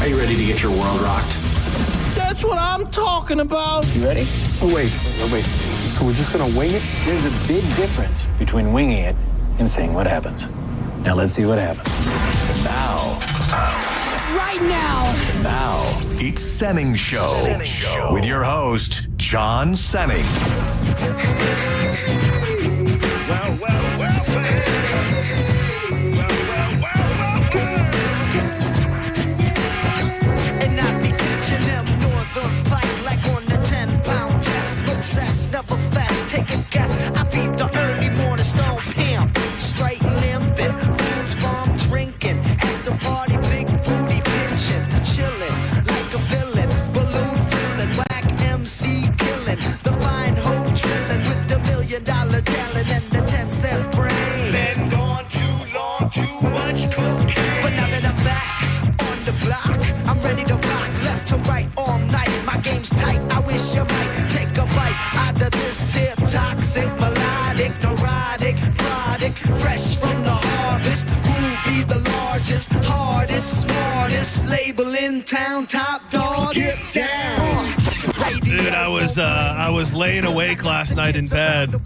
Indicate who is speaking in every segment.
Speaker 1: you ready to get your world rocked?
Speaker 2: That's what I'm talking about.
Speaker 3: You ready?
Speaker 4: Oh, wait. So we're just gonna wing it?
Speaker 3: There's a big difference between winging it and seeing what happens. Now let's see what happens.
Speaker 5: Now.
Speaker 6: Right now.
Speaker 5: Now, it's Senning Show with your host, John Senning.
Speaker 6: And I be catching them northern pike like on the 10-pound test. Smoke cess, never fast, take a guess. I be the early morning stone pimp. Straight limping, boots farm drinking. At the party, big booty pinching. Chilling like a villain. Balloon filling, whack MC killing. The fine hoe drilling with the $1 million talent and the 10-cent brain.
Speaker 7: Been gone too long, too much cocaine.
Speaker 6: But now that I'm back on the block, I'm ready to rock left to right all night. My game's tight, I wish you might take a bite out of this here toxic, melodic, neurotic product, fresh from the harvest. Who be the largest, hardest, smartest label in town? Top dog,
Speaker 7: Get down.
Speaker 8: Dude, I was laying awake last night in bed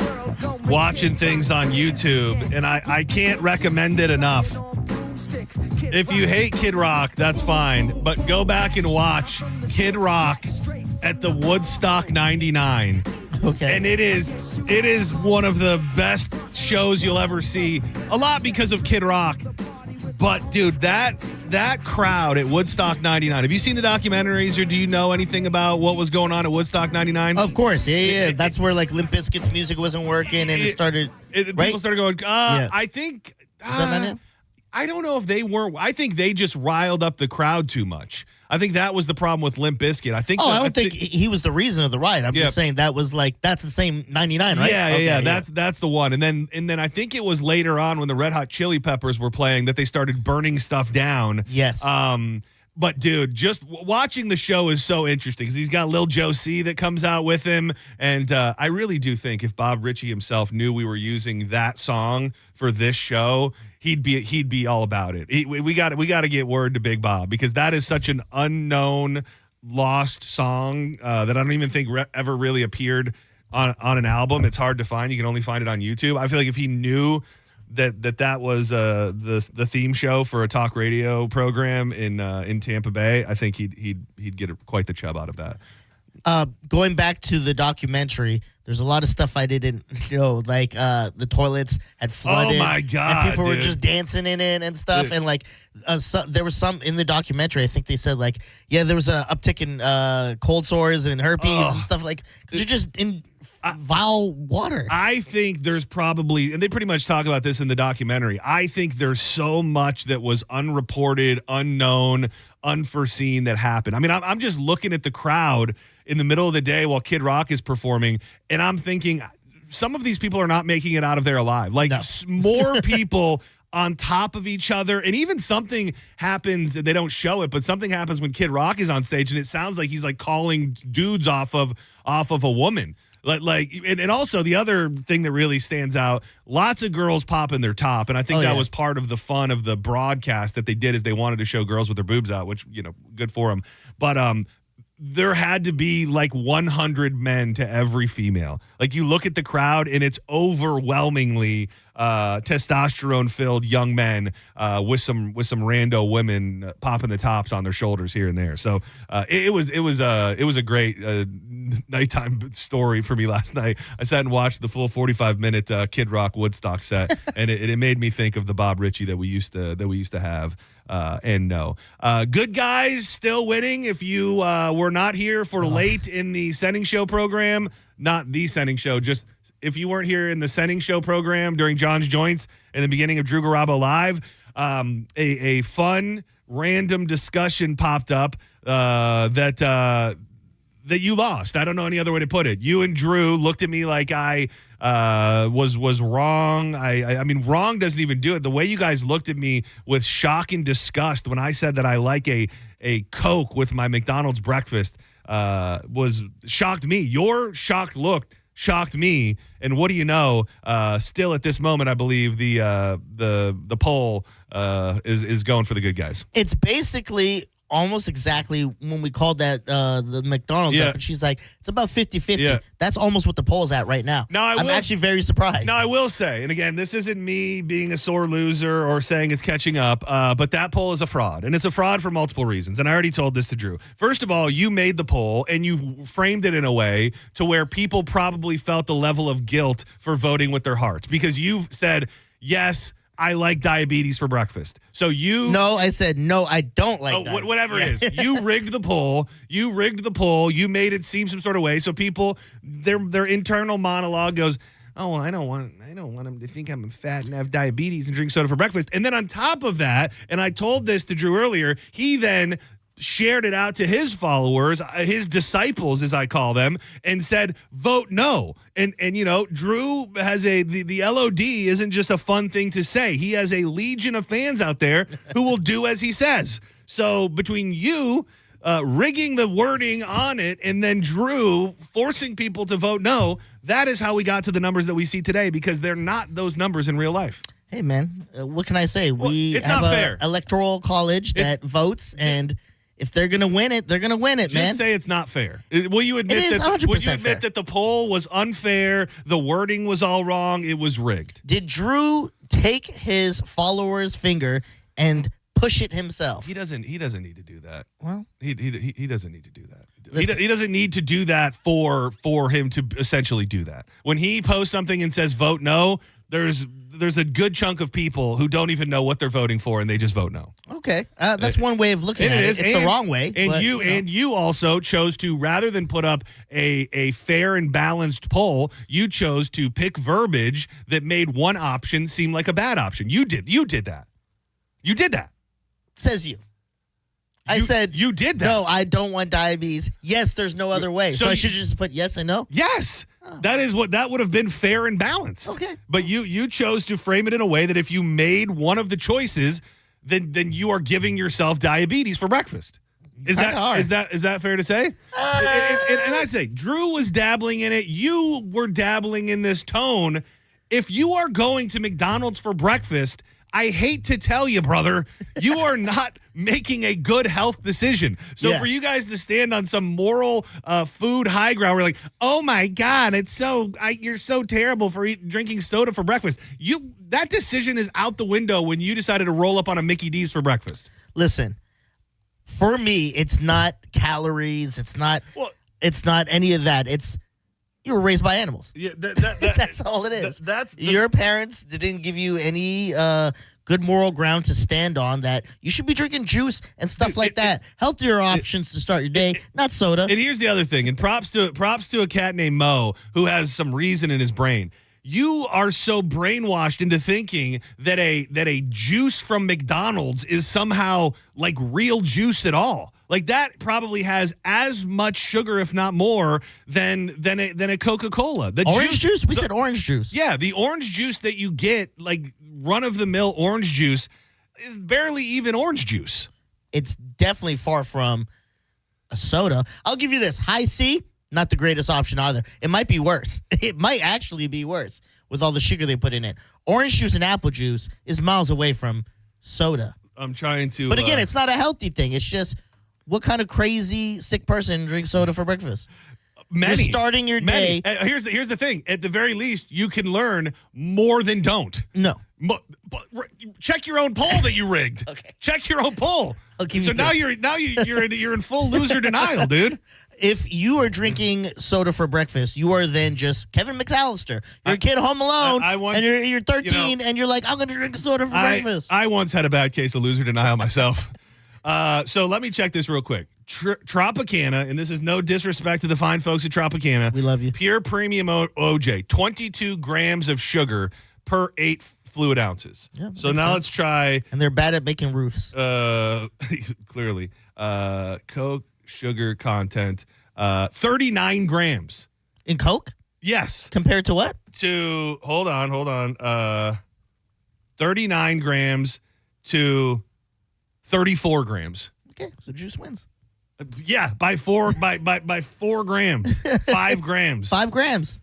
Speaker 8: watching things on YouTube, and I can't recommend it enough. If you hate Kid Rock, that's fine, but go back and watch Kid Rock at the Woodstock 99.
Speaker 2: Okay.
Speaker 8: And it is one of the best shows you'll ever see. A lot because of Kid Rock. But dude, that crowd at Woodstock 99. Have you seen the documentaries, or do you know anything about what was going on at Woodstock 99?
Speaker 2: Of course, yeah. That's where like Limp Bizkit's music wasn't working, and it started.
Speaker 8: People
Speaker 2: right?
Speaker 8: started going.
Speaker 2: Yeah.
Speaker 8: I think.
Speaker 2: Is that not it?
Speaker 8: I don't know if they weren't. I think they just riled up the crowd too much. I think that was the problem with Limp Bizkit. I think.
Speaker 2: I don't think he was the reason of the riot. I'm just saying that was like that's the same 99, right?
Speaker 8: Yeah,
Speaker 2: Okay,
Speaker 8: yeah. That's the one. And then I think it was later on when the Red Hot Chili Peppers were playing that they started burning stuff down.
Speaker 2: Yes.
Speaker 8: But dude, just watching the show is so interesting because he's got Lil Josie that comes out with him, and I really do think if Bob Ritchie himself knew we were using that song for this show, he'd be all about it. We got to get word to Big Bob because that is such an unknown, lost song that I don't even think ever really appeared on an album. It's hard to find. You can only find it on YouTube. I feel like if he knew that was the theme show for a talk radio program in Tampa Bay, I think he'd get quite the chub out of that.
Speaker 2: Going back to the documentary, there's a lot of stuff I didn't know, like the toilets had flooded.
Speaker 8: Oh my God,
Speaker 2: and people were
Speaker 8: dude.
Speaker 2: just dancing in it and stuff.
Speaker 8: Dude.
Speaker 2: And like there was some in the documentary. I think they said like, yeah, there was a uptick in cold sores and herpes and stuff like because you're just in vile water.
Speaker 8: I think there's probably, and they pretty much talk about this in the documentary, I think there's so much that was unreported, unknown, unforeseen that happened. I mean, I'm just looking at the crowd in the middle of the day while Kid Rock is performing, and I'm thinking some of these people are not making it out of there alive. Like more people on top of each other, and even something happens, and they don't show it, but something happens when Kid Rock is on stage, and it sounds like he's like calling dudes off of a woman. And also the other thing that really stands out, lots of girls popping their top. And I think that was part of the fun of the broadcast that they did is they wanted to show girls with their boobs out, which, good for them. But there had to be like 100 men to every female. Like you look at the crowd and it's overwhelmingly testosterone-filled young men with some rando women popping the tops on their shoulders here and there. So it was a great nighttime story for me last night. I sat and watched the full 45-minute Kid Rock Woodstock set, and it made me think of the Bob Ritchie that we used to have. And no. Good guys still winning. If you were not here for late in the Senning Show program, not the Senning Show, just if you weren't here in the Senning Show program during John's Joints in the beginning of Drew Garabo Live, a fun, random discussion popped up that you lost. I don't know any other way to put it. You and Drew looked at me like I was wrong. I mean, wrong doesn't even do it. The way you guys looked at me with shock and disgust when I said that I like a Coke with my McDonald's breakfast shocked me. Your shocked look shocked me. And what do you know? Still at this moment, I believe the poll is going for the good guys.
Speaker 2: It's basically almost exactly when we called that the McDonald's
Speaker 8: Yeah.
Speaker 2: up, and she's like, it's about 50-50.
Speaker 8: Yeah.
Speaker 2: That's almost what the poll's at right now.
Speaker 8: Now,
Speaker 2: I'm actually very surprised.
Speaker 8: Now, I will say, and again, this isn't me being a sore loser or saying it's catching up, but that poll is a fraud. And it's a fraud for multiple reasons. And I already told this to Drew. First of all, you made the poll and you framed it in a way to where people probably felt the level of guilt for voting with their hearts because you've said, yes, I like diabetes for breakfast. So you...
Speaker 2: No, I said, no, I don't like that.
Speaker 8: Whatever it is. You rigged the poll. You made it seem some sort of way. So people, their internal monologue goes, oh, well, I don't want them to think I'm fat and have diabetes and drink soda for breakfast. And then on top of that, and I told this to Drew earlier, he then shared it out to his followers, his disciples, as I call them, and said, vote no. And you know, Drew has the LOD isn't just a fun thing to say. He has a legion of fans out there who will do as he says. So between you rigging the wording on it and then Drew forcing people to vote no, that is how we got to the numbers that we see today because they're not those numbers in real life.
Speaker 2: Hey, man, what can I say? We
Speaker 8: it's
Speaker 2: have
Speaker 8: not
Speaker 2: a
Speaker 8: fair.
Speaker 2: electoral college that votes, and if they're going to win it, they're going to win it,
Speaker 8: Just
Speaker 2: man.
Speaker 8: say it's not fair. Will you admit
Speaker 2: It is 100% fair.
Speaker 8: that the poll was unfair, the wording was all wrong, it was rigged?
Speaker 2: Did Drew take his followers' finger and push it himself?
Speaker 8: He doesn't need to do that.
Speaker 2: Well,
Speaker 8: He doesn't need to do that.
Speaker 2: Listen.
Speaker 8: He doesn't need to do that for him to essentially do that. When he posts something and says vote no, there's a good chunk of people who don't even know what they're voting for and they just vote no.
Speaker 2: okay. That's one way of looking at it. It's the wrong way.
Speaker 8: And
Speaker 2: but,
Speaker 8: and you also chose to, rather than put up a fair and balanced poll, you chose to pick verbiage that made one option seem like a bad option. You did that. You did that.
Speaker 2: Says you. I said
Speaker 8: you did that.
Speaker 2: No, I don't want diabetes. Yes, there's no other way.
Speaker 8: So
Speaker 2: So I
Speaker 8: you-
Speaker 2: should just put yes and no.
Speaker 8: Yes. That would have been fair and balanced.
Speaker 2: Okay.
Speaker 8: But you chose to frame it in a way that if you made one of the choices, then you are giving yourself diabetes for breakfast. Is
Speaker 2: Kinda hard.
Speaker 8: that fair to say? And I'd say Drew was dabbling in it. You were dabbling in this tone. If you are going to McDonald's for breakfast, I hate to tell you, brother, you are not making a good health decision. So
Speaker 2: Yeah.
Speaker 8: for you guys to stand on some moral food high ground, we're like, oh my God, you're so terrible for drinking soda for breakfast. That decision is out the window when you decided to roll up on a Mickey D's for breakfast.
Speaker 2: Listen, for me, it's not calories. It's not any of that. It's you were raised by animals.
Speaker 8: Yeah,
Speaker 2: That's all it is. Your parents didn't give you any good moral ground to stand on that you should be drinking juice and stuff like that. Healthier options to start your day, not soda.
Speaker 8: And here's the other thing, and props to a cat named Mo who has some reason in his brain. You are so brainwashed into thinking that a juice from McDonald's is somehow like real juice at all. Like that probably has as much sugar, if not more, than a Coca-Cola. The
Speaker 2: Orange juice? We said orange juice.
Speaker 8: Yeah, the orange juice that you get, like run-of-the-mill orange juice, is barely even orange juice.
Speaker 2: It's definitely far from a soda. I'll give you this. High C, not the greatest option either. It might be worse. It might actually be worse with all the sugar they put in it. Orange juice and apple juice is miles away from soda.
Speaker 8: I'm trying to...
Speaker 2: But again, it's not a healthy thing. It's just what kind of crazy sick person drinks soda for breakfast?
Speaker 8: Many.
Speaker 2: You're starting your day.
Speaker 8: Here's the thing. At the very least, you can learn more than don't.
Speaker 2: No.
Speaker 8: But check your own poll that you rigged.
Speaker 2: Okay.
Speaker 8: Check your own poll.
Speaker 2: I'll give you
Speaker 8: So now
Speaker 2: this.
Speaker 8: you're in full loser denial, dude.
Speaker 2: If you are drinking soda for breakfast, you are then just Kevin McAllister. You're a kid home alone,
Speaker 8: I once-
Speaker 2: and you're 13, and you're like, I'm going to drink soda for breakfast.
Speaker 8: I once had a bad case of loser denial myself. So let me check this real quick. Tropicana, and this is no disrespect to the fine folks at Tropicana.
Speaker 2: We love you.
Speaker 8: Pure premium OJ, 22 grams of sugar per 8 fluid ounces.
Speaker 2: Yeah, that
Speaker 8: so
Speaker 2: makes
Speaker 8: now
Speaker 2: sense.
Speaker 8: let's try,
Speaker 2: And they're bad at making roofs.
Speaker 8: clearly, Coke sugar content, 39 grams.
Speaker 2: In Coke?
Speaker 8: Yes.
Speaker 2: Compared to what?
Speaker 8: To, hold on. 39 grams to 34 grams.
Speaker 2: Okay, so juice wins.
Speaker 8: Yeah, by 4 grams. 5 grams.
Speaker 2: 5 grams. 5 grams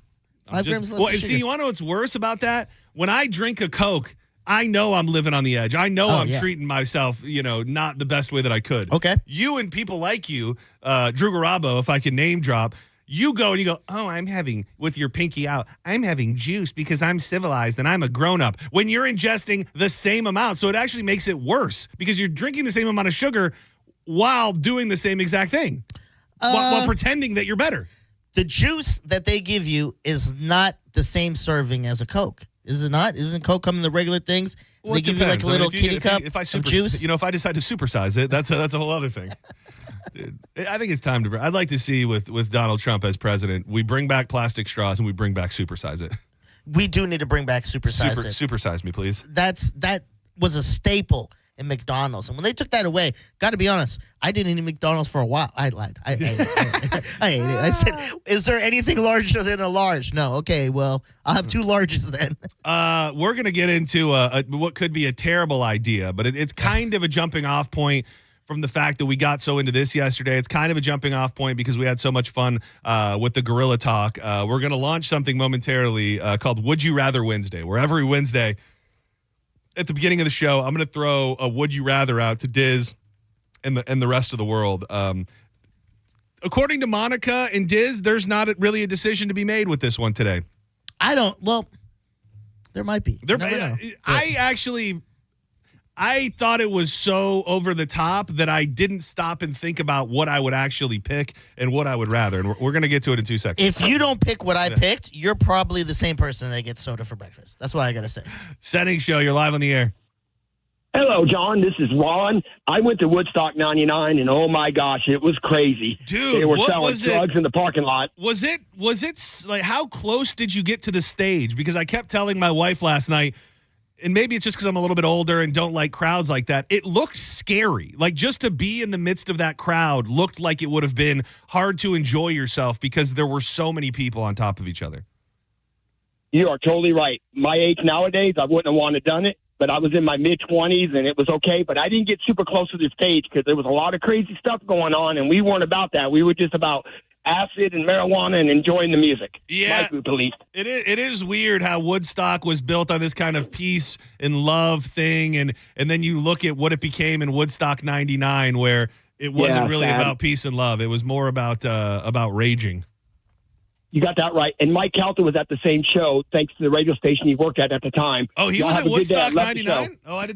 Speaker 2: less
Speaker 8: Well,
Speaker 2: of
Speaker 8: and
Speaker 2: sugar.
Speaker 8: see, you want to know what's worse about that? When I drink a Coke, I know I'm living on the edge. I know I'm
Speaker 2: yeah.
Speaker 8: treating myself, not the best way that I could.
Speaker 2: Okay.
Speaker 8: You and people like you, Drew Garabo, if I can name drop, you go and you go, oh, I'm having, with your pinky out, I'm having juice because I'm civilized and I'm a grown-up. When you're ingesting the same amount. So it actually makes it worse because you're drinking the same amount of sugar while doing the same exact thing. While pretending that you're better.
Speaker 2: The juice that they give you is not the same serving as a Coke. Is it not? Isn't Coke come in the regular things?
Speaker 8: Well,
Speaker 2: They
Speaker 8: it
Speaker 2: give you like
Speaker 8: depends.
Speaker 2: a little
Speaker 8: I mean,
Speaker 2: kitty cup of juice?
Speaker 8: If I decide to supersize it, that's a whole other thing. Dude, I think it's time to. I'd like to see with Donald Trump as president, we bring back plastic straws and we bring back supersize it.
Speaker 2: We do need to bring back supersize it.
Speaker 8: Supersize me, please.
Speaker 2: That was a staple in McDonald's, and when they took that away, got to be honest, I didn't eat McDonald's for a while. I lied. I ate it. I ate it. I said, "Is there anything larger than a large?" No. Okay. Well, I'll have 2 larges then.
Speaker 8: We're gonna get into what could be a terrible idea, but it's kind of a jumping off point. From the fact that we got so into this yesterday, it's kind of a jumping off point because we had so much fun with the Gorilla Talk. We're going to launch something momentarily called Would You Rather Wednesday, where every Wednesday at the beginning of the show, I'm going to throw a Would You Rather out to Diz and the rest of the world. According to Monica and Diz, there's not really a decision to be made with this one today.
Speaker 2: Well, there might be. You never know.
Speaker 8: I thought it was so over the top that I didn't stop and think about what I would actually pick and what I would rather. And we're going to get to it in 2 seconds.
Speaker 2: If you don't pick what I picked, you're probably the same person that gets soda for breakfast. That's what I got to say.
Speaker 8: Setting show, you're live on the air.
Speaker 1: Hello, John. This is Ron. I went to Woodstock 99, and oh my gosh, it was crazy.
Speaker 8: Dude,
Speaker 1: they were
Speaker 8: what
Speaker 1: selling
Speaker 8: was it?
Speaker 1: drugs in the parking lot.
Speaker 8: Was it like, how close did you get to the stage? Because I kept telling my wife last night, and maybe it's just because I'm a little bit older and don't like crowds like that. It looked scary. Like, just to be in the midst of that crowd looked like it would have been hard to enjoy yourself because there were so many people on top of each other.
Speaker 1: You are totally right. My age nowadays, I wouldn't have wanted to done it, but I was in my mid-20s, and it was okay. But I didn't get super close to the stage because there was a lot of crazy stuff going on, and we weren't about that. We were just about acid and marijuana and enjoying the music.
Speaker 8: Yeah,
Speaker 1: my group at least.
Speaker 8: It is weird how Woodstock was built on this kind of peace and love thing, and then you look at what it became in Woodstock 99, where it wasn't really
Speaker 1: sad.
Speaker 8: about peace and love. It was more about raging.
Speaker 1: You got that right. And Mike Calta was at the same show, thanks to the radio station he worked at the time.
Speaker 8: Oh, he
Speaker 1: Y'all
Speaker 8: was
Speaker 1: have
Speaker 8: at
Speaker 1: a good day. I
Speaker 8: Woodstock
Speaker 1: left the show.
Speaker 8: 99? Oh, I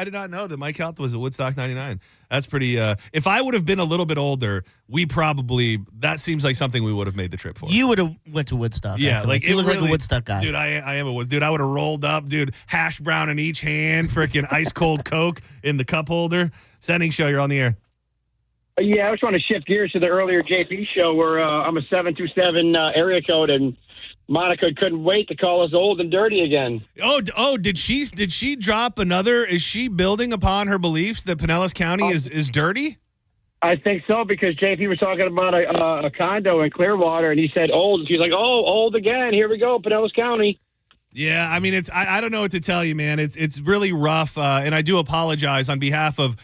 Speaker 8: did not know that Mike Calta was at Woodstock 99. That's pretty if I would have been a little bit older, that seems like something we would have made the trip for.
Speaker 2: You would have went to Woodstock.
Speaker 8: Yeah, like
Speaker 2: you look
Speaker 8: really,
Speaker 2: like a Woodstock guy.
Speaker 8: Dude, I am a dude. I would have rolled up, dude, hash brown in each hand, freaking ice cold Coke in the cup holder. Sending show, you're on the air.
Speaker 9: Yeah, I was trying to shift gears to the earlier JP show where I'm a 727 area code, and Monica couldn't wait to call us old and dirty again.
Speaker 8: Oh, did she drop another? Is she building upon her beliefs that Pinellas County is dirty?
Speaker 9: I think so, because JP was talking about a condo in Clearwater, and he said old, and she's like, oh, old again. Here we go, Pinellas County.
Speaker 8: Yeah, I mean, I don't know what to tell you, man. It's really rough, and I do apologize on behalf of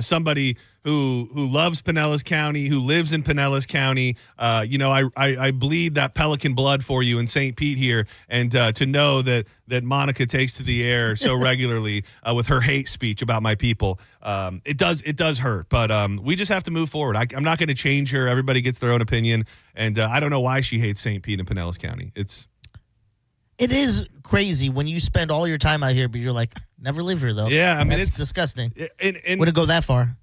Speaker 8: somebody who loves Pinellas County, who lives in Pinellas County. I bleed that Pelican blood for you in St. Pete here, and to know that Monica takes to the air so regularly with her hate speech about my people, it does hurt. But we just have to move forward. I'm not going to change her. Everybody gets their own opinion, and I don't know why she hates St. Pete and Pinellas County.
Speaker 2: It is crazy when you spend all your time out here, but you're like, never live here, though.
Speaker 8: Yeah, I mean,
Speaker 2: it's disgusting.
Speaker 8: And
Speaker 2: wouldn't go that far.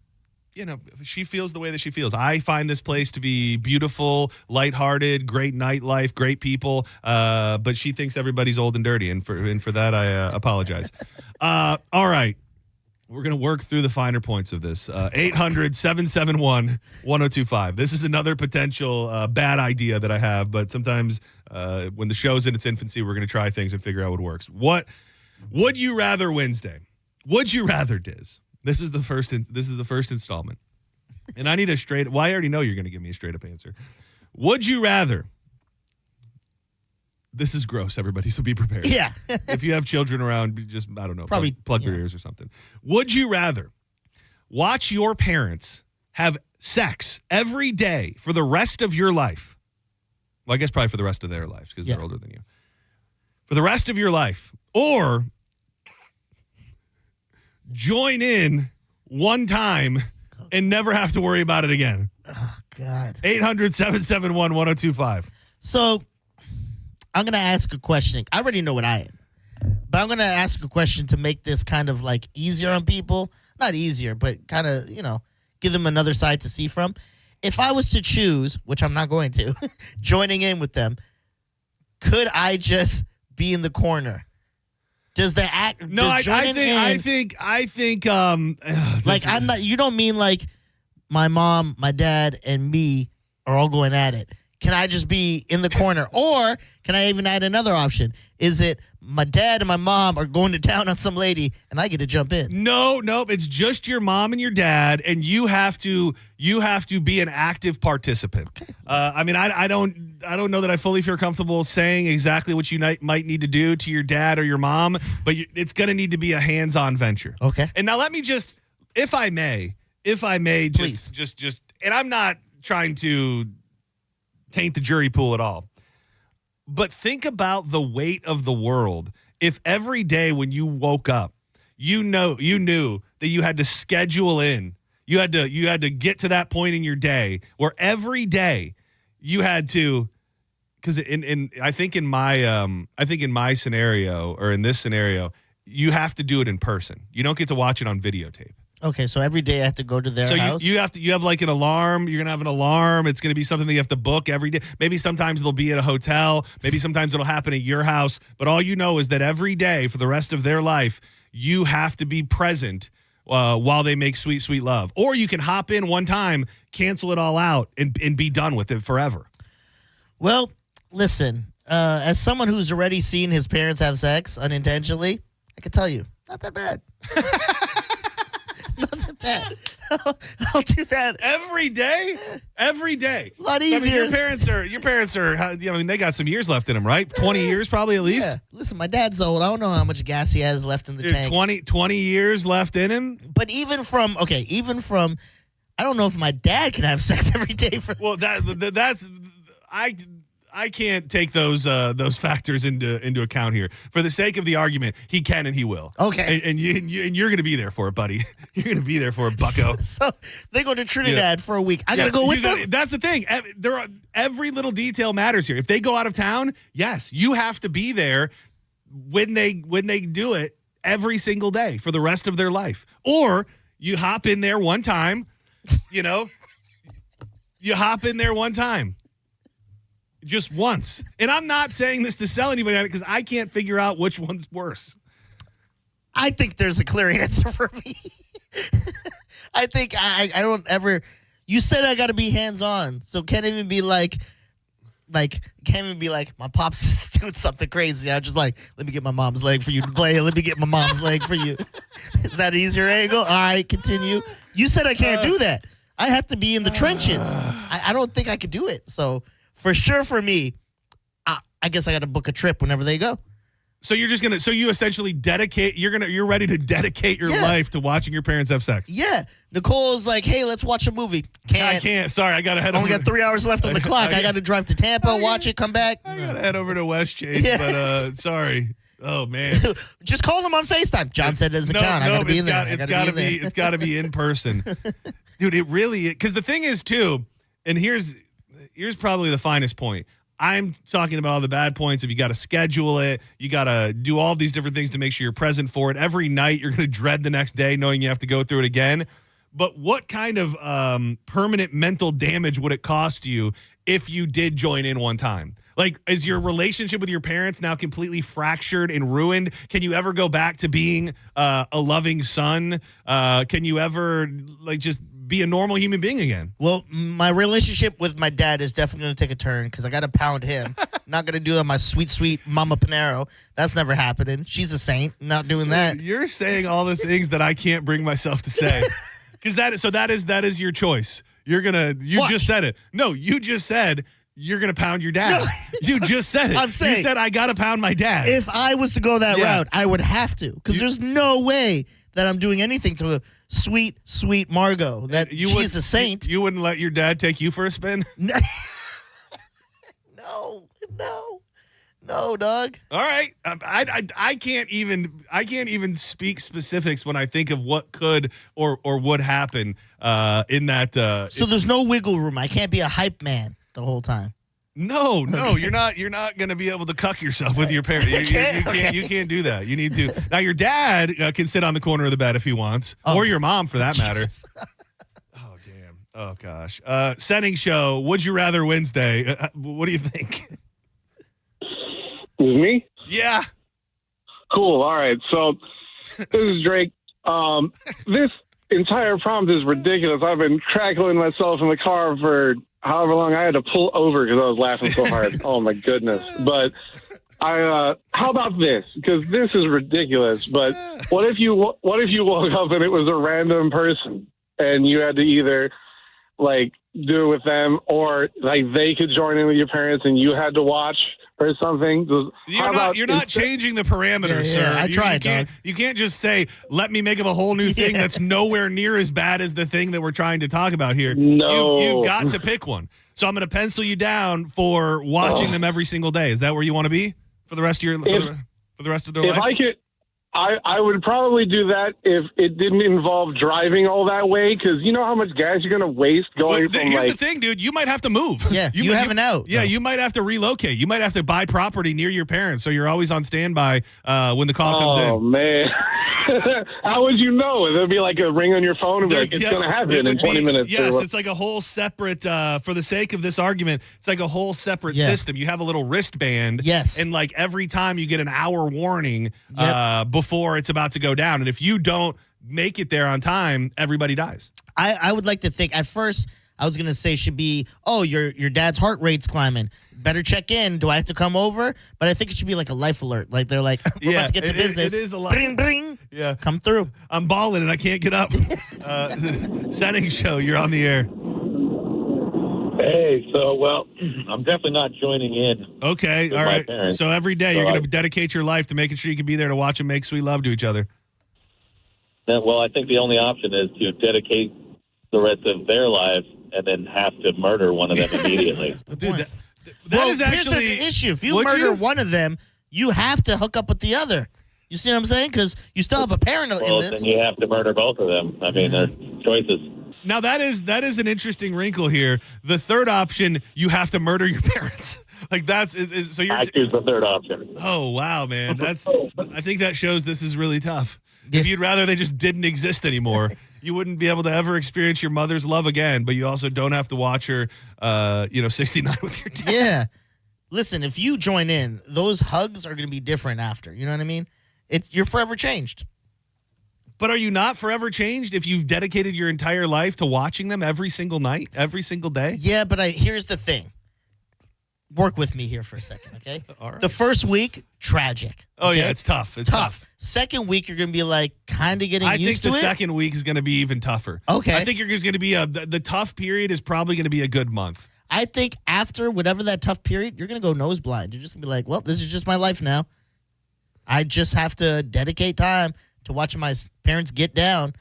Speaker 8: She feels the way that she feels. I find this place to be beautiful, lighthearted, great nightlife, great people. But she thinks everybody's old and dirty, and for that, I apologize. All right. We're going to work through the finer points of this. 800-771-1025. This is another potential bad idea that I have, but sometimes when the show's in its infancy, we're going to try things and figure out what works. What would you rather Wednesday? Would you rather, Diz? This is the first installment. And I need a straight, well, I already know you're going to give me a straight up answer. Would you rather? This is gross, everybody, so be prepared.
Speaker 2: Yeah.
Speaker 8: If you have children around, just, I don't know,
Speaker 2: probably
Speaker 8: plug their ears or something. Would you rather watch your parents have sex every day for the rest of your life? Well, I guess probably for the rest of their lives because they're older than you. For the rest of your life. Or join in one time and never have to worry about it again?
Speaker 2: Oh, God.
Speaker 8: 800-771-1025.
Speaker 2: So I'm going to ask a question. I already know what I am. But I'm going to ask a question to make this kind of like easier on people. Not easier, but kind of, give them another side to see from. If I was to choose, which I'm not going to, joining in with them, could I just be in the corner? Does the act?
Speaker 8: No, I think.
Speaker 2: Like I'm not. You don't mean like my mom, my dad, and me are all going at it. Can I just be in the corner, or can I even add another option? Is it my dad and my mom are going to town on some lady, and I get to jump in?
Speaker 8: Nope. It's just your mom and your dad, and you have to be an active participant. Okay. I don't know that I fully feel comfortable saying exactly what you might need to do to your dad or your mom, but it's going to need to be a hands-on venture.
Speaker 2: Okay.
Speaker 8: And now let me just, if I may, just, and I'm not trying to taint the jury pool at all. But think about the weight of the world. If every day when you woke up, you knew that you had to schedule in, you had to get to that point in your day where every day you had to, because I think in my scenario, or in this scenario, you have to do it in person. You don't get to watch it on videotape.
Speaker 2: Okay, so every day I have to go to their house?
Speaker 8: So you have like an alarm. You're going to have an alarm. It's going to be something that you have to book every day. Maybe sometimes it'll be at a hotel. Maybe sometimes it'll happen at your house. But all you know is that every day for the rest of their life, you have to be present while they make sweet, sweet love. Or you can hop in one time, cancel it all out, and be done with it forever.
Speaker 2: Well, listen, as someone who's already seen his parents have sex unintentionally, I can tell you, not that bad. Not that bad. I'll do that
Speaker 8: every day. Every day,
Speaker 2: a lot easier.
Speaker 8: Your parents are. They got some years left in them, right? 20 years, probably at least.
Speaker 2: Yeah. Listen, my dad's old. I don't know how much gas he has left in the tank.
Speaker 8: 20 years left in him.
Speaker 2: But even from, I don't know if my dad can have sex every day.
Speaker 8: Well, that's I can't take those factors into account here. For the sake of the argument, he can and he will.
Speaker 2: Okay.
Speaker 8: And you're going to be there for it, buddy. You're going to be there for it, bucko.
Speaker 2: So they go to Trinidad for a week. I got to go with them?
Speaker 8: That's the thing. Every little detail matters here. If they go out of town, yes, you have to be there when they do it every single day for the rest of their life. Or you hop in there one time, you hop in there one time. Just once. And I'm not saying this to sell anybody on it because I can't figure out which one's worse.
Speaker 2: I think there's a clear answer for me. I think I don't ever. You said I got to be hands-on. So can't even be like, my pop's doing something crazy. I'm just like, let me get my mom's leg for you to play. Let me get my mom's leg for you. Is that an easier angle? All right, continue. You said I can't do that. I have to be in the trenches. I don't think I could do it. So for sure, for me, I guess I got to book a trip whenever they go.
Speaker 8: So you're just gonna. So you essentially dedicate. You're ready to dedicate your life to watching your parents have sex.
Speaker 2: Yeah. Nicole's like, hey, let's watch a movie.
Speaker 8: I can't. Sorry, I gotta head.
Speaker 2: Only got 3 hours left on the clock. I got to drive to Tampa, watch it, come back.
Speaker 8: I gotta head over to West Chase, but sorry. Oh man.
Speaker 2: Just call them on FaceTime. John said it doesn't count. I gotta be in there.
Speaker 8: It's gotta be in person, dude. It really. Because the thing is too, and here's probably the finest point. I'm talking about all the bad points. If you got to schedule it, you got to do all these different things to make sure you're present for it. Every night you're going to dread the next day knowing you have to go through it again. But what kind of permanent mental damage would it cost you if you did join in one time? Like, is your relationship with your parents now completely fractured and ruined? Can you ever go back to being a loving son? Can you ever just be a normal human being again?
Speaker 2: Well, my relationship with my dad is definitely going to take a turn because I got to pound him. Not going to do it on my sweet, sweet Mama Panero. That's never happening. She's a saint. Not doing that.
Speaker 8: You're saying all the things that I can't bring myself to say. Because that is your choice. Just said it. No, you just said you're going to pound your dad. No. You just said it.
Speaker 2: I'm saying,
Speaker 8: you said I got to pound my dad.
Speaker 2: If I was to go that route, I would have to. Because there's no way that I'm doing anything to a sweet, sweet Margot. She's a saint.
Speaker 8: You wouldn't let your dad take you for a spin?
Speaker 2: No. No, dog.
Speaker 8: All right. I can't even speak specifics when I think of what could or would happen in that.
Speaker 2: So there's no wiggle room. I can't be a hype man the whole time.
Speaker 8: No, you're not going to be able to cuck yourself with your parents. You can't do that. You need to. Now your dad can sit on the corner of the bed if he wants, or your mom for that matter. Oh damn. Oh gosh. Setting show. Would you rather Wednesday? What do you think?
Speaker 9: With me?
Speaker 8: Yeah.
Speaker 9: Cool. All right. So this is Drake. This entire prompt is ridiculous. I've been crackling myself in the car for however long. I had to pull over because I was laughing so hard. Oh my goodness. But how about this? Because this is ridiculous. But what if you woke up and it was a random person and you had to either like do it with them or like they could join in with your parents and you had to watch or something?
Speaker 8: You're not changing the parameters, sir.
Speaker 2: I tried, dog.
Speaker 8: You can't just say, let me make up a whole new thing that's nowhere near as bad as the thing that we're trying to talk about here.
Speaker 9: No.
Speaker 8: You've got to pick one. So I'm going to pencil you down for watching them every single day. Is that where you want to be for the rest of for the rest of their life?
Speaker 9: If I could, I would probably do that if it didn't involve driving all that way, because you know how much gas you're going to waste going from
Speaker 8: here's the thing, dude. You might have to move.
Speaker 2: Yeah, you have an out.
Speaker 8: Yeah, you might have to relocate. You might have to buy property near your parents, so you're always on standby when the call comes in.
Speaker 9: Oh, man. How would you know? There'd be like a ring on your phone and be like, it's going to happen in 20 minutes.
Speaker 8: Yes, it's like a whole separate, for the sake of this argument, it's like a whole separate system. You have a little wristband.
Speaker 2: Yes.
Speaker 8: And like every time you get an hour warning before it's about to go down. And if you don't make it there on time, everybody dies.
Speaker 2: I would like to think at first I was gonna say should be, oh, your dad's heart rate's climbing. Better check in. Do I have to come over? But I think it should be like a life alert. Like they're like, we're about to get to business.
Speaker 8: It is a lot.
Speaker 2: Bring, bring.
Speaker 8: Yeah.
Speaker 2: Come through.
Speaker 8: I'm balling and I can't get up. Setting show, you're on the air.
Speaker 10: Hey, so, I'm definitely not joining in.
Speaker 8: Okay, all right. Parents. So every day you're going to dedicate your life to making sure you can be there to watch them make sweet love to each other.
Speaker 10: Well, I think the only option is to dedicate the rest of their lives and then have to murder one of them immediately.
Speaker 8: Dude, that is actually
Speaker 2: here's the issue. If you murder one of them, you have to hook up with the other. You see what I'm saying? Because you still have a parent in this.
Speaker 10: Then you have to murder both of them. I mean, they're choices.
Speaker 8: Now that is an interesting wrinkle here. The third option, you have to murder your parents. Like so you're.
Speaker 10: I choose the third option.
Speaker 8: Oh wow, man! I think that shows this is really tough. If you'd rather they just didn't exist anymore, you wouldn't be able to ever experience your mother's love again. But you also don't have to watch her, 69 with your dad.
Speaker 2: Yeah. Listen, if you join in, those hugs are going to be different after. You know what I mean? You're forever changed.
Speaker 8: But are you not forever changed if you've dedicated your entire life to watching them every single night, every single day?
Speaker 2: Yeah, but here's the thing. Work with me here for a second, okay?
Speaker 8: All right.
Speaker 2: The first week, tragic.
Speaker 8: Oh,
Speaker 2: okay?
Speaker 8: yeah, it's tough. It's tough.
Speaker 2: Second week, you're going to be like kind of getting used to it.
Speaker 8: I think the second week is going to be even tougher.
Speaker 2: Okay.
Speaker 8: I think you're going to be the tough period is probably going to be a good month.
Speaker 2: I think after whatever that tough period, you're going to go nose blind. You're just going to be like, well, this is just my life now. I just have to dedicate time to watching my parents get down,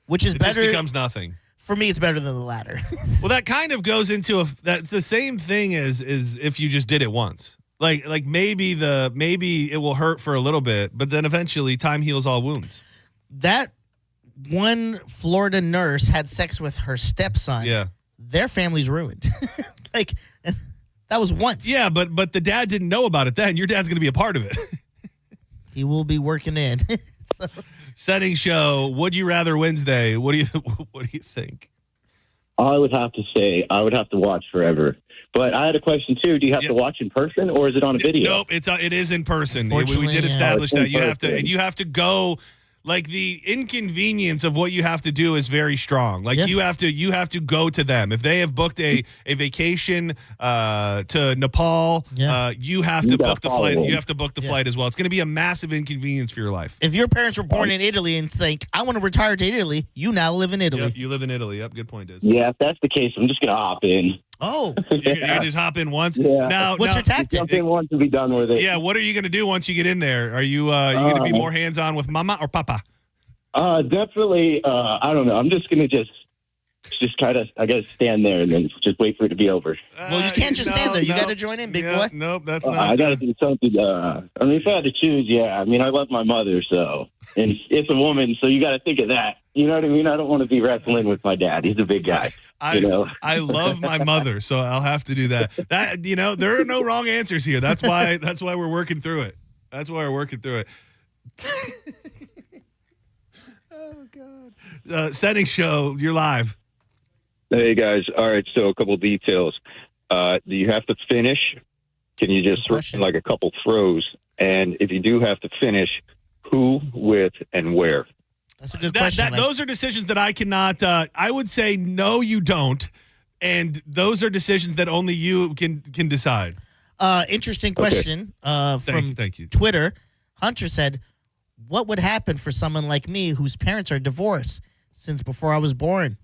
Speaker 2: which is better.
Speaker 8: It just becomes nothing.
Speaker 2: For me, it's better than the latter.
Speaker 8: Well, that kind of goes into that's the same thing as if you just did it once. Like maybe it will hurt for a little bit, but then eventually time heals all wounds.
Speaker 2: That one Florida nurse had sex with her stepson.
Speaker 8: Yeah.
Speaker 2: Their family's ruined. Like that was once.
Speaker 8: Yeah, but the dad didn't know about it then. Your dad's going to be a part of it.
Speaker 2: He will be working in. So.
Speaker 8: Setting show. Would you rather Wednesday? What do you think?
Speaker 11: I would have to say I would have to watch forever. But I had a question too. Do you have to watch in person or is it on a video?
Speaker 8: Nope, it is in person. We did establish that you have to go. Like the inconvenience of what you have to do is very strong. Like you have to go to them. If they have booked a vacation to Nepal, you have to book the flight. You have to book the flight as well. It's going to be a massive inconvenience for your life.
Speaker 2: If your parents were born in Italy and think, I want to retire to Italy, you now live in Italy.
Speaker 8: Yep, you live in Italy. Yep, good point, Diz.
Speaker 11: Yeah, if that's the case, I'm just going to hop in.
Speaker 2: Oh.
Speaker 8: You just hop in once?
Speaker 11: Yeah.
Speaker 8: Now,
Speaker 2: what's your tactic?
Speaker 11: Jump in once to be done with it.
Speaker 8: Yeah, what are you going to do once you get in there? Are you going to be more hands-on with mama or papa?
Speaker 11: Definitely, I don't know. I'm just going to just kind of, I got to stand there and then just wait for it to be over.
Speaker 2: Well, you can't just stand there. You got to join in, big boy.
Speaker 8: Nope, that's not.
Speaker 11: I got to do something. I mean, if I had to choose, yeah. I mean, I love my mother, so. And it's a woman, so you got to think of that. You know what I mean? I don't want to be wrestling with my dad. He's a big guy.
Speaker 8: I love my mother, so I'll have to do that. There are no wrong answers here. That's why we're working through it. That's why we're working through it. Oh God. Setting show, you're live.
Speaker 12: Hey guys. All right, so a couple details. Do you have to finish? Can you just like a couple throws? And if you do have to finish, who, with, and where?
Speaker 2: That's a good question.
Speaker 8: Those are decisions that I cannot. I would say no, you don't, and those are decisions that only you can decide.
Speaker 2: Interesting question from
Speaker 8: thank you.
Speaker 2: Twitter. Hunter said, "What would happen for someone like me whose parents are divorced since before I was born?"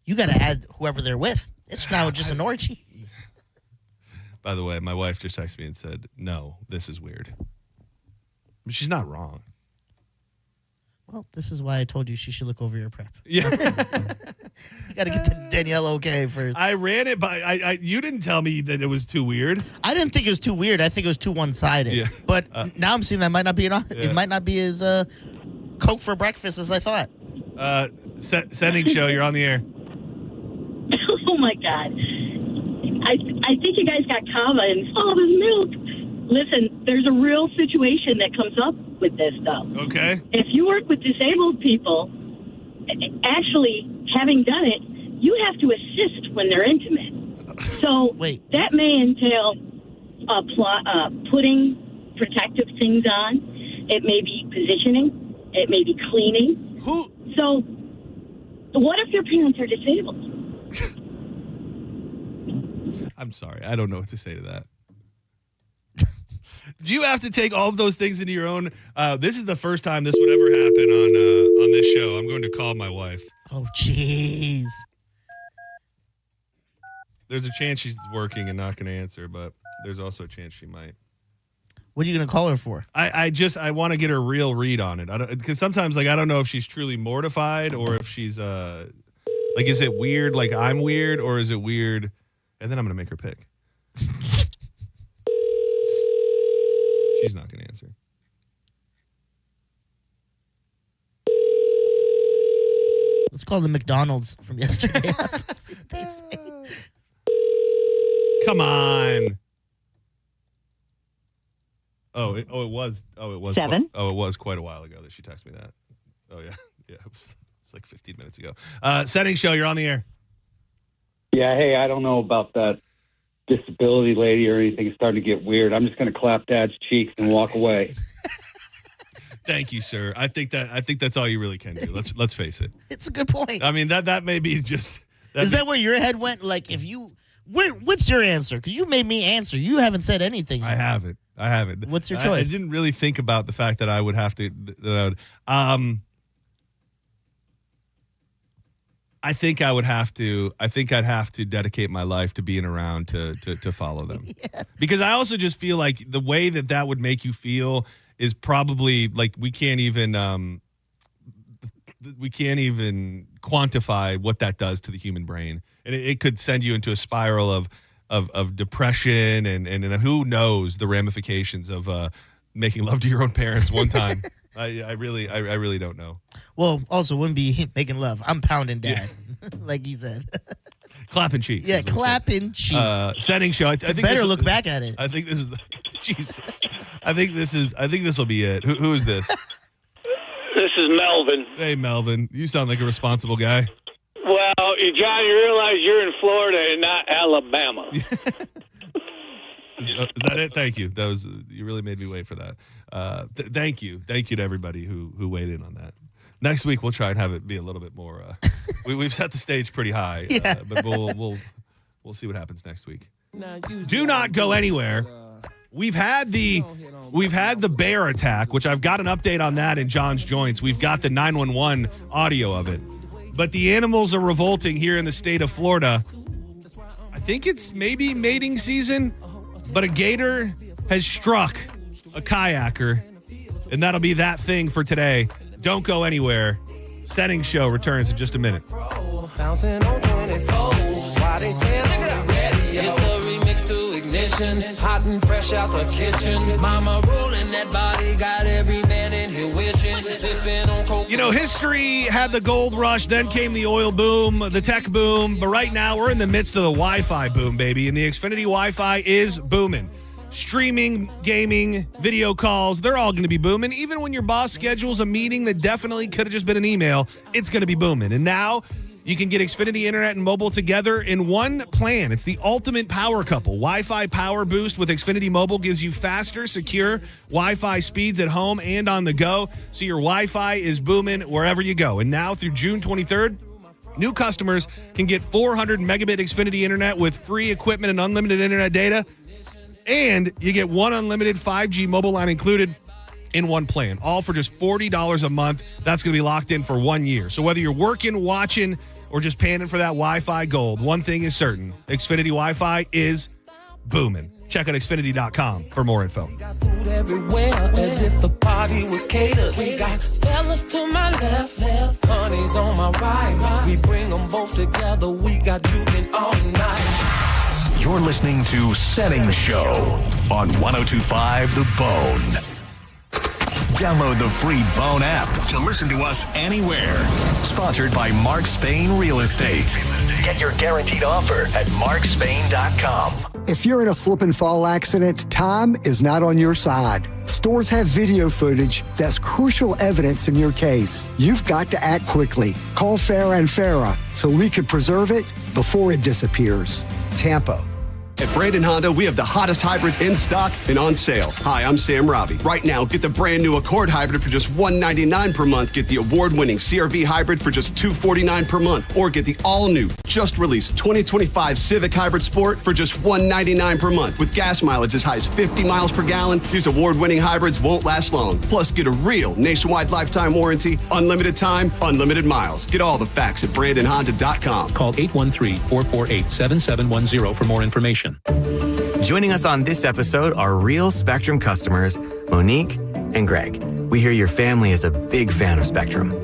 Speaker 2: You got to add whoever they're with. It's now just an orgy.
Speaker 8: By the way, my wife just texted me and said, "No, this is weird." I mean, she's not wrong.
Speaker 2: Well, this is why I told you she should look over your prep.
Speaker 8: Yeah.
Speaker 2: You got to get the Danielle okay first.
Speaker 8: I ran it by. You didn't tell me that it was too weird.
Speaker 2: I didn't think it was too weird. I think it was too one-sided.
Speaker 8: Yeah.
Speaker 2: But now I'm seeing that might not be it might not be as Coke for breakfast as I thought.
Speaker 8: Setting show, you're on the air.
Speaker 13: Oh my God! I think you guys got kava and father's milk. Listen, there's a real situation that comes up with this, though.
Speaker 8: Okay.
Speaker 13: If you work with disabled people, actually, having done it, you have to assist when they're intimate. So that may entail putting protective things on. It may be positioning. It may be cleaning. So what if your parents are disabled?
Speaker 8: I'm sorry. I don't know what to say to that. Do you have to take all of those things into your own? This is the first time this would ever happen on this show. I'm going to call my wife.
Speaker 2: Oh, jeez.
Speaker 8: There's a chance she's working and not going to answer, but there's also a chance she might.
Speaker 2: What are you going to call her for?
Speaker 8: I want to get her real read on it. Because sometimes, I don't know if she's truly mortified or if she's is it weird? Like I'm weird, or is it weird? And then I'm going to make her pick. She's not going to answer.
Speaker 2: Let's call the McDonald's from yesterday.
Speaker 8: Come on. It was
Speaker 14: 7.
Speaker 8: It was quite a while ago that she texted me that. Oh yeah. Yeah, it was like 15 minutes ago. Setting show, you're on the air.
Speaker 15: Yeah, hey, I don't know about that disability lady or anything. It's starting to get weird. I'm just going to clap Dad's cheeks and walk away.
Speaker 2: Thank you, sir.
Speaker 8: I think that's all you really can do. Let's face it.
Speaker 2: It's a good point.
Speaker 8: I mean that may be just.
Speaker 2: Is that where your head went? Like, if you, what's your answer? Because you made me answer. You haven't said anything.
Speaker 8: I haven't.
Speaker 2: What's your choice?
Speaker 8: I didn't really think about the fact that I would have to. I think I'd have to dedicate my life to being around to follow them.
Speaker 2: Yeah.
Speaker 8: Because I also just feel like the way that would make you feel is probably like we can't even quantify what that does to the human brain. And it could send you into a spiral of depression and who knows the ramifications of making love to your own parents one time. I really don't know.
Speaker 2: Well, also wouldn't be making love. I'm pounding Dad, like he said.
Speaker 8: Clapping cheeks.
Speaker 2: Yeah, clapping cheeks.
Speaker 8: Setting show. I think
Speaker 2: better look back at it.
Speaker 8: I think this is Jesus. I think this will be it. Who is this?
Speaker 16: This is Melvin.
Speaker 8: Hey, Melvin. You sound like a responsible guy.
Speaker 16: Well, John, you realize you're in Florida and not Alabama.
Speaker 8: Is that it? Thank you. You really made me wait for that. Thank you to everybody who weighed in on that. Next week we'll try and have it be a little bit more. We've set the stage pretty high, but we'll see what happens next week. Do not go anywhere. We've had the bear attack, which I've got an update on that in John's Joints. We've got the 911 audio of it, but the animals are revolting here in the state of Florida. I think it's maybe mating season, but a gator has struck a kayaker, and that'll be that thing for today. Don't go anywhere. Setting Show returns in just a minute.
Speaker 14: Bouncing on 24s. Why they say I'm ready? It's the remix to Ignition. Hot and fresh out the kitchen. Mama rolling that body. Got every man in here wishing. Sipping on coke.
Speaker 8: You know, history had the gold rush, then came the oil boom, the tech boom, but right now we're in the midst of the Wi-Fi boom, baby, and the Xfinity Wi-Fi is booming. Streaming, gaming, video calls, they're all going to be booming. Even when your boss schedules a meeting that definitely could have just been an email, it's going to be booming. And now you can get Xfinity Internet and mobile together in one plan. It's the ultimate power couple. Wi-Fi Power Boost with Xfinity Mobile gives you faster, secure Wi-Fi speeds at home and on the go, so your Wi-Fi is booming wherever you go. And now through June 23rd, new customers can get 400 megabit Xfinity Internet with free equipment and unlimited internet data. And you get one unlimited 5G mobile line included in one plan, all for just $40 a month. That's going to be locked in for 1 year. So whether you're working, watching, or just panning for that Wi-Fi gold, one thing is certain. Xfinity Wi-Fi is booming. Check out Xfinity.com for more info.
Speaker 14: Food everywhere, as if the party was catered. We got fellas to my left, honey's on my right. We bring them both together. We got juking all night.
Speaker 5: You're listening to Setting Show on 102.5 The Bone. Download the free Bone app to listen to us anywhere. Sponsored by Mark Spain Real Estate. Get your guaranteed offer at markspain.com.
Speaker 17: If you're in a slip and fall accident, time is not on your side. Stores have video footage that's crucial evidence in your case. You've got to act quickly. Call Farah and Farah so we can preserve it before it disappears. Tampa.
Speaker 18: At Brandon Honda, we have the hottest hybrids in stock and on sale. Hi, I'm Sam Robbie. Right now, get the brand new Accord Hybrid for just $199 per month. Get the award-winning CR-V Hybrid for just $249 per month. Or get the all-new, just-released 2025 Civic Hybrid Sport for just $199 per month. With gas mileage as high as 50 miles per gallon, these award-winning hybrids won't last long. Plus, get a real nationwide lifetime warranty, unlimited time, unlimited miles. Get all the facts at BrandonHonda.com.
Speaker 19: Call 813-448-7710 for more information.
Speaker 20: Joining us on this episode are real Spectrum customers, Monique and Greg. We hear your family is a big fan of Spectrum.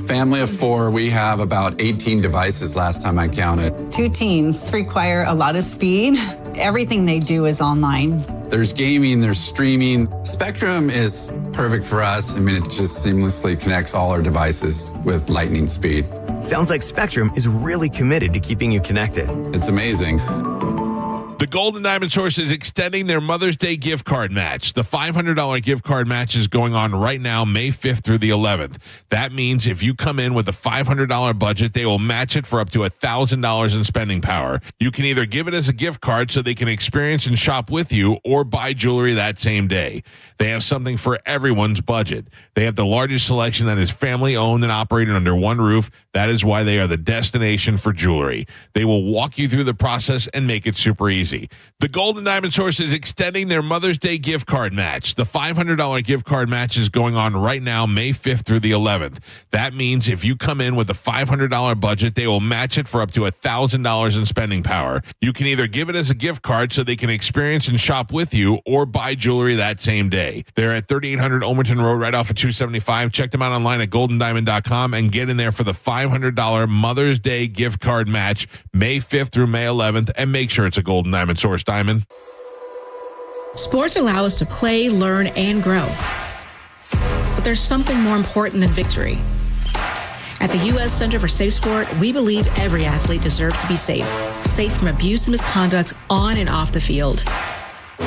Speaker 21: Family of four, we have about 18 devices last time I counted.
Speaker 22: 2 teens require a lot of speed. Everything they do is online.
Speaker 21: There's gaming, there's streaming. Spectrum is perfect for us. I mean, it just seamlessly connects all our devices with lightning speed.
Speaker 20: Sounds like Spectrum is really committed to keeping you connected.
Speaker 21: It's amazing.
Speaker 23: The Golden Diamond Source is extending their Mother's Day gift card match. The $500 gift card match is going on right now, May 5th through the 11th. That means if you come in with a $500 budget, they will match it for up to $1,000 in spending power. You can either give it as a gift card so they can experience and shop with you, or buy jewelry that same day. They have something for everyone's budget. They have the largest selection that is family owned and operated under one roof. That is why they are the destination for jewelry. They will walk you through the process and make it super easy. The Golden Diamond Source is extending their Mother's Day gift card match. The $500 gift card match is going on right now, May 5th through the 11th. That means if you come in with a $500 budget, they will match it for up to $1,000 in spending power. You can either give it as a gift card so they can experience and shop with you, or buy jewelry that same day. They're at 3800 Olmerton Road, right off of 275. Check them out online at goldendiamond.com and get in there for the $500 Mother's Day gift card match, May 5th through May 11th, and make sure it's a Golden Diamond Source diamond.
Speaker 24: Sports allow us to play, learn, and grow. But there's something more important than victory. At the U.S. Center for Safe Sport, we believe every athlete deserves to be safe. Safe from abuse and misconduct on and off the field.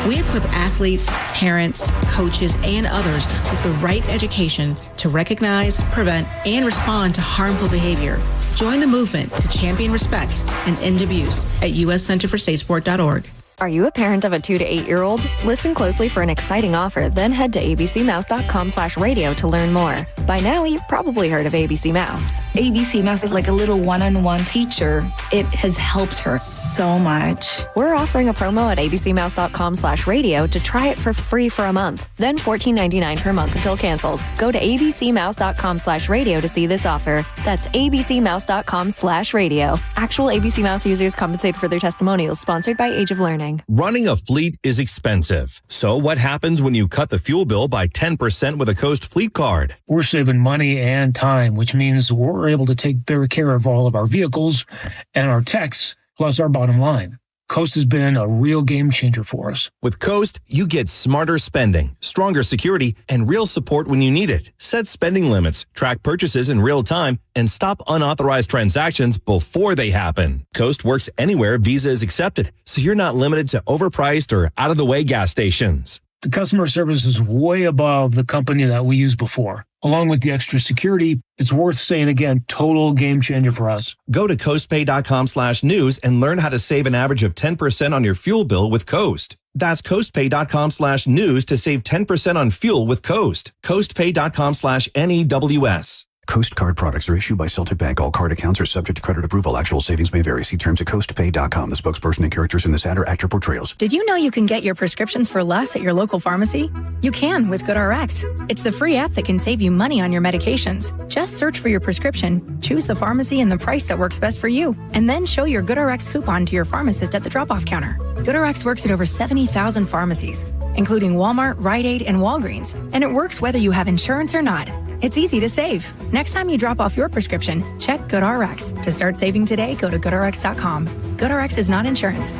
Speaker 24: We equip athletes, parents, coaches, and others with the right education to recognize, prevent, and respond to harmful behavior. Join the movement to champion respect and end abuse at uscenterforsafesport.org.
Speaker 25: Are you a parent of a 2 to 8-year-old? Listen closely for an exciting offer, then head to abcmouse.com/radio to learn more. By now, you've probably heard of ABC Mouse.
Speaker 26: ABC Mouse is like a little one-on-one teacher. It has helped her so much.
Speaker 25: We're offering a promo at abcmouse.com/radio to try it for free for a month, then $14.99 per month until canceled. Go to abcmouse.com/radio to see this offer. That's abcmouse.com/radio. Actual ABC Mouse users compensated for their testimonials, sponsored by Age of Learning. saving.
Speaker 1: Running a fleet is expensive. So what happens when you cut the fuel bill by 10% with a Coast Fleet Card?
Speaker 3: We're saving money and time, which means we're able to take better care of all of our vehicles and our techs, plus our bottom line. Coast has been a real game changer for us.
Speaker 1: With Coast, you get smarter spending, stronger security, and real support when you need it. Set spending limits, track purchases in real time, and stop unauthorized transactions before they happen. Coast works anywhere Visa is accepted, so you're not limited to overpriced or out-of-the-way gas stations.
Speaker 3: The customer service is way above the company that we used before. Along with the extra security, it's worth saying again, total game changer for us.
Speaker 1: Go to coastpay.com/news and learn how to save an average of 10% on your fuel bill with Coast. That's coastpay.com/news to save 10% on fuel with Coast. coastpay.com/NEWS.
Speaker 4: Coast Card products are issued by Celtic Bank. All card accounts are subject to credit approval. Actual savings may vary. See terms at coastpay.com. The spokesperson and characters in this ad are actor portrayals.
Speaker 26: Did you know you can get your prescriptions for less at your local pharmacy? You can with GoodRx. It's the free app that can save you money on your medications. Just search for your prescription, choose the pharmacy and the price that works best for you, and then show your GoodRx coupon to your pharmacist at the drop-off counter. GoodRx works at over 70,000 pharmacies, including Walmart, Rite Aid, and Walgreens, and it works whether you have insurance or not. It's easy to save. Next time you drop off your prescription, check GoodRx. To start saving today, go to GoodRx.com. GoodRx is not insurance.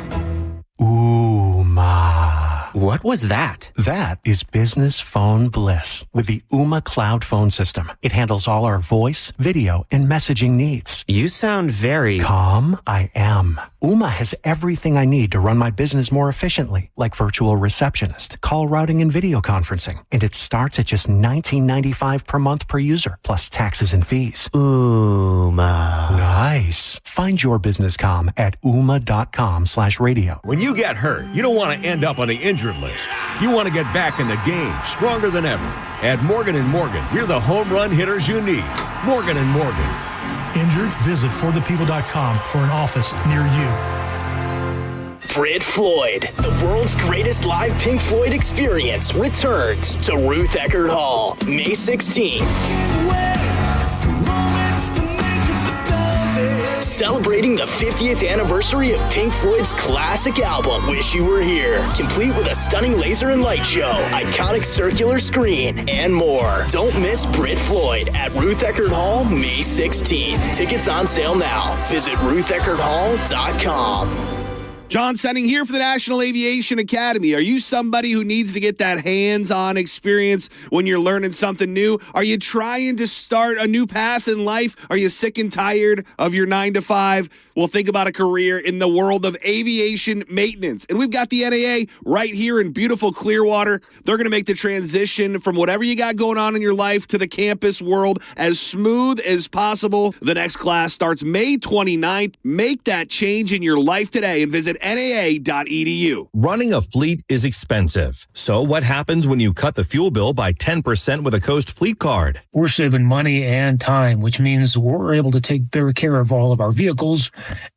Speaker 6: What was that? That is business phone bliss with the Ooma Cloud Phone System. It handles all our voice, video, and messaging needs.
Speaker 20: You sound very
Speaker 6: calm. I am. Ooma has everything I need to run my business more efficiently, like virtual receptionist, call routing, and video conferencing. And it starts at just $19.95 per month per user, plus taxes and fees.
Speaker 20: Ooma.
Speaker 6: Nice. Find your business calm at ooma.com/radio.
Speaker 7: When you get hurt, you don't want to end up on the injured list. You want to get back in the game, stronger than ever. At Morgan & Morgan, you're the home run hitters you need. Morgan & Morgan.
Speaker 19: Injured? Visit forthepeople.com for an office near you.
Speaker 27: Brit Floyd, the world's greatest live Pink Floyd experience, returns to Ruth Eckerd Hall, May 16th. Celebrating the 50th anniversary of Pink Floyd's classic album, Wish You Were Here, complete with a stunning laser and light show, iconic circular screen, and more. Don't miss Brit Floyd at Ruth Eckerd Hall, May 16th. Tickets on sale now. Visit rutheckerdhall.com.
Speaker 8: John Senning here for the National Aviation Academy. Are you somebody who needs to get that hands-on experience when you're learning something new? Are you trying to start a new path in life? Are you sick and tired of your 9-to-5? Well, think about a career in the world of aviation maintenance. And we've got the NAA right here in beautiful Clearwater. They're going to make the transition from whatever you got going on in your life to the campus world as smooth as possible. The next class starts May 29th. Make that change in your life today and visit NAA.edu.
Speaker 1: Running a fleet is expensive. So what happens when you cut the fuel bill by 10% with a Coast Fleet Card?
Speaker 3: We're saving money and time, which means we're able to take better care of all of our vehicles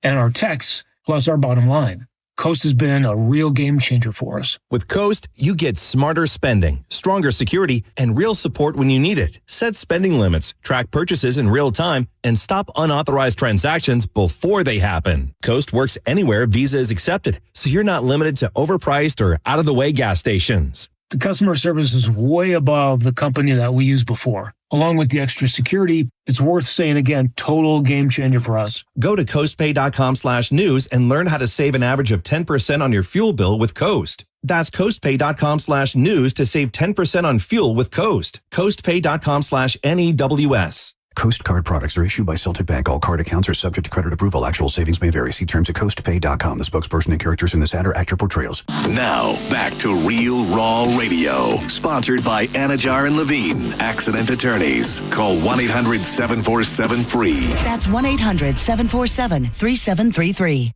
Speaker 3: and our techs, plus our bottom line. Coast has been a real game changer for us.
Speaker 1: With Coast, you get smarter spending, stronger security, and real support when you need it. Set spending limits, track purchases in real time, and stop unauthorized transactions before they happen. Coast works anywhere Visa is accepted, so you're not limited to overpriced or out-of-the-way gas stations.
Speaker 3: The customer service is way above the company that we used before. Along with the extra security, it's worth saying again, total game changer for us.
Speaker 1: Go to coastpay.com/news and learn how to save an average of 10% on your fuel bill with Coast. That's coastpay.com/news to save 10% on fuel with Coast. coastpay.com/NEWS.
Speaker 4: Coast Card products are issued by Celtic Bank. All card accounts are subject to credit approval. Actual savings may vary. See terms at coastpay.com. The spokesperson and characters in this ad are actor portrayals.
Speaker 5: Now, back to Real Raw Radio. Sponsored by Anajar and Levine, Accident Attorneys. Call 1-800-747-FREE.
Speaker 28: That's 1-800-747-3733.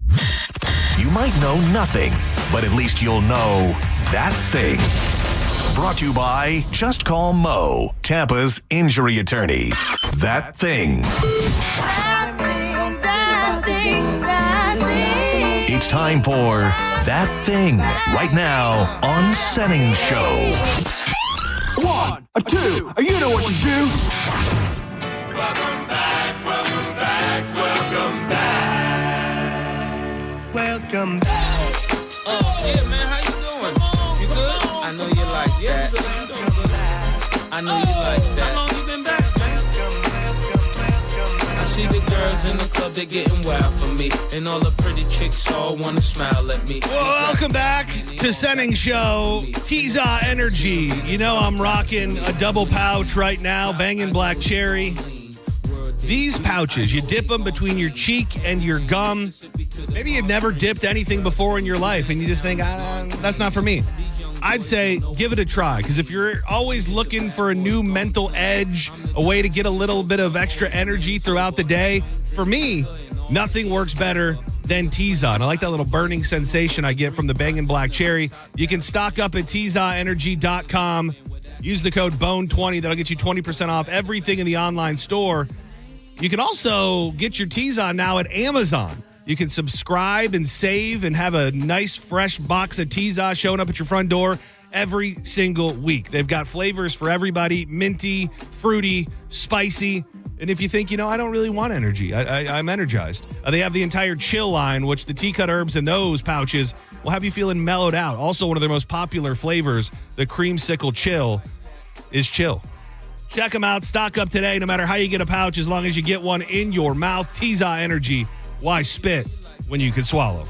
Speaker 5: You might know nothing, but at least you'll know that thing. Brought to you by Just Call Mo, Tampa's injury attorney. That thing. It's time for That Thing, right now on Senning Show.
Speaker 14: 1, 2, you know what to do. Welcome back, welcome back, welcome back. Welcome back.
Speaker 2: Yeah, man, how you doing? You good? I know you like that. I know you like that. How long you been back, man? I see the girls in the club, they're getting wild for me. And all the pretty chicks all want to smile at me.
Speaker 8: Welcome back to Sending Show. Tiza Energy. You know I'm rocking a double pouch right now, banging black cherry. These pouches, you dip them between your cheek and your gum. Maybe you've never dipped anything before in your life and you just think, that's not for me. I'd say give it a try, because if you're always looking for a new mental edge, a way to get a little bit of extra energy throughout the day, for me, nothing works better than T-Zon. I like that little burning sensation I get from the Bangin' Black Cherry. You can stock up at tzonenergy.com. Use the code BONE20. That'll get you 20% off everything in the online store. You can also get your T-Zon now at Amazon. You can subscribe and save and have a nice fresh box of T-Zon showing up at your front door every single week. They've got flavors for everybody: minty, fruity, spicy. And if you think, I don't really want energy, I'm energized. They have the entire chill line, which the tea cut herbs in those pouches will have you feeling mellowed out. Also, one of their most popular flavors, the creamsicle chill, is chill. Check them out. Stock up today, no matter how you get a pouch, as long as you get one in your mouth. T-Zon Energy. Why spit when you can swallow?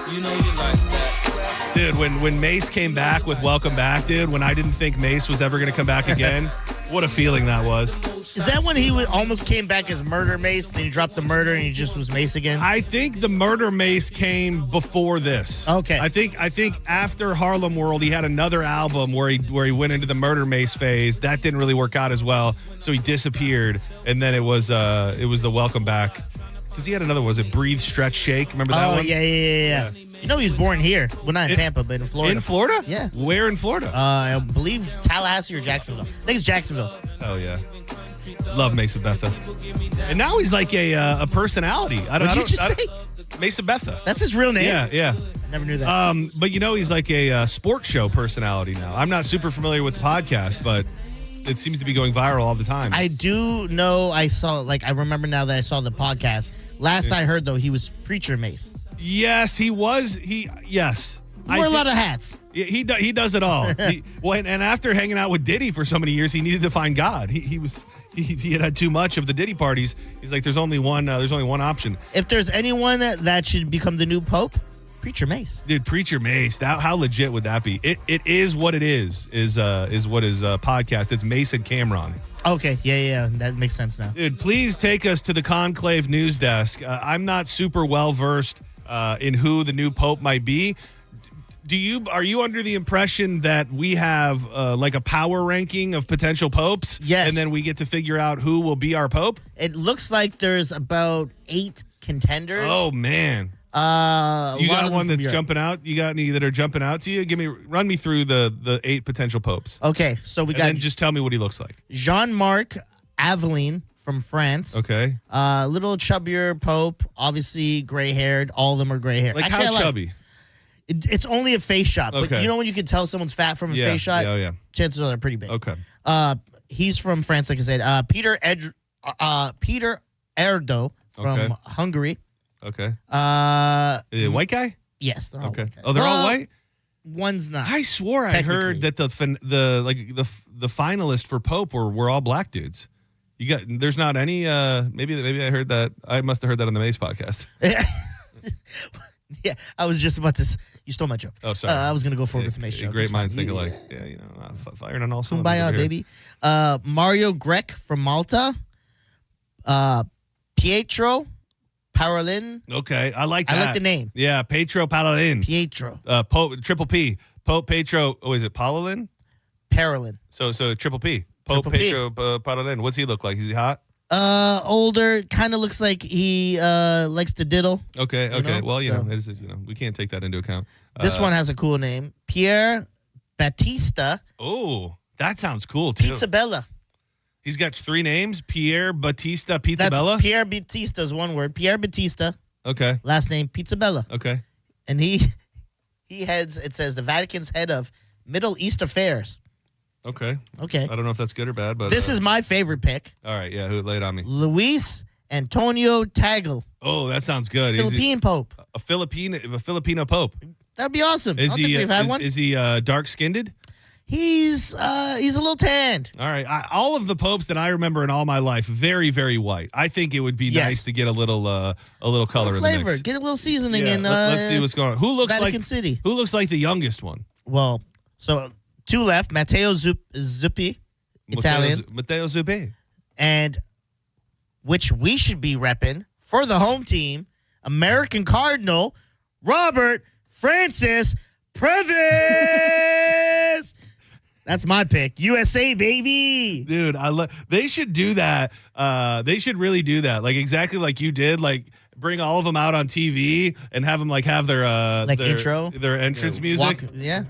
Speaker 2: You know you like that.
Speaker 8: Dude, when Mace came back with Welcome Back, dude, when I didn't think Mace was ever going to come back again, what a feeling that was.
Speaker 9: Is that when he almost came back as Murder Mace, then he dropped the murder and he just was Mace again?
Speaker 8: I think the Murder Mace came before this.
Speaker 9: Okay.
Speaker 8: I think after Harlem World, he had another album where he went into the Murder Mace phase. That didn't really work out as well, so he disappeared, and then it was the Welcome Back. Because he had another one. Was it Breathe, Stretch, Shake? Remember that one?
Speaker 9: Oh, yeah. You know he was born here. Well, not in Tampa, but in Florida.
Speaker 8: In Florida?
Speaker 9: Yeah.
Speaker 8: Where in Florida?
Speaker 9: I believe Tallahassee or Jacksonville. I think it's Jacksonville.
Speaker 8: Oh, yeah. Love Mesa Betha. And now he's like a personality.
Speaker 9: What did you just say?
Speaker 8: Mesa Betha.
Speaker 9: That's his real name?
Speaker 8: Yeah.
Speaker 9: Never knew that.
Speaker 8: But he's like a sports show personality now. I'm not super familiar with the podcast, but it seems to be going viral all the time.
Speaker 9: I do know I remember now that I saw the podcast. Last I heard, though, he was Preacher Mace.
Speaker 8: Yes, he was. Yes.
Speaker 9: He wore a lot of hats.
Speaker 8: He does it all. And after hanging out with Diddy for so many years, he needed to find God. He had too much of the Diddy parties. He's like, there's only one option.
Speaker 9: If there's anyone that should become the new pope, Preacher Mace.
Speaker 8: Dude, Preacher Mace. How legit would that be? It is what it is what his podcast. It's Mace and Cameron.
Speaker 9: Okay, yeah, that makes sense now.
Speaker 8: Dude, please take us to the Conclave news desk. I'm not super well versed in who the new pope might be. Are you under the impression that we have like a power ranking of potential popes?
Speaker 9: Yes.
Speaker 8: And then we get to figure out who will be our pope?
Speaker 9: It looks like there's about 8 contenders.
Speaker 8: Oh, man. You got one that's jumping out? You got any that are jumping out to you? Run me through the 8 potential popes.
Speaker 9: Okay, so we got.
Speaker 8: And just tell me what he looks like.
Speaker 9: Jean-Marc Aveline from France.
Speaker 8: Okay.
Speaker 9: Little chubbier pope, obviously gray-haired. All of them are gray-haired.
Speaker 8: Like how chubby?
Speaker 9: It's only a face shot, but you know when you can tell someone's fat from a face shot?
Speaker 8: Yeah.
Speaker 9: Chances are they're pretty big.
Speaker 8: Okay.
Speaker 9: He's from France, like I said. Peter Erdo from Hungary.
Speaker 8: Okay.
Speaker 9: White
Speaker 8: guy?
Speaker 9: Yes, they're all white guys.
Speaker 8: Oh, they're all white?
Speaker 9: One's not.
Speaker 8: I swore I heard that the finalists for Pope were all black dudes. There's not any maybe I heard that. I must have heard that on the Mace podcast.
Speaker 9: Yeah, I was just about to. You stole my joke.
Speaker 8: Oh, sorry.
Speaker 9: I was going to go forward with the Mace joke.
Speaker 8: Great minds think alike. Yeah, firing on all cylinders.
Speaker 9: Kumbaya, baby. Mario Grech from Malta. Pietro Parolin.
Speaker 8: Okay, I like that.
Speaker 9: I like the name.
Speaker 8: Yeah, Pietro Parolin.
Speaker 9: Pietro.
Speaker 8: Pope, triple P. Pope Pietro. Oh, is it Parolin?
Speaker 9: Parolin.
Speaker 8: So triple P. Pope Pietro Parolin. What's he look like? Is he hot?
Speaker 9: Older. Kind of looks like he likes to diddle.
Speaker 8: Okay. Well, we can't take that into account.
Speaker 9: This one has a cool name. Pierre Battista.
Speaker 8: Oh, that sounds cool too.
Speaker 9: Pizzabella.
Speaker 8: He's got 3 names. Pierre Battista Pizzabella.
Speaker 9: Pierre Battista is one word. Pierre Battista.
Speaker 8: Okay.
Speaker 9: Last name Pizzabella.
Speaker 8: Okay.
Speaker 9: And he heads. It says the Vatican's head of Middle East affairs.
Speaker 8: Okay.
Speaker 9: I
Speaker 8: don't know if that's good or bad, but
Speaker 9: this is my favorite pick.
Speaker 8: All right. Yeah. Who lay it on me?
Speaker 9: Luis Antonio Tagle.
Speaker 8: Oh, that sounds good.
Speaker 9: Philippine Pope.
Speaker 8: A Filipino Pope.
Speaker 9: That'd be awesome. I don't think we've had one.
Speaker 8: Is he dark-skinned?
Speaker 9: He's a little tanned.
Speaker 8: All right. All of the popes that I remember in all my life, very, very white. I think it would be nice to get a little color in the mix.
Speaker 9: Get a little seasoning in.
Speaker 8: Let's see what's going on. Who looks
Speaker 9: Vatican City?
Speaker 8: Who looks like the youngest one?
Speaker 9: Well, so two left. Matteo Zuppi, Italian.
Speaker 8: Matteo Zuppi.
Speaker 9: And which we should be repping for the home team, American Cardinal, Robert Francis Previs. That's my pick. USA, baby.
Speaker 8: Dude, they should do that. They should really do that. Like exactly like you did. Like bring all of them out on TV and have them like have their
Speaker 9: intro,
Speaker 8: their entrance music.
Speaker 9: Yeah.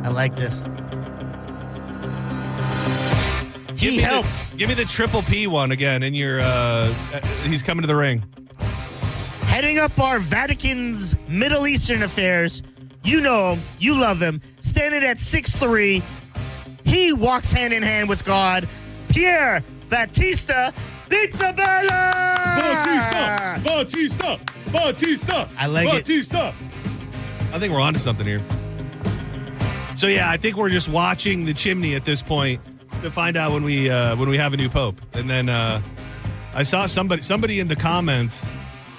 Speaker 9: I like this. Give
Speaker 8: me the Triple P one again. And he's coming to the ring.
Speaker 9: Heading up our Vatican's Middle Eastern affairs. You know him. You love him. Standing at 6'3", he walks hand in hand with God. Pier Battista Pizzabella!
Speaker 8: Batista!
Speaker 9: I like
Speaker 8: Batista! I think we're onto something here. So yeah, I think we're just watching the chimney at this point to find out when we have a new pope. And then I saw somebody in the comments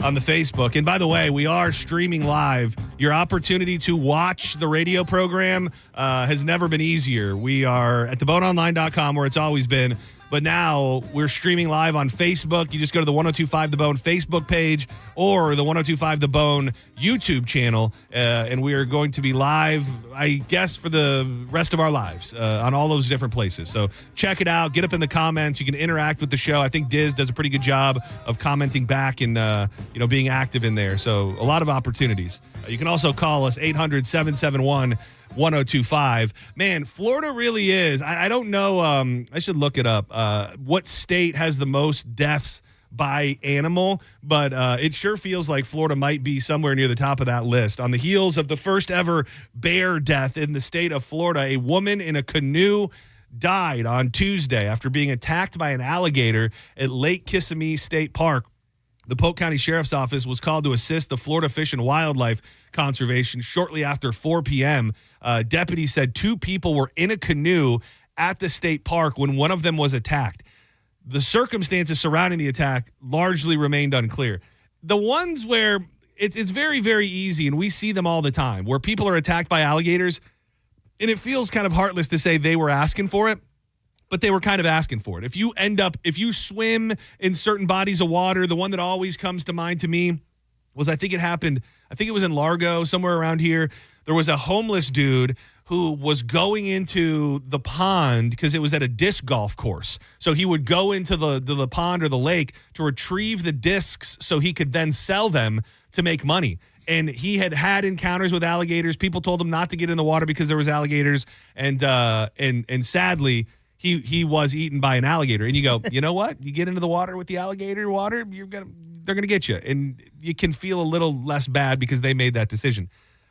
Speaker 8: on the Facebook. And by the way, we are streaming live. Your opportunity to watch the radio program has never been easier. We are at theboneonline.com where it's always been. But now we're streaming live on Facebook. You just go to the 102.5 The Bone Facebook page or the 102.5 The Bone YouTube channel. And we are going to be live, I guess, for the rest of our lives on all those different places. So check it out. Get up in the comments. You can interact with the show. I think Diz does a pretty good job of commenting back and being active in there. So a lot of opportunities. You can also call us 800-771-1025. Man, Florida really is. I don't know. I should look it up. What state has the most deaths by animal? But it sure feels like Florida might be somewhere near the top of that list. On the heels of the first ever bear death in the state of Florida, a woman in a canoe died on Tuesday after being attacked by an alligator at Lake Kissimmee State Park. The Polk County Sheriff's Office was called to assist the Florida Fish and Wildlife Conservation shortly after 4 p.m. Deputies said 2 people were in a canoe at the state park when one of them was attacked. The circumstances surrounding the attack largely remained unclear. The ones where it's very, very easy, and we see them all the time, where people are attacked by alligators, and it feels kind of heartless to say they were asking for it, but they were kind of asking for it. If you you swim in certain bodies of water, the one that always comes to mind to me was, I think it was in Largo, somewhere around here. There was a homeless dude who was going into the pond because it was at a disc golf course. So he would go into the pond or the lake to retrieve the discs so he could then sell them to make money. And he had encounters with alligators. People told him not to get in the water because there was alligators. And sadly, he was eaten by an alligator. And you go, you know what? You get into the water with the alligator water, they're going to get you. And you can feel a little less bad because they made that decision.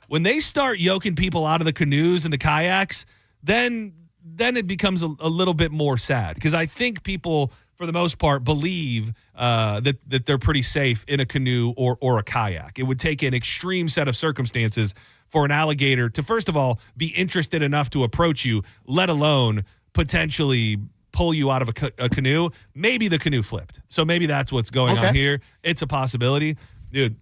Speaker 8: When they start yoking people out of the canoes and the kayaks, then it becomes a little bit more sad, because I think people, for the most part, believe that they're pretty safe in a canoe or a kayak. It would take an extreme set of circumstances for an alligator to, first of all, be interested enough to approach you, let alone potentially pull you out of a canoe. Maybe the canoe flipped. So maybe that's what's going on here. It's a possibility. Dude,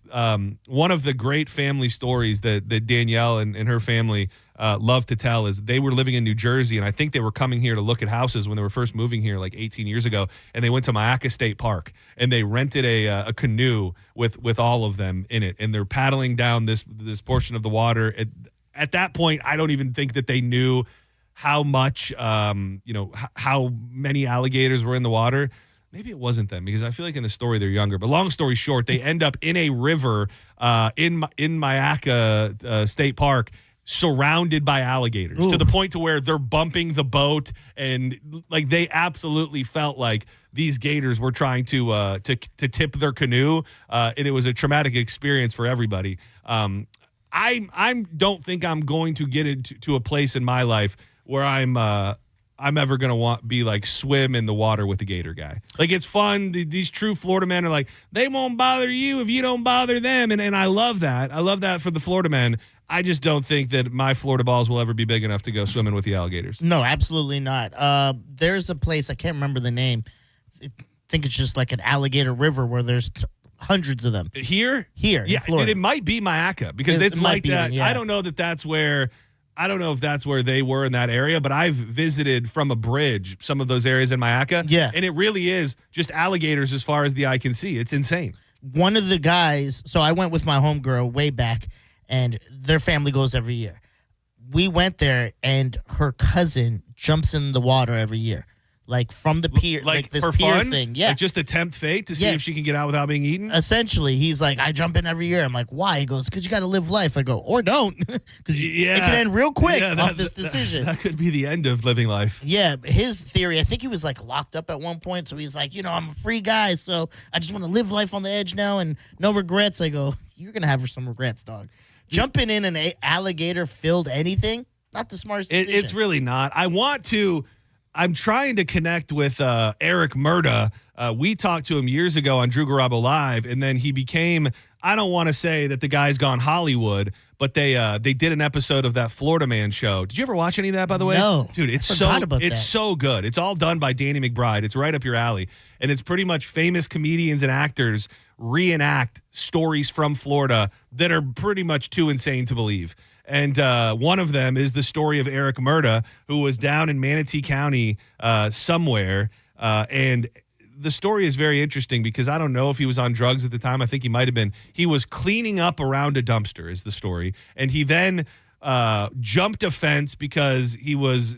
Speaker 8: one of the great family stories that Danielle and her family love to tell is they were living in New Jersey, and I think they were coming here to look at houses when they were first moving here like 18 years ago, and they went to Mayaca State Park, and they rented a canoe with all of them in it, and they're paddling down this portion of the water. At that point, I don't even think that they knew how much, how many alligators were in the water. Maybe it wasn't them, because I feel like in the story they're younger. But long story short, they end up in a river in Mayaca State Park, surrounded by alligators. Ooh. To the point to where they're bumping the boat, and like they absolutely felt like these gators were trying to tip their canoe, and it was a traumatic experience for everybody. I don't think I'm going to get into a place in my life where I'm I'm ever going to be like swim in the water with the gator guy. Like, it's fun. These true Florida men are like, they won't bother you if you don't bother them. And I love that. I love that for the Florida men. I just don't think that my Florida balls will ever be big enough to go swimming with the alligators.
Speaker 9: No, absolutely not. There's a place, I can't remember the name. I think it's just like an alligator river where there's hundreds of them.
Speaker 8: Here?
Speaker 9: Here,
Speaker 8: Yeah,
Speaker 9: in Florida.
Speaker 8: and it might be Mayaca because
Speaker 9: It
Speaker 8: it's
Speaker 9: might
Speaker 8: like
Speaker 9: be,
Speaker 8: that.
Speaker 9: yeah.
Speaker 8: I don't know that that's where. I don't know if that's where they were in that area, but I've visited from a bridge some of those areas in Mayaca.
Speaker 9: Yeah.
Speaker 8: And it really is just alligators as far as the eye can see. It's insane.
Speaker 9: One of the guys, so I went with my homegirl way back, and their family goes every year. We went there, and her cousin jumps in the water every year. Like from the pier, like this
Speaker 8: for
Speaker 9: pier
Speaker 8: fun?
Speaker 9: thing. Yeah.
Speaker 8: Like just to tempt fate to see
Speaker 9: Yeah.
Speaker 8: if she can get out without being eaten?
Speaker 9: Essentially, he's like, I jump in every year. I'm like, why? He goes, because you got to live life. I go, or don't. Because it can end real quick off this decision.
Speaker 8: That could be the end of living life.
Speaker 9: Yeah, his theory, I think he was like locked up at one point. So he's like, I'm a free guy. So I just want to live life on the edge now and no regrets. I go, you're going to have some regrets, dog. Jumping in an alligator filled anything, not the smartest decision.
Speaker 8: It's really not. I'm trying to connect with Eric Murda. We talked to him years ago on Drew Garabo Live, and then he became, I don't want to say that the guy's gone Hollywood, but they did an episode of that Florida Man show. Did you ever watch any of that, by the way?
Speaker 9: No.
Speaker 8: Dude, it's
Speaker 9: that.
Speaker 8: so good. It's all done by Danny McBride. It's right up your alley. And it's pretty much famous comedians and actors reenact stories from Florida that are pretty much too insane to believe. And one of them is the story of Eric Murda, who was down in Manatee County somewhere. And the story is very interesting because I don't know if he was on drugs at the time. I think he might have been. He was cleaning up around a dumpster is the story. And he then jumped a fence because he was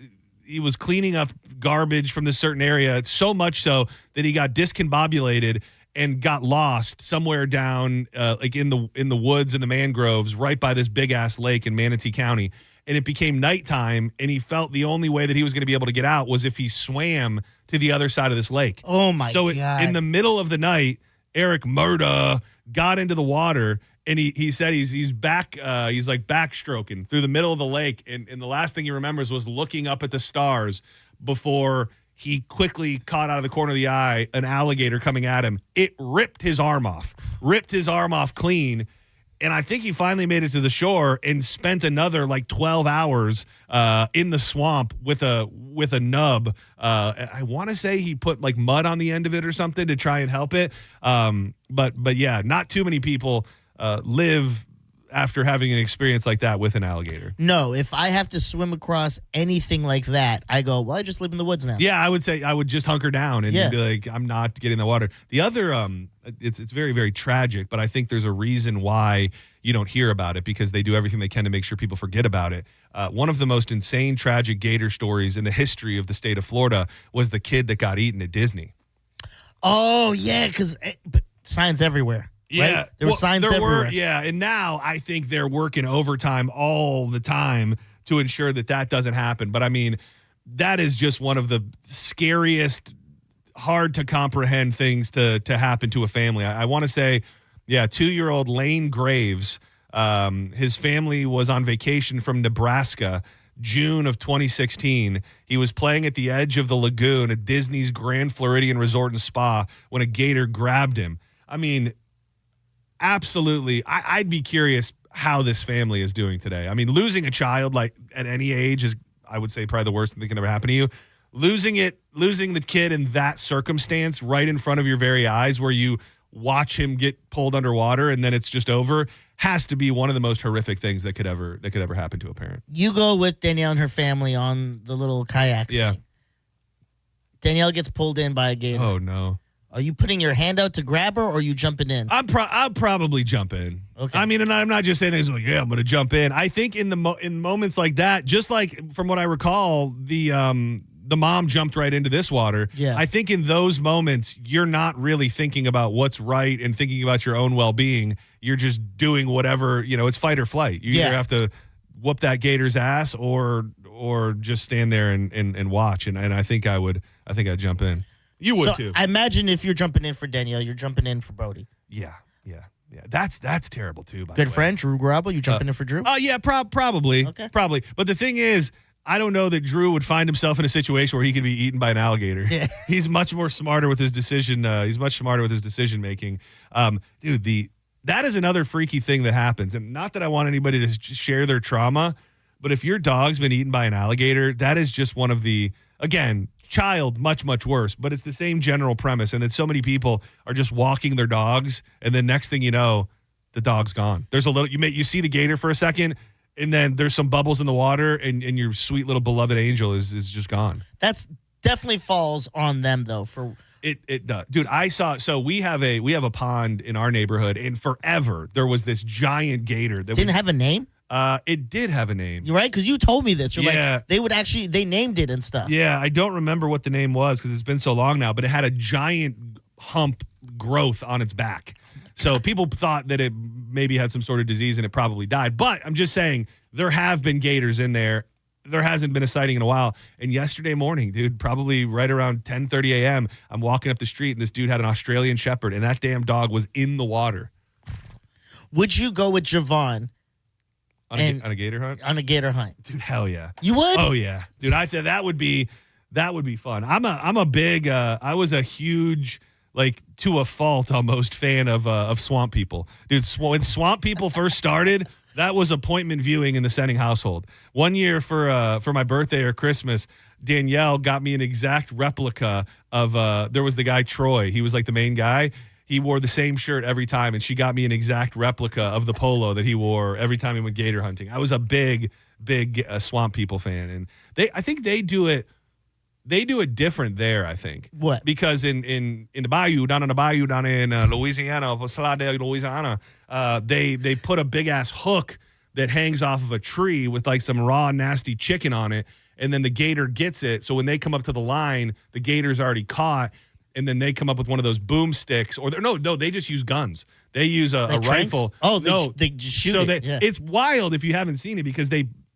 Speaker 8: cleaning up garbage from this certain area, so much so that he got discombobulated and got lost somewhere down like in the woods and the mangroves right by this big ass lake in Manatee County. And it became nighttime, and he felt the only way that he was going to be able to get out was if he swam to the other side of this lake.
Speaker 9: Oh my God.
Speaker 8: In the middle of the night, Eric Murda got into the water, and he said he's back he's like backstroking through the middle of the lake, and the last thing he remembers was looking up at the stars before he quickly caught out of the corner of the eye an alligator coming at him. It ripped his arm off clean. And I think he finally made it to the shore and spent another like 12 hours in the swamp with a nub. I want to say he put like mud on the end of it or something to try and help it. But yeah, not too many people live after having an experience like that with an alligator.
Speaker 9: No, if I have to swim across anything like that, I go, well, I just live in the woods now.
Speaker 8: Yeah, I would say I would just hunker down and be like, I'm not getting in the water. The other, it's very, very tragic, but I think there's a reason why you don't hear about it because they do everything they can to make sure people forget about it. One of the most insane, tragic gator stories in the history of the state of Florida was the kid that got eaten at Disney.
Speaker 9: Oh, yeah, because signs everywhere.
Speaker 8: Yeah,
Speaker 9: right? There were signs everywhere.
Speaker 8: And now I think they're working overtime all the time to ensure that doesn't happen. But I mean, that is just one of the scariest, hard to comprehend things to happen to a family. I want to say, 2-year-old Lane Graves, his family was on vacation from Nebraska, June of 2016. He was playing at the edge of the lagoon at Disney's Grand Floridian Resort and Spa when a gator grabbed him. I mean, absolutely. I'd be curious how this family is doing today. I mean, losing a child like at any age is, I would say, probably the worst thing that can ever happen to you. Losing the kid in that circumstance right in front of your very eyes where you watch him get pulled underwater and then it's just over has to be one of the most horrific things that could ever happen to a parent.
Speaker 9: You go with Danielle and her family on the little kayak thing. Danielle gets pulled in by a gator.
Speaker 8: Oh, no.
Speaker 9: Are you putting your hand out to grab her, or are you jumping in?
Speaker 8: I'll probably jump in.
Speaker 9: Okay.
Speaker 8: I mean, and I'm not just saying things like, yeah, I'm going to jump in. I think in moments like that, just like from what I recall, the mom jumped right into this water.
Speaker 9: Yeah.
Speaker 8: I think in those moments, you're not really thinking about what's right and thinking about your own well-being. You're just doing whatever, it's fight or flight. You either have to whoop that gator's ass or just stand there and watch. And I think I'd jump in. You would too.
Speaker 9: I imagine if you're jumping in for Danielle, you're jumping in for Brody.
Speaker 8: Yeah. That's terrible too.
Speaker 9: Good friend, Drew Garabo. You jumping in for Drew?
Speaker 8: Oh yeah, probably.
Speaker 9: Okay.
Speaker 8: Probably. But the thing is, I don't know that Drew would find himself in a situation where he could be eaten by an alligator.
Speaker 9: Yeah.
Speaker 8: He's much more smarter with his decision. He's much smarter with his decision making. Dude, that is another freaky thing that happens. And not that I want anybody to share their trauma, but if your dog's been eaten by an alligator, that is just one of the, again, child, much, much worse. But it's the same general premise. And that so many people are just walking their dogs, and then next thing you know, the dog's gone. There's a little, you see the gator for a second, and then there's some bubbles in the water, and your sweet little beloved angel is just gone.
Speaker 9: That's definitely falls on them, though. For
Speaker 8: it does, dude. I saw. So we have a pond in our neighborhood, and forever there was this giant gator that
Speaker 9: didn't have a name.
Speaker 8: It did have a name.
Speaker 9: You're right, because you told me this. You're
Speaker 8: Yeah.
Speaker 9: like, they named it and stuff.
Speaker 8: Yeah, I don't remember what the name was because it's been so long now, but it had a giant hump growth on its back. So people thought that it maybe had some sort of disease and it probably died. But I'm just saying there have been gators in there. There hasn't been a sighting in a while. And yesterday morning, dude, probably right around 10:30 a.m., I'm walking up the street and this dude had an Australian Shepherd and that damn dog was in the water.
Speaker 9: Would you go with Javon?
Speaker 8: On a gator hunt?
Speaker 9: On a gator hunt.
Speaker 8: Dude, hell yeah.
Speaker 9: You would?
Speaker 8: Oh yeah. Dude, I thought that would be fun. I'm a big I was a huge, like, to a fault almost fan of Swamp People. Dude, when Swamp People first started, that was appointment viewing in the Senning household. One year for my birthday or Christmas, Danielle got me an exact replica of there was the guy Troy. He was like the main guy. He wore the same shirt every time, and she got me an exact replica of the polo that he wore every time he went gator hunting. I was a big Swamp People fan, and I think they do it different there, I think.
Speaker 9: What?
Speaker 8: Because in the bayou, down in the bayou, down in Louisiana, Louisiana, they put a big-ass hook that hangs off of a tree with, like, some raw, nasty chicken on it, and then the gator gets it. So when they come up to the line, the gator's already caught, and then they come up with one of those boomsticks. No, they just use guns. They use a rifle.
Speaker 9: Oh, they just shoot it. Yeah.
Speaker 8: It's wild if you haven't seen it because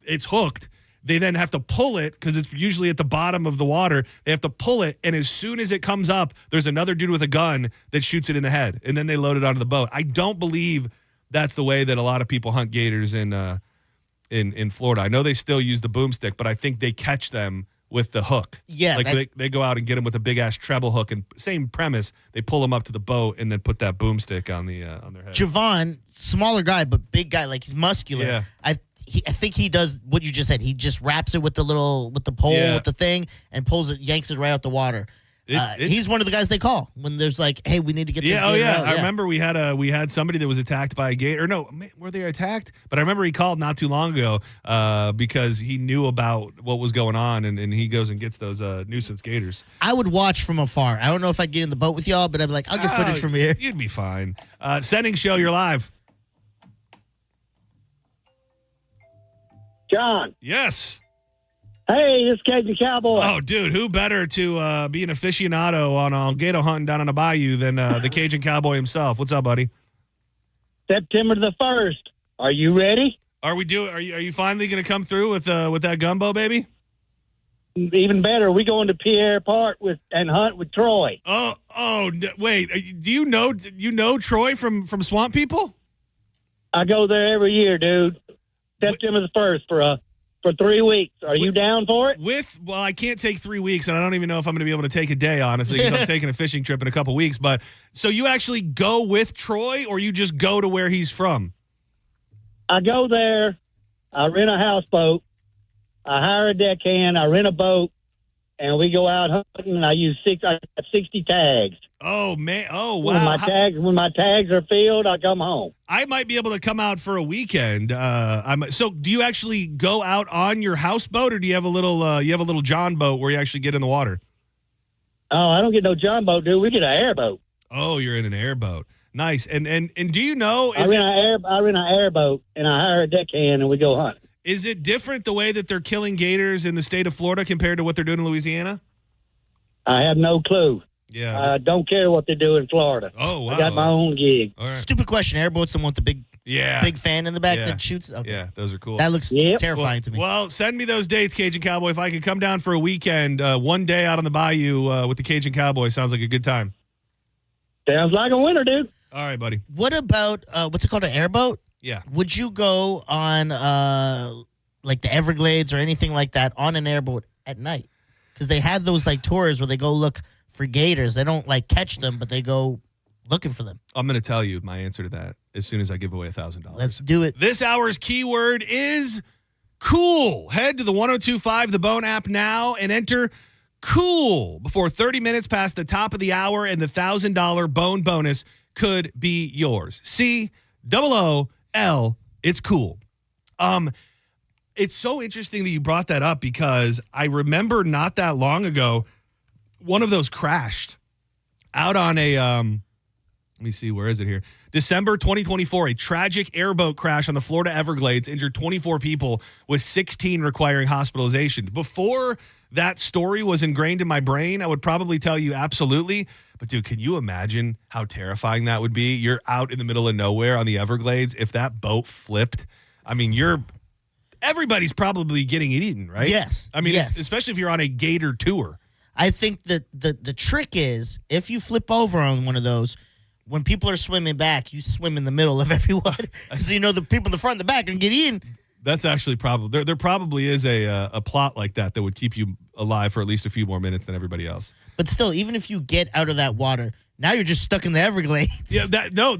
Speaker 8: it's hooked. They then have to pull it because it's usually at the bottom of the water. They have to pull it, and as soon as it comes up, there's another dude with a gun that shoots it in the head, and then they load it onto the boat. I don't believe that's the way that a lot of people hunt gators in Florida. I know they still use the boomstick, but I think they catch them with the hook.
Speaker 9: Yeah.
Speaker 8: Like they go out and get them with a big-ass treble hook, and same premise, they pull them up to the boat and then put that boomstick on their head.
Speaker 9: Javon, smaller guy, but big guy, like he's muscular.
Speaker 8: Yeah.
Speaker 9: I think he does what you just said. He just wraps it with the pole, with the thing, and pulls it, yanks it right out the water. He's one of the guys they call when there's like, hey, we need to get this gator out.
Speaker 8: I remember we had somebody that was attacked by a gator. No, were they attacked? But I remember he called not too long ago because he knew about what was going on, and he goes and gets those nuisance gators.
Speaker 9: I would watch from afar. I don't know if I'd get in the boat with y'all, but I'd be like, I'll get footage from here.
Speaker 8: You'd be fine. Senning Show, you're live.
Speaker 10: John.
Speaker 8: Yes.
Speaker 10: Hey, this is Cajun Cowboy.
Speaker 8: Oh, dude, who better to be an aficionado on gator hunting down on the bayou than the Cajun Cowboy himself? What's up, buddy?
Speaker 10: September the 1st. Are you ready?
Speaker 8: Are you finally going to come through with that gumbo, baby?
Speaker 10: Even better, we going to Pierre Park and hunt with Troy.
Speaker 8: Wait, do you know Troy from Swamp People?
Speaker 10: I go there every year, dude. September the 1st for 3 weeks. Are you down for it?
Speaker 8: Well, I can't take 3 weeks, and I don't even know if I'm going to be able to take a day, honestly, because I'm taking a fishing trip in a couple weeks. But so you actually go with Troy, or you just go to where he's from?
Speaker 10: I go there. I rent a houseboat. I hire a deckhand. I rent a boat, and we go out hunting. And I use 60 tags.
Speaker 8: Oh man! Oh wow!
Speaker 10: When my tags are filled, I come home.
Speaker 8: I might be able to come out for a weekend. So do you actually go out on your houseboat, or do you have a little John boat where you actually get in the water?
Speaker 10: Oh, I don't get no John boat, dude. We get an airboat.
Speaker 8: Oh, you're in an airboat. Nice. And do you know?
Speaker 10: I rent an airboat, and I hire a deckhand, and we go hunt.
Speaker 8: Is it different the way that they're killing gators in the state of Florida compared to what they're doing in Louisiana?
Speaker 10: I have no clue.
Speaker 8: Yeah.
Speaker 10: I don't care what they do in Florida.
Speaker 8: Oh, wow.
Speaker 10: I got my own gig.
Speaker 8: All right.
Speaker 9: Stupid question. Airboat's the one with the big fan in the back that shoots. Okay.
Speaker 8: Yeah, those are cool.
Speaker 9: That looks terrifying to me.
Speaker 8: Well, send me those dates, Cajun Cowboy. If I could come down for a weekend, one day out on the bayou with the Cajun Cowboy, sounds like a good time.
Speaker 10: Sounds like a winner, dude.
Speaker 8: All right, buddy.
Speaker 9: What about, what's it called, an airboat?
Speaker 8: Yeah.
Speaker 9: Would you go on like the Everglades or anything like that on an airboat at night. Because they had those like tours where they go look for gators. They don't like catch them, but they go looking for them.
Speaker 8: I'm going to tell you my answer to that as soon as I give away $1,000.
Speaker 9: Let's do it.
Speaker 8: This hour's keyword is cool. Head to the 1025 The Bone app now and enter cool before 30 minutes past the top of the hour, and the $1,000 bone bonus could be yours. COOL. It's cool. It's so interesting that you brought that up because I remember not that long ago, one of those crashed out on a, let me see, where is it here? December 2024, a tragic airboat crash on the Florida Everglades injured 24 people with 16 requiring hospitalization. Before that story was ingrained in my brain, I would probably tell you absolutely. But dude, can you imagine how terrifying that would be? You're out in the middle of nowhere on the Everglades. If that boat flipped, I mean, everybody's probably getting it eaten, right?
Speaker 9: Yes.
Speaker 8: I mean, especially if you're on a gator tour.
Speaker 9: I think that the trick is if you flip over on one of those, when people are swimming back, you swim in the middle of everyone because you know the people in the front and the back are going to get eaten.
Speaker 8: That's actually probably there probably is a plot like that would keep you alive for at least a few more minutes than everybody else.
Speaker 9: But still, even if you get out of that water, now you're just stuck in the Everglades.
Speaker 8: Yeah,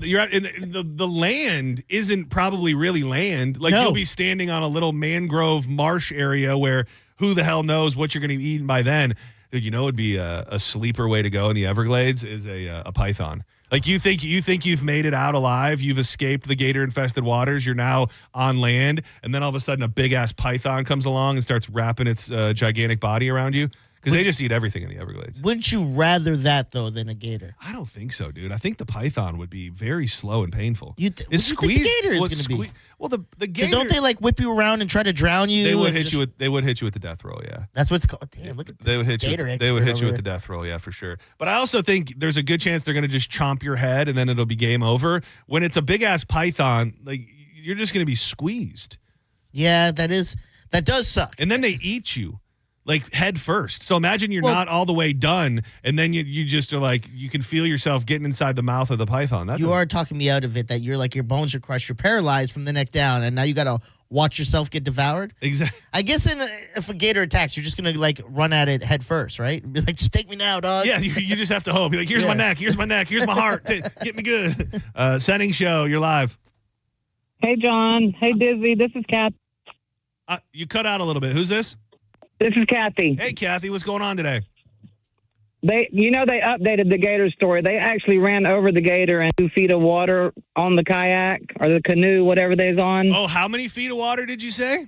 Speaker 8: you're in the land isn't probably really land. Like you'll be standing on a little mangrove marsh area where who the hell knows what you're going to be eaten by then. Dude, you know it'd be a sleeper way to go in the Everglades is a python. Like you think you've made it out alive, you've escaped the gator-infested waters, you're now on land, and then all of a sudden a big-ass python comes along and starts wrapping its gigantic body around you. Because they just eat everything in the Everglades.
Speaker 9: Wouldn't you rather that, though, than a gator?
Speaker 8: I don't think so, dude. I think the python would be very slow and painful.
Speaker 9: What do you think the gator is going to be?
Speaker 8: Well, the gator...
Speaker 9: Don't they, like, whip you around and try to drown you?
Speaker 8: They would hit you with the death roll, yeah.
Speaker 9: That's what it's called. Damn, look at
Speaker 8: they would hit
Speaker 9: gator
Speaker 8: you. They would hit you with the death roll, yeah, for sure. But I also think there's a good chance they're going to just chomp your head and then it'll be game over. When it's a big-ass python, like, you're just going to be squeezed.
Speaker 9: Yeah, that does suck.
Speaker 8: And then they eat you. Like head first. So imagine you're not all the way done, and then you just are like, you can feel yourself getting inside the mouth of the python.
Speaker 9: You are talking me out of it that you're like your bones are crushed, you're paralyzed from the neck down, and now you got to watch yourself get devoured.
Speaker 8: Exactly.
Speaker 9: I guess if a gator attacks, you're just going to like run at it head first, right? Be like, just take me now, dog.
Speaker 8: Yeah, you just have to hope. You're like, here's my neck, here's my heart. Get me good. Setting show, you're live.
Speaker 11: Hey, John. Hey, Dizzy. This is Kath.
Speaker 8: You cut out a little bit. Who's this?
Speaker 11: This is Kathy.
Speaker 8: Hey, Kathy, what's going on today?
Speaker 11: They updated the gator story. They actually ran over the gator in 2 feet of water on the kayak or the canoe, whatever they's on.
Speaker 8: Oh, how many feet of water did you say?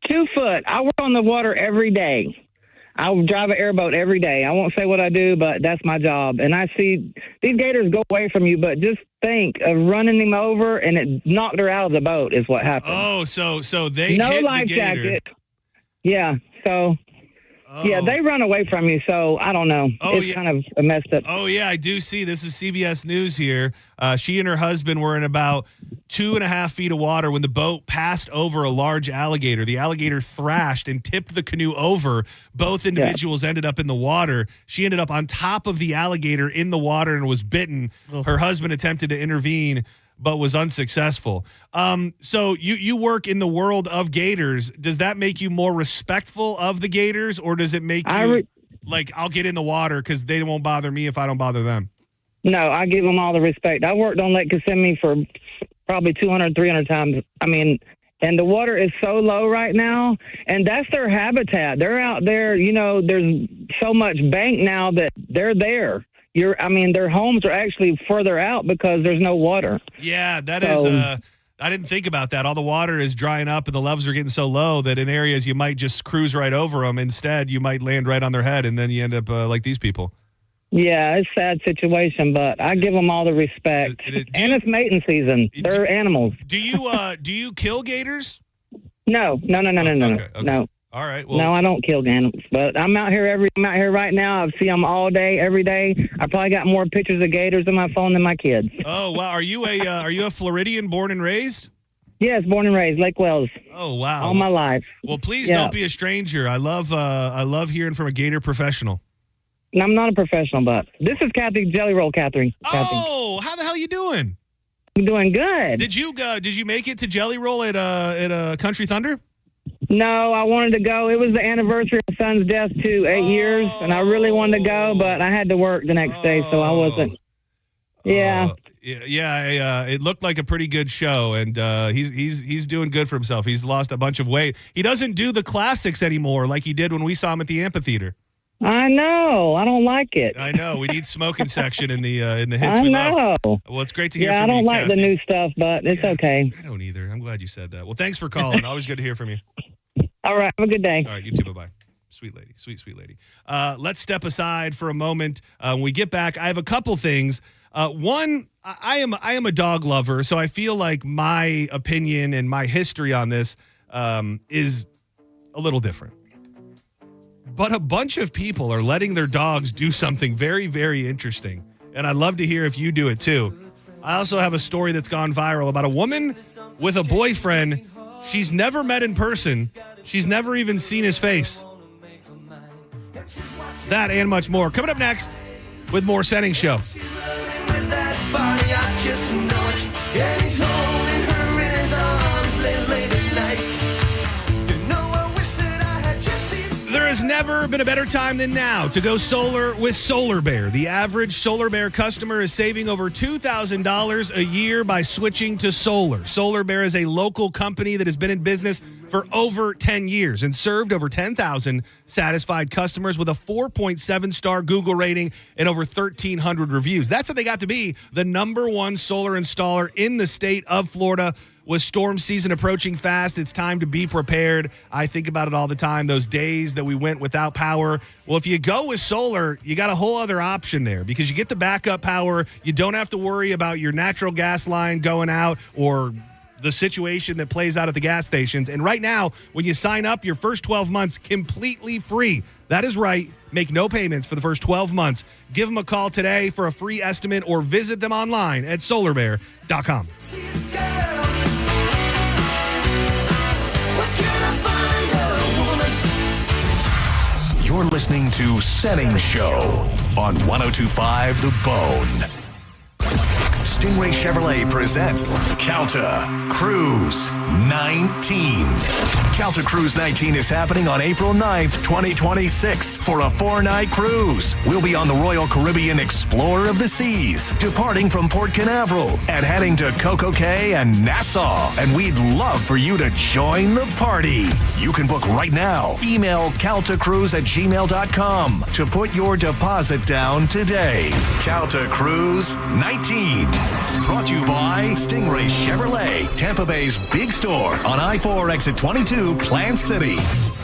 Speaker 11: 2 foot. I work on the water every day. I drive an airboat every day. I won't say what I do, but that's my job. And I see these gators go away from you, but just think of running them over and it knocked her out of the boat is what happened.
Speaker 8: Oh, so they
Speaker 11: no
Speaker 8: hit
Speaker 11: life
Speaker 8: the gator.
Speaker 11: jacket. Yeah. So, yeah, they run away from you. So, I don't know. It's kind of a messed up.
Speaker 8: Oh, yeah, I do see. This is CBS News here. She and her husband were in about 2.5 feet of water when the boat passed over a large alligator. The alligator thrashed and tipped the canoe over. Both individuals ended up in the water. She ended up on top of the alligator in the water and was bitten. Her husband attempted to intervene, but was unsuccessful. So you work in the world of gators. Does that make you more respectful of the gators, or does it make you like, I'll get in the water because they won't bother me if I don't bother them?
Speaker 11: No, I give them all the respect. I worked on Lake Kissimmee for probably 200, 300 times. I mean, and the water is so low right now, and that's their habitat. They're out there, there's so much bank now that they're there. Their homes are actually further out because there's no water.
Speaker 8: Yeah, that is. I didn't think about that. All the water is drying up and the levels are getting so low that in areas you might just cruise right over them. Instead, you might land right on their head, and then you end up like these people.
Speaker 11: Yeah, it's a sad situation, but I give them all the respect. And it's mating season. They're animals.
Speaker 8: Do you kill gators?
Speaker 11: No.
Speaker 8: Okay.
Speaker 11: No.
Speaker 8: All right. Well,
Speaker 11: no, I don't kill animals, but I'm out here right now. I see them all day, every day. I probably got more pictures of gators on my phone than my kids.
Speaker 8: Oh wow! Are you a Floridian, born and raised?
Speaker 11: Yes, born and raised, Lake Wells.
Speaker 8: Oh wow!
Speaker 11: All my life.
Speaker 8: Well, please don't be a stranger. I love hearing from a gator professional.
Speaker 11: I'm not a professional, but this is Kathy Jelly Roll, Catherine.
Speaker 8: Oh, how the hell you doing?
Speaker 11: I'm doing good.
Speaker 8: Did you make it to Jelly Roll at Country Thunder?
Speaker 11: No, I wanted to go. It was the anniversary of my son's death, too, 8 years, and I really wanted to go, but I had to work the next day, so I wasn't. Yeah.
Speaker 8: It looked like a pretty good show, and he's doing good for himself. He's lost a bunch of weight. He doesn't do the classics anymore like he did when we saw him at the amphitheater.
Speaker 11: I know. I don't like it.
Speaker 8: I know. We need smoking section in the hits.
Speaker 11: I
Speaker 8: we
Speaker 11: know.
Speaker 8: love. Well, it's great to hear
Speaker 11: Yeah,
Speaker 8: from you,
Speaker 11: I don't like the
Speaker 8: Kathy.
Speaker 11: new stuff, but it's okay.
Speaker 8: I don't either. I'm glad you said that. Well, thanks for calling. Always good to hear from you.
Speaker 11: All right. Have a good day.
Speaker 8: All right. You too. Bye-bye. Sweet lady. Sweet lady. Let's step aside for a moment. When we get back, I have a couple things. One, I am a dog lover, so I feel like my opinion and my history on this is a little different. But a bunch of people are letting their dogs do something very, very interesting, and I'd love to hear if you do it too. I also have a story that's gone viral about a woman with a boyfriend she's never met in person. She's never even seen his face. That and much more coming up next with more Setting Show.
Speaker 14: Body, I just know it. And he's holding her in his arms late at night. You know, I wish that I had just seen.
Speaker 8: There has never been a better time than now to go solar with Solar Bear. The average Solar Bear customer is saving over $2,000 a year by switching to solar. Solar Bear is a local company that has been in business for over 10 years and served over 10,000 satisfied customers with a 4.7-star Google rating and over 1,300 reviews. That's how they got to be the #1 solar installer in the state of Florida. With storm season approaching fast, it's time to be prepared. I think about it all the time, those days that we went without power. Well, if you go with solar, you got a whole other option there because you get the backup power. You don't have to worry about your natural gas line going out or the situation that plays out at the gas stations. And right now, when you sign up, your first 12 months completely free. That is right. Make no payments for the first 12 months. Give them a call today for a free estimate or visit them online at solarbear.com.
Speaker 5: You're listening to Setting Show on 102.5 The Bone. Stingray Chevrolet presents Calta Cruise 19. Calta Cruise 19 is happening on April 9th, 2026 for a 4-night cruise. We'll be on the Royal Caribbean Explorer of the Seas, departing from Port Canaveral and heading to Coco Cay and Nassau. And we'd love for you to join the party. You can book right now. Email caltacruise@gmail.com to put your deposit down today. Calta Cruise 19. Brought to you by Stingray Chevrolet, Tampa Bay's big store on I-4 exit 22, Plant City.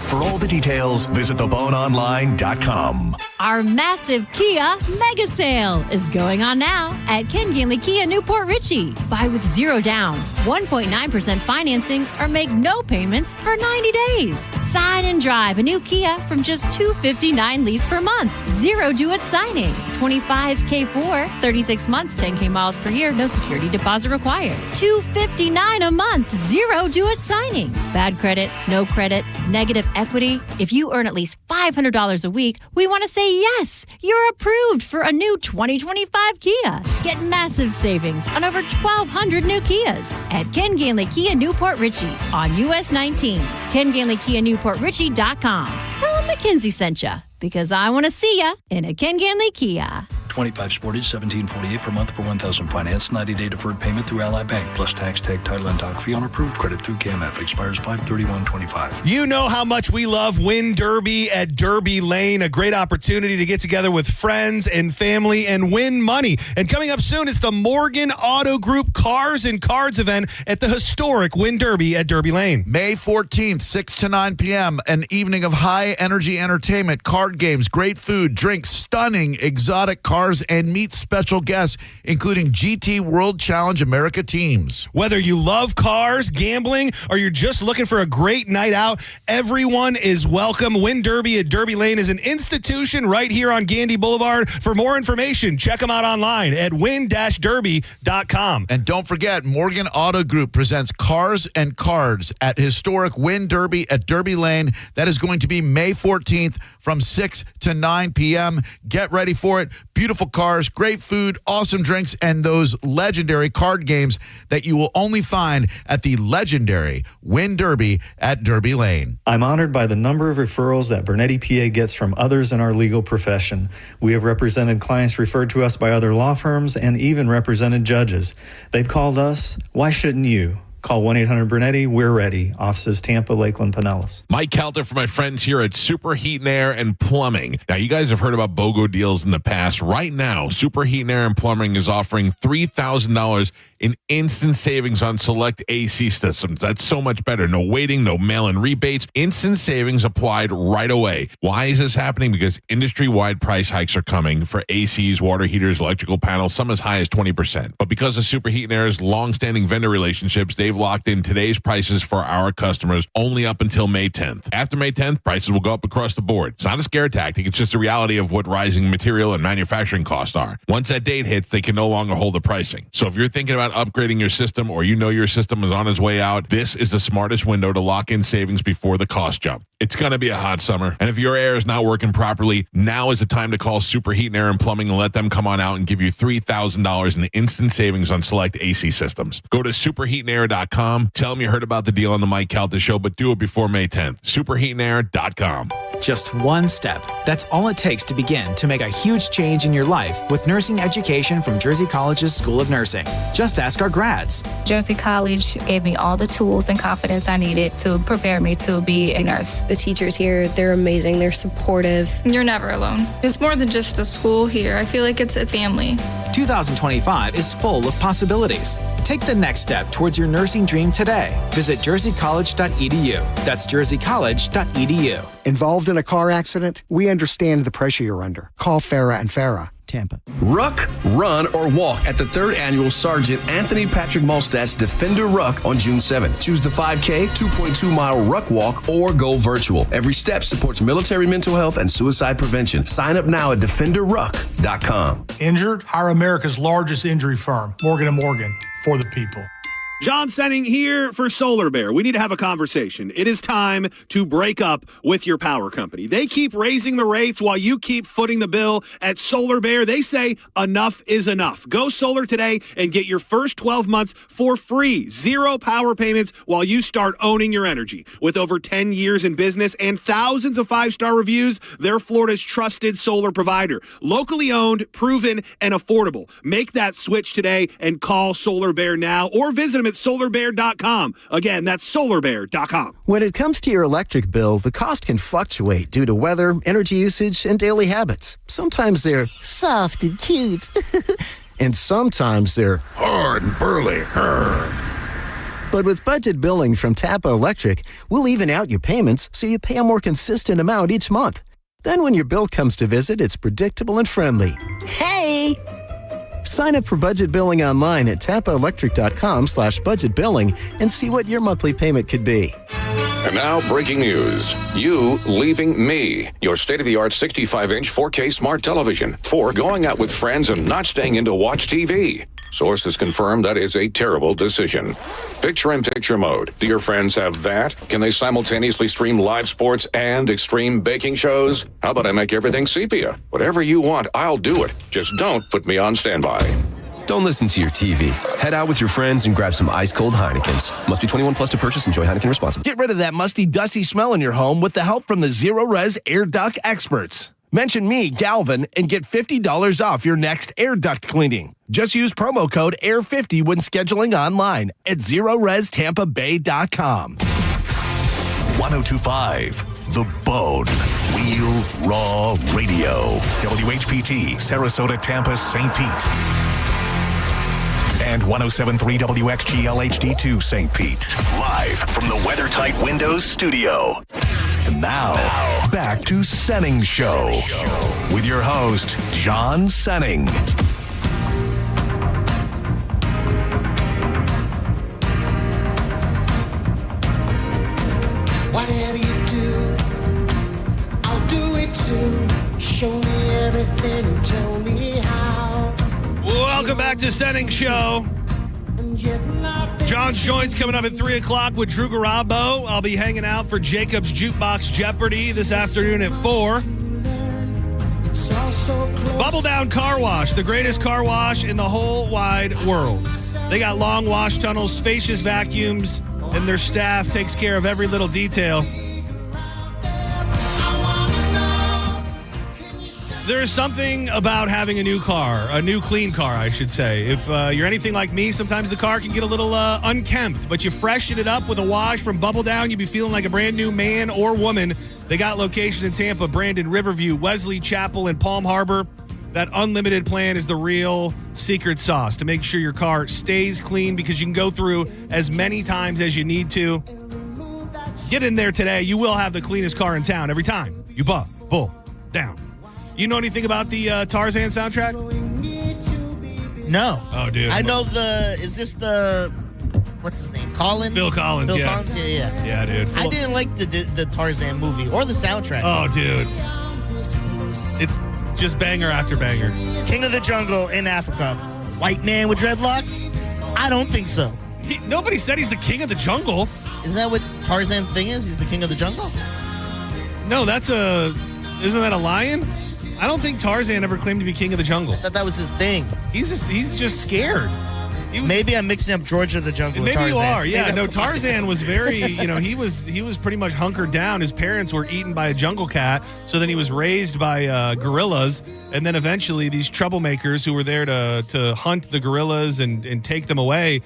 Speaker 5: For all the details, visit theboneonline.com.
Speaker 12: Our massive Kia mega sale is going on now at Ken Ganley Kia Newport Richey. Buy with 0 down, 1.9% financing, or make no payments for 90 days. Sign and drive a new Kia from just $259 lease per month. 0 due at signing. $25K for 36 months, 10K miles per year, no security deposit required. $259 a month, 0 due at signing. Bad credit, no credit, negative equity. If you earn at least $500 a week, we want to say yes, you're approved for a new 2025 Kia. Get massive savings on over 1,200 new Kias at Ken Ganley Kia Newport Richey on US 19. Ken Ganley Kia NewportRichey.com. Tell them McKinsey sent you because I want to see ya in a Ken Ganley Kia.
Speaker 13: 25 Sportage, $1,748 per month per 1,000 finance. 90-day deferred payment through Ally Bank, plus tax, tag, title, and doc fee on approved credit through KMF. Expires 5/31/25.
Speaker 8: You know how much we love Win Derby at Derby Lane, a great opportunity to get together with friends and family and win money. And coming up soon, it's the Morgan Auto Group Cars and Cards event at the historic Win Derby at Derby Lane.
Speaker 15: May 14th, 6 to 9 p.m., an evening of high-energy entertainment, card games, great food, drinks, stunning exotic cars, and meet special guests, including GT World Challenge America teams.
Speaker 8: Whether you love cars, gambling, or you're just looking for a great night out, everyone is welcome. Win Derby at Derby Lane is an institution right here on Gandy Boulevard. For more information, check them out online at win-derby.com.
Speaker 15: And don't forget, Morgan Auto Group presents Cars and Cards at historic Win Derby at Derby Lane. That is going to be May 14th from 6 to 9 p.m. Get ready for it. Beautiful beautiful cars, great food, awesome drinks, and those legendary card games that you will only find at the legendary Win Derby at Derby Lane.
Speaker 16: I'm honored by the number of referrals that Bernetti PA gets from others in our legal profession. We have represented clients referred to us by other law firms and even represented judges. They've called us. Why shouldn't you? Call 1-800-BURNETTI. We're ready. Offices Tampa, Lakeland, Pinellas.
Speaker 17: Mike Kelter for my friends here at Super Heat and Air and Plumbing. Now, you guys have heard about BOGO deals in the past. Right now, Super Heat and Air and Plumbing is offering $3,000 in instant savings on select AC systems. That's so much better. No waiting, no mail-in rebates. Instant savings applied right away. Why is this happening? Because industry-wide price hikes are coming for ACs, water heaters, electrical panels, some as high as 20%. But because of Super Heat and Air's long-standing vendor relationships, they've locked in today's prices for our customers only up until May 10th. After May 10th, prices will go up across the board. It's not a scare tactic. It's just the reality of what rising material and manufacturing costs are. Once that date hits, they can no longer hold the pricing. So if you're thinking about upgrading your system or you know your system is on its way out, this is the smartest window to lock in savings before the cost jump. It's going to be a hot summer, and if your air is not working properly, now is the time to call Super Heat and Air and Plumbing and let them come on out and give you $3,000 in instant savings on select AC systems. Go to superheatandair.com. Tell them you heard about the deal on the Mike Calta Show, but do it before May 10th. Superheatandair.com.
Speaker 18: Just one step. That's all it takes to begin to make a huge change in your life with nursing education from Jersey College's School of Nursing. Just ask our grads.
Speaker 21: Jersey College gave me all the tools and confidence I needed to prepare me to be a nurse.
Speaker 22: The teachers here, they're amazing. They're supportive.
Speaker 23: You're never alone. It's more than just a school here. I feel like it's a family.
Speaker 18: 2025 is full of possibilities. Take the next step towards your nursing dream today. Visit jerseycollege.edu. That's jerseycollege.edu.
Speaker 24: Involved in a car accident? We understand the pressure you're under. Call Farah and Farah. Tampa.
Speaker 28: Ruck, run, or walk at the 3rd Annual Sergeant Anthony Patrick Molstad's Defender Ruck on June 7th. Choose the 5K, 2.2-mile Ruck Walk, or go virtual. Every step supports military mental health and suicide prevention. Sign up now at DefenderRuck.com.
Speaker 19: Injured? Hire America's largest injury firm, Morgan & Morgan, for the people.
Speaker 29: John Senning here for Solar Bear. We need to have a conversation. It is time to break up with your power company. They keep raising the rates while you keep footing the bill at Solar Bear. They say enough is enough. Go solar today and get your first 12 months for free. 0 power payments while you start owning your energy. With over 10 years in business and thousands of 5-star reviews, they're Florida's trusted solar provider. Locally owned, proven, and affordable. Make that switch today and call Solar Bear now or visit them at solarbear.com. Again, that's solarbear.com.
Speaker 24: When it comes to your electric bill, the cost can fluctuate due to weather, energy usage, and daily habits. Sometimes they're soft and cute. And sometimes they're
Speaker 5: hard and burly.
Speaker 24: But with budget billing from Tampa Electric, we'll even out your payments so you pay a more consistent amount each month. Then when your bill comes to visit, it's predictable and friendly. Hey! Sign up for budget billing online at tampaelectric.com/budget billing and see what your monthly payment could be.
Speaker 30: And now, breaking news. You leaving me. Your state-of-the-art 65-inch 4K smart television. For going out with friends and not staying in to watch TV. Sources confirm that is a terrible decision. Picture-in-picture mode. Do your friends have that? Can they simultaneously stream live sports and extreme baking shows? How about I make everything sepia? Whatever you want, I'll do it. Just don't put me on standby.
Speaker 31: Don't listen to your TV. Head out with your friends and grab some ice-cold Heinekens. Must be 21 plus to purchase. Enjoy Heineken responsibly.
Speaker 32: Get rid of that musty, dusty smell in your home with the help from the Zero Res Air Duct experts. Mention me, Galvin, and get $50 off your next air duct cleaning. Just use promo code AIR50 when scheduling online at ZeroResTampaBay.com.
Speaker 5: 1025 The Bone. Real Raw Radio. WHPT, Sarasota, Tampa, St. Pete. And 107.3 WXGL HD2 St. Pete. Live from the WeatherTight Windows studio. And now, back to Senning Show. With your host, John Senning.
Speaker 33: Whatever you do, I'll do it too. Show me everything and tell me how.
Speaker 8: Welcome back to Senning Show. John's Joints coming up at 3 o'clock with Drew Garabo. I'll be hanging out for Jacob's Jukebox Jeopardy this afternoon at 4. Bubble Down Car Wash, the greatest car wash in the whole wide world. They got long wash tunnels, spacious vacuums, and their staff takes care of every little detail. There is something about having a new car, a new clean car, I should say. If you're anything like me, sometimes the car can get a little unkempt, but you freshen it up with a wash from Bubble Down, you'll be feeling like a brand new man or woman. They got locations in Tampa, Brandon, Riverview, Wesley, Chapel, and Palm Harbor. That unlimited plan is the real secret sauce to make sure your car stays clean, because you can go through as many times as you need to. Get in there today. You will have the cleanest car in town every time you Bubble Down. You know anything about the Tarzan soundtrack?
Speaker 1: No.
Speaker 8: Oh, dude.
Speaker 1: I know is this the, what's his name? Collins?
Speaker 8: Phil Collins,
Speaker 1: Phil
Speaker 8: yeah.
Speaker 1: Collins, yeah.
Speaker 8: Yeah, dude.
Speaker 1: I didn't like the Tarzan movie or the soundtrack.
Speaker 8: Oh, dude. It's just banger after banger.
Speaker 1: King of the Jungle in Africa. White man with dreadlocks? I don't think so.
Speaker 8: Nobody said he's the king of the jungle.
Speaker 1: Isn't that what Tarzan's thing is? He's the king of the jungle?
Speaker 8: No, isn't that a lion? I don't think Tarzan ever claimed to be king of the jungle.
Speaker 1: I thought that was his thing.
Speaker 8: He's just scared.
Speaker 1: Maybe I'm mixing up Georgia the Jungle with
Speaker 8: Maybe
Speaker 1: Tarzan.
Speaker 8: you are. Yeah, no, Tarzan was very, he was pretty much hunkered down. His parents were eaten by a jungle cat, so then he was raised by gorillas, and then eventually these troublemakers who were there to hunt the gorillas and take them away,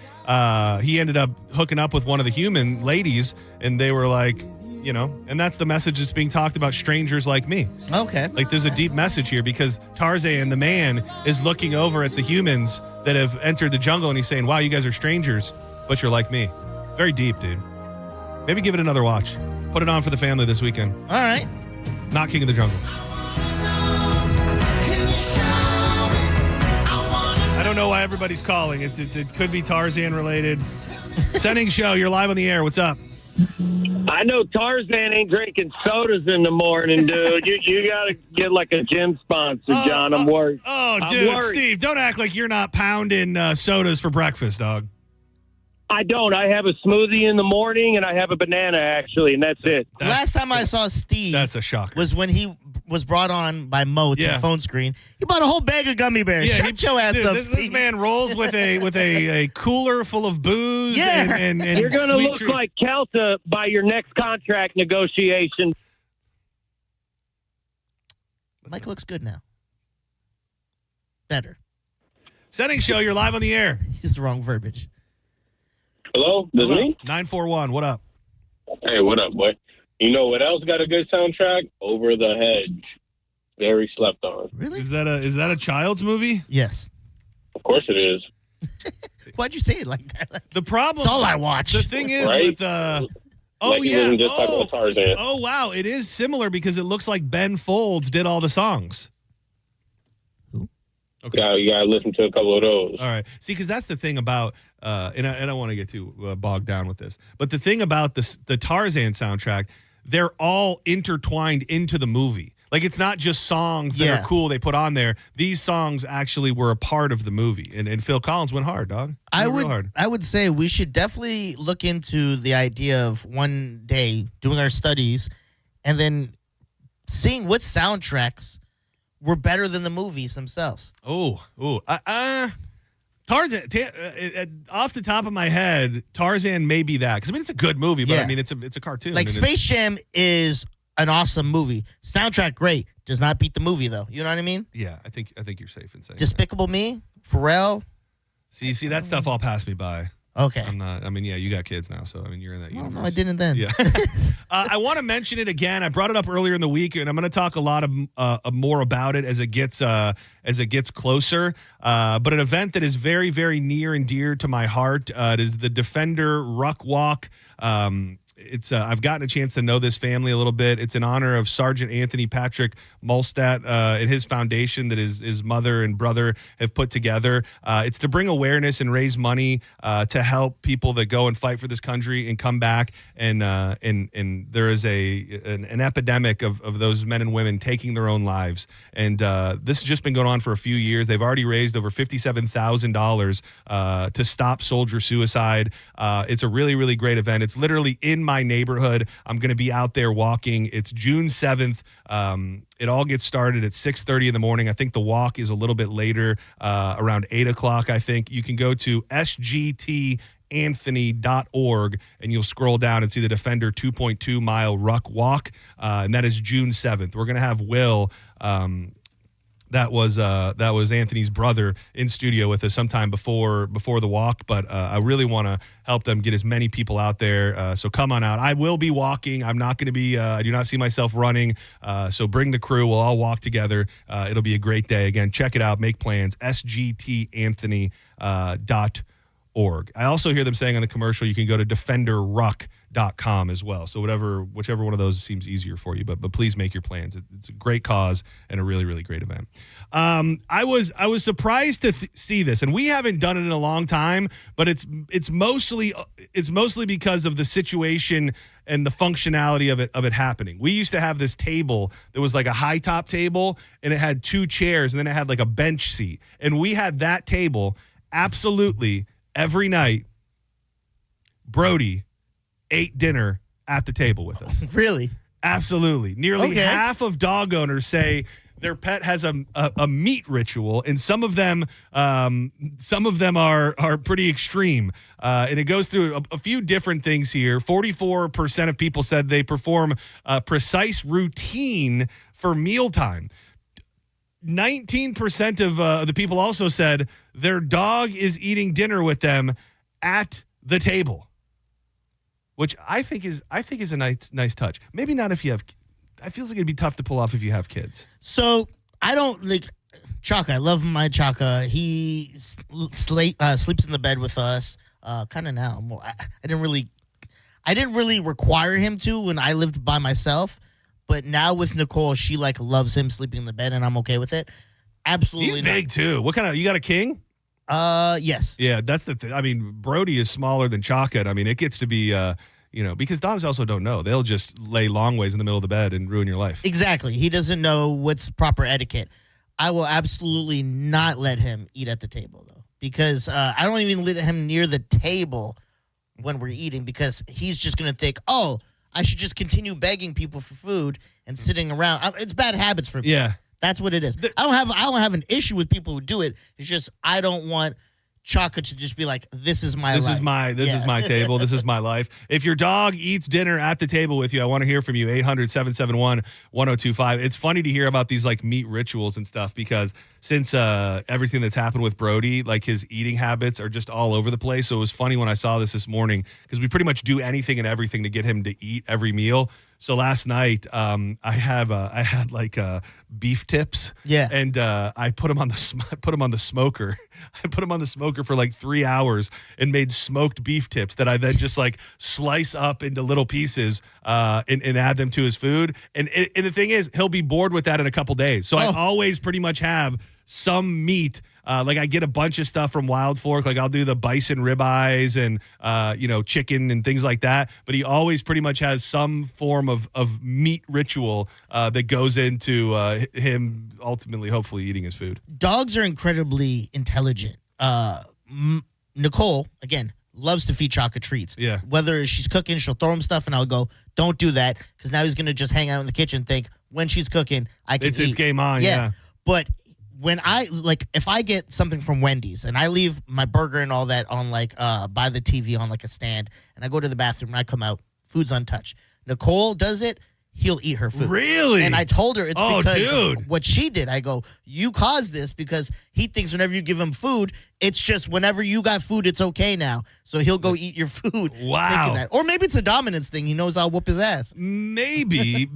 Speaker 8: he ended up hooking up with one of the human ladies, and they were like, and that's the message that's being talked about, strangers like me.
Speaker 1: Okay.
Speaker 8: Like, there's a deep message here, because Tarzan, the man, is looking over at the humans that have entered the jungle, and he's saying, wow, you guys are strangers, but you're like me. Very deep, dude. Maybe give it another watch. Put it on for the family this weekend.
Speaker 1: All right.
Speaker 8: Not King of the Jungle. I don't know why everybody's calling. It could be Tarzan related. Sending show, you're live on the air. What's up?
Speaker 2: I know Tarzan ain't drinking sodas in the morning, dude. You got to get like a gym sponsor, John. I'm worried.
Speaker 8: Oh,
Speaker 2: I'm
Speaker 8: dude,
Speaker 2: worried.
Speaker 8: Steve, don't act like you're not pounding sodas for breakfast, dog.
Speaker 2: I don't. I have a smoothie in the morning, and I have a banana, actually, and that's it.
Speaker 1: Last time I saw Steve
Speaker 8: That's a shocker.
Speaker 1: was when he was brought on by Mo to the phone screen. He bought a whole bag of gummy bears. Shut your ass up,
Speaker 8: this
Speaker 1: Steve.
Speaker 8: man rolls with a cooler full of booze.
Speaker 1: Yeah.
Speaker 8: and
Speaker 2: You're going to
Speaker 8: sweet
Speaker 2: look
Speaker 8: treats.
Speaker 2: like Kelta by your next contract negotiation.
Speaker 1: Mike looks good now. Better.
Speaker 8: Setting show, you're live on the air.
Speaker 1: He's the wrong verbiage.
Speaker 3: Hello, this is me?
Speaker 8: 941, what up?
Speaker 3: Hey, what up, boy? You know what else got a good soundtrack? Over the Hedge. Very slept on.
Speaker 1: Really?
Speaker 8: Is that a child's movie?
Speaker 1: Yes.
Speaker 3: Of course it is.
Speaker 1: Why'd you say it like that?
Speaker 8: The problem.
Speaker 1: That's all I watch.
Speaker 8: The thing is
Speaker 3: Right?
Speaker 8: with
Speaker 3: Like he wasn't just talking about Tarzan.
Speaker 8: Oh wow, it is similar because it looks like Ben Folds did all the songs.
Speaker 3: Okay. You gotta listen to a couple of those.
Speaker 8: All right. See, because that's the thing about, and I don't want to get too bogged down with this, but the thing about the Tarzan soundtrack, they're all intertwined into the movie. Like, it's not just songs that are cool they put on there. These songs actually were a part of the movie, and Phil Collins went hard, dog.
Speaker 1: I would say we should definitely look into the idea of one day doing our studies and then seeing what soundtracks were better than the movies themselves.
Speaker 8: Tarzan, off the top of my head, Tarzan may be that. Because, I mean, it's a good movie, but, I mean, it's a cartoon.
Speaker 1: Like, Space Jam is an awesome movie. Soundtrack, great. Does not beat the movie, though. You know what I mean?
Speaker 8: Yeah, I think you're safe in saying
Speaker 1: Despicable Me, Pharrell.
Speaker 8: See, that stuff all passed me by.
Speaker 1: Okay.
Speaker 8: I'm not, I mean, yeah, you got kids now, so, I mean, you're in that universe.
Speaker 1: No, I didn't then.
Speaker 8: Yeah. I want to mention it again. I brought it up earlier in the week, and I'm going to talk a lot of more about it as it gets closer. But an event that is very, very near and dear to my heart. It is the Defender Ruck Walk. I've gotten a chance to know this family a little bit. It's in honor of Sergeant Anthony Patrick Molstat and his foundation that his mother and brother have put together. It's to bring awareness and raise money to help people that go and fight for this country and come back. And there is an epidemic of those men and women taking their own lives. And this has just been going on for a few years. They've already raised over $57,000 to stop soldier suicide. It's a really, really great event. It's literally in my neighborhood. I'm going to be out there walking. It's June 7th. It all gets started at 6:30 in the morning. I think the walk is a little bit later, around 8 o'clock, I think. You can go to sgtanthony.org and you'll scroll down and see the Defender 2.2 mile ruck walk. And that is June 7th. We're going to have Will, that was Anthony's brother, in studio with us sometime before the walk. But I really want to help them get as many people out there. So come on out. I will be walking. I'm not going to be. I do not see myself running. So bring the crew. We'll all walk together. It'll be a great day. Again, check it out. Make plans. sgtanthony.org. I also hear them saying on the commercial you can go to defenderruck.com as well. So whichever one of those seems easier for you, but please make your plans. It's a great cause and a really, really great event. I was surprised to see this, and we haven't done it in a long time, but it's mostly because of the situation and the functionality of it happening. We used to have this table that was like a high top table, and it had 2 chairs, and then it had like a bench seat, and we had that table absolutely every night. Brody ate dinner at the table with us.
Speaker 1: Really?
Speaker 8: Absolutely. Nearly half of dog owners say their pet has a meat ritual, and some of them are pretty extreme. And it goes through a few different things here. 44% of people said they perform a precise routine for mealtime. 19% of the people also said their dog is eating dinner with them at the table, which I think is a nice touch. Maybe not if you have. I feels like it'd be tough to pull off if you have kids.
Speaker 1: So I don't like Chaka. I love my Chaka. He sleeps in the bed with us. Kind of now. I didn't really require him to when I lived by myself. But now with Nicole, she loves him sleeping in the bed, and I'm okay with it. Absolutely.
Speaker 8: He's big too. What kind of? You got a king?
Speaker 1: Yes.
Speaker 8: Yeah, that's the thing. I mean, Brody is smaller than Chaka. I mean, it gets to be, because dogs also don't know. They'll just lay long ways in the middle of the bed and ruin your life.
Speaker 1: Exactly. He doesn't know what's proper etiquette. I will absolutely not let him eat at the table, though, because I don't even let him near the table when we're eating, because he's just going to think, oh, I should just continue begging people for food and sitting around. It's bad habits for me.
Speaker 8: Yeah.
Speaker 1: That's what it is. I don't have an issue with people who do it. It's just I don't want Chaka to just be like, this is my life.
Speaker 8: This is my table. This is my life. If your dog eats dinner at the table with you, I want to hear from you. 800-771-1025. It's funny to hear about these meat rituals and stuff, because since everything that's happened with Brody, his eating habits are just all over the place. So it was funny when I saw this morning, because we pretty much do anything and everything to get him to eat every meal. So last night, I had beef tips.
Speaker 1: Yeah.
Speaker 8: And I put them on the smoker. I put them on the smoker for 3 hours and made smoked beef tips that I then just slice up into little pieces and add them to his food. And the thing is, he'll be bored with that in a couple days. So I always pretty much have some meat. I get a bunch of stuff from Wild Fork. I'll do the bison ribeyes and, chicken and things like that. But he always pretty much has some form of meat ritual that goes into him ultimately, hopefully, eating his food.
Speaker 1: Dogs are incredibly intelligent. Nicole, again, loves to feed Chaka treats.
Speaker 8: Yeah.
Speaker 1: Whether she's cooking, she'll throw him stuff, and I'll go, don't do that, because now he's going to just hang out in the kitchen and think, when she's cooking, I can eat.
Speaker 8: It's game on, yeah.
Speaker 1: But when if I get something from Wendy's and I leave my burger and all that on by the TV on a stand, and I go to the bathroom and I come out, food's untouched. Nicole does it, he'll eat her food.
Speaker 8: Really?
Speaker 1: And I told her it's because of what she did. I go, you caused this, because he thinks whenever you give him food, it's just whenever you got food, it's okay now. So he'll go eat your food.
Speaker 8: Wow.
Speaker 1: That. Or maybe it's a dominance thing. He knows I'll whoop his ass.
Speaker 8: Maybe.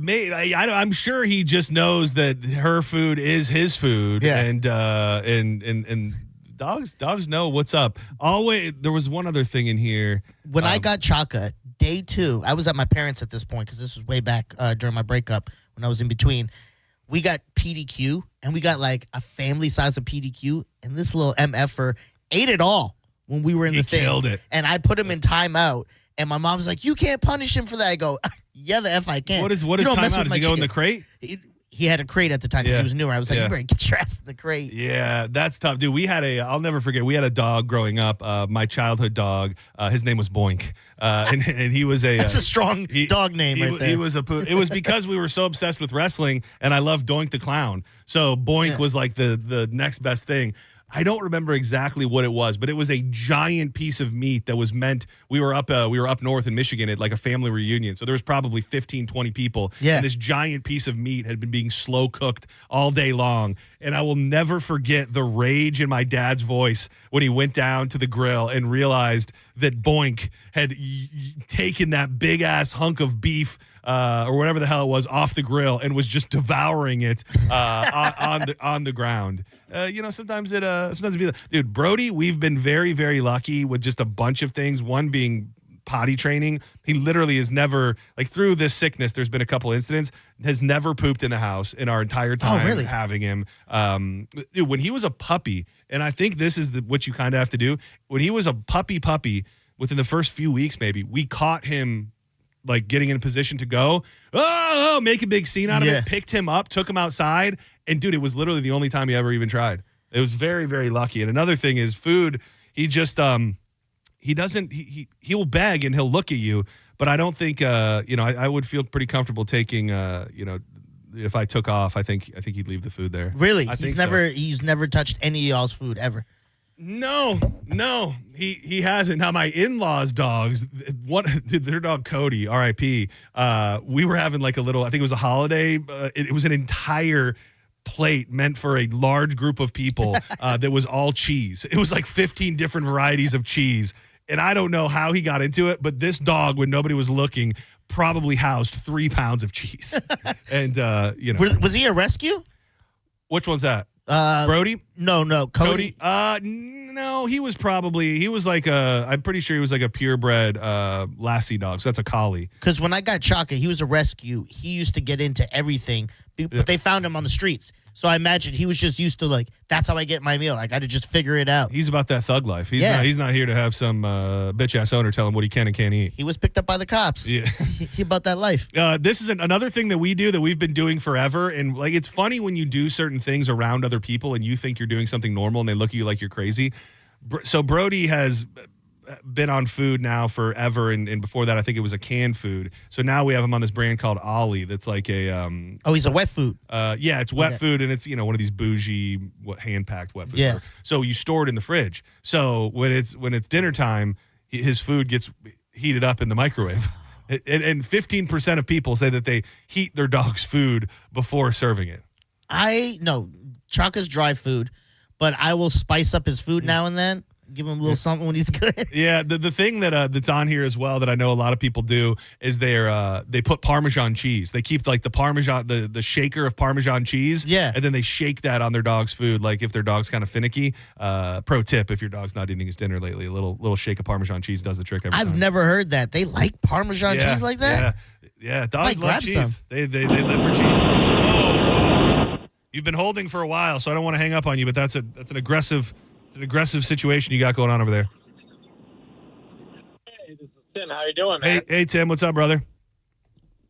Speaker 8: I'm sure he just knows that her food is his food.
Speaker 1: Yeah.
Speaker 8: And dogs know what's up. Always. There was one other thing in here.
Speaker 1: When I got Chaka, day 2, I was at my parents' at this point, because this was way back during my breakup when I was in between. We got PDQ, and we got a family size of PDQ, and this little MFer ate it all when we were in the thing.
Speaker 8: He killed it.
Speaker 1: And I put him in timeout, and my mom's like, you can't punish him for that. I go, yeah, the F I can.
Speaker 8: What is timeout? Does he go in the crate?
Speaker 1: he had a crate at the time because he was newer. I was like, you better get your ass in the crate.
Speaker 8: Yeah, that's tough. Dude, I'll never forget, we had a dog growing up, my childhood dog. His name was Boink. And he was
Speaker 1: That's a strong dog name right there.
Speaker 8: He was it was because we were so obsessed with wrestling, and I loved Doink the Clown. So Boink was like the next best thing. I don't remember exactly what it was, but it was a giant piece of meat that was meant. We were up north in Michigan at like a family reunion. So there was probably 15, 20 people.
Speaker 1: Yeah.
Speaker 8: And this giant piece of meat had been being slow cooked all day long. And I will never forget the rage in my dad's voice when he went down to the grill and realized that Boink had taken that big ass hunk of beef or whatever the hell it was off the grill and was just devouring it on the ground. Sometimes it be dude, Brody, we've been very, very lucky with just a bunch of things. One being potty training. He literally has never, like, through this sickness, there's been a couple incidents, has never pooped in the house in our entire time having him. Dude, when he was a puppy, and I think this is what you kind of have to do. When he was a puppy, within the first few weeks, maybe, we caught him like getting in a position to go, make a big scene out of it, picked him up, took him outside. And dude, it was literally the only time he ever even tried. It was very, very lucky. And another thing is food. He just, he'll beg and he'll look at you, but I don't think, I would feel pretty comfortable taking, if I took off, I think he'd leave the food there.
Speaker 1: Really?
Speaker 8: He's
Speaker 1: never touched any of y'all's food ever.
Speaker 8: No, he hasn't. Now my in-laws' dogs, their dog Cody, R.I.P. We were having like a little, I think it was a holiday. It was an entire plate meant for a large group of people that was all cheese. It was like 15 different varieties of cheese. And I don't know how he got into it, but this dog, when nobody was looking, probably housed 3 pounds of cheese. And,
Speaker 1: Was he a rescue?
Speaker 8: Which one's that? Brody?
Speaker 1: No, Cody.
Speaker 8: No, he was like I'm pretty sure he was like a purebred Lassie dog. So that's a collie.
Speaker 1: Because when I got Chaka, he was a rescue. He used to get into everything, but they found him on the streets. So I imagine he was just used to, like, that's how I get my meal. I got to just figure it out.
Speaker 8: He's about that thug life. He's not here to have some bitch ass owner tell him what he can and can't eat.
Speaker 1: He was picked up by the cops.
Speaker 8: Yeah,
Speaker 1: he about that life.
Speaker 8: This is another thing that we do that we've been doing forever, and like it's funny when you do certain things around other people and you think you're doing something normal and they look at you like you're crazy. So Brody has been on food now forever, and before that I think it was a canned food. So now we have him on this brand called Ollie that's like a
Speaker 1: he's a wet food.
Speaker 8: Yeah, it's wet food, and it's one of these bougie hand packed wet food.
Speaker 1: Yeah.
Speaker 8: So you store it in the fridge. So when it's dinner time, his food gets heated up in the microwave. And 15% of people say that they heat their dog's food before serving it.
Speaker 1: Chaka's dry food, but I will spice up his food now and then. Give him a little something when he's good.
Speaker 8: Yeah, the thing that's on here as well that I know a lot of people do is they put Parmesan cheese. They keep like the Parmesan, the shaker of Parmesan cheese.
Speaker 1: Yeah.
Speaker 8: And then they shake that on their dog's food, like if their dog's kind of finicky. Pro tip, if your dog's not eating his dinner lately, a little shake of Parmesan cheese does the trick every time.
Speaker 1: I've never heard that. They like Parmesan cheese like that?
Speaker 8: Yeah. Dogs love cheese.
Speaker 1: Some.
Speaker 8: They live for cheese. Whoa. You've been holding for a while, so I don't want to hang up on you, but that's an aggressive situation you got going on over there.
Speaker 4: Hey, this is Tim. How you doing, man?
Speaker 8: Hey, Tim. What's up, brother?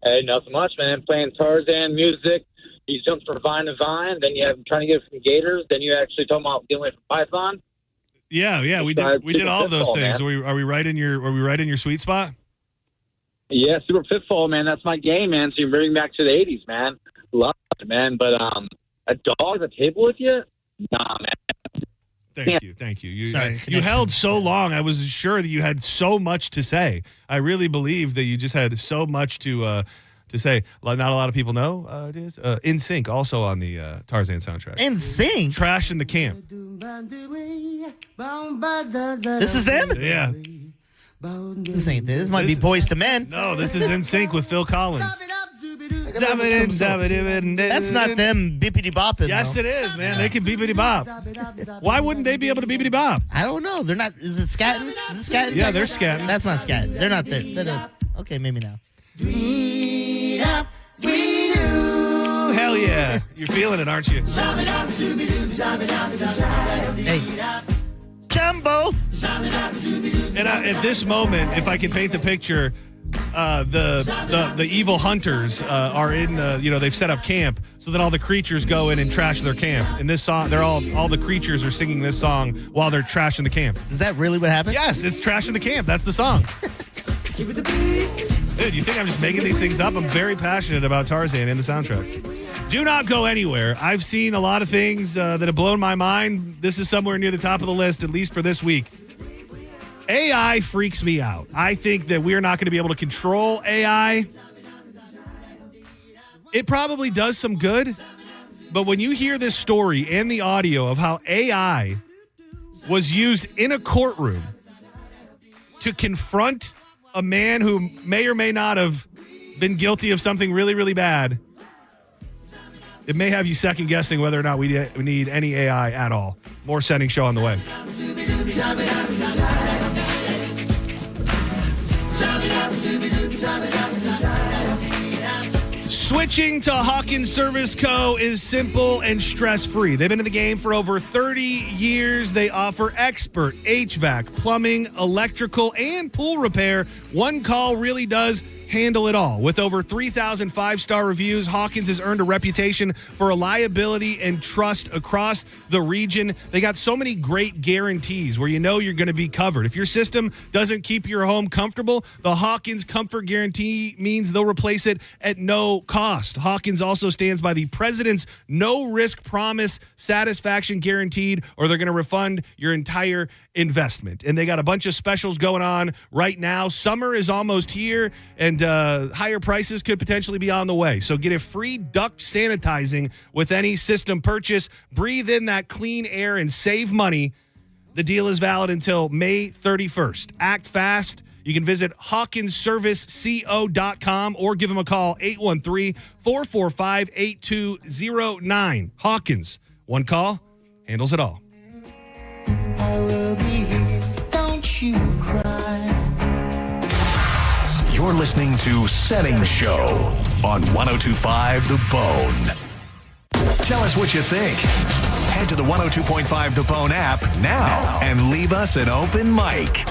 Speaker 4: Hey, nothing much, man. Playing Tarzan music. You jumped from vine to vine. Then you have trying to get some gators. Then you actually talking about dealing with Python.
Speaker 8: Yeah. We did all of those things.
Speaker 4: Man.
Speaker 8: Are we right in your sweet spot?
Speaker 4: Yeah, Super Pitfall, man. That's my game, man. So you bring me back to the 80s, man. Love it, man. But a dog at the table with you? Nah, man.
Speaker 8: Thank you. You held so long. I was sure that you had so much to say. I really believe that you just had so much to say. Not a lot of people know it is. In Sync, also on the Tarzan soundtrack.
Speaker 1: In Sync?
Speaker 8: Trash in the Camp.
Speaker 1: This is them?
Speaker 8: Yeah.
Speaker 1: This ain't this. This might be Boys to Men.
Speaker 8: No, this is In Sync with Phil Collins.
Speaker 1: That's not them bippity bopping.
Speaker 8: Yes,
Speaker 1: though.
Speaker 8: it is, man. They can bippity bop. Why wouldn't they be able to bippity bop?
Speaker 1: I don't know. They're not. Is it scatting? Is it scatting?
Speaker 8: Yeah, they're scatting.
Speaker 1: That's not scatting. They're not there. Okay, maybe now.
Speaker 8: Hell yeah. You're feeling it, aren't you?
Speaker 1: Hey. Jumbo.
Speaker 8: And at this moment, if I can paint the picture, the evil hunters are in they've set up camp, so then all the creatures go in and trash their camp. In this song, all the creatures are singing this song while they're trashing the camp.
Speaker 1: Is that really what happened?
Speaker 8: Yes, it's trashing the camp. That's the song. Dude, you think I'm just making these things up? I'm very passionate about Tarzan and the soundtrack. Do not go anywhere. I've seen a lot of things that have blown my mind. This is somewhere near the top of the list, at least for this week. AI freaks me out. I think that we are not going to be able to control AI. It probably does some good, but when you hear this story and the audio of how AI was used in a courtroom to confront a man who may or may not have been guilty of something really, really bad, it may have you second guessing whether or not we need any AI at all. More Setting Show on the way. Switching to Hawkins Service Co. is simple and stress-free. They've been in the game for over 30 years. They offer expert HVAC, plumbing, electrical, and pool repair. One call really does handle it all. With over 3,000 five-star reviews, Hawkins has earned a reputation for reliability and trust across the region. They got so many great guarantees where you know you're going to be covered. If your system doesn't keep your home comfortable, the Hawkins Comfort Guarantee means they'll replace it at no cost. Hawkins also stands by the President's no-risk promise, satisfaction guaranteed, or they're going to refund your entire investment. And they got a bunch of specials going on right now. Summer is almost here, and higher prices could potentially be on the way. So get a free duct sanitizing with any system purchase. Breathe in that clean air and save money. The deal is valid until May 31st. Act fast. You can visit HawkinsServiceCO.com or give them a call, 813-445-8209. Hawkins, one call, handles it all.
Speaker 33: I will be here, don't you cry.
Speaker 5: You're listening to Setting Show on 102.5 The Bone. Tell us what you think. Head to the 102.5 The Bone app now and leave us an open mic.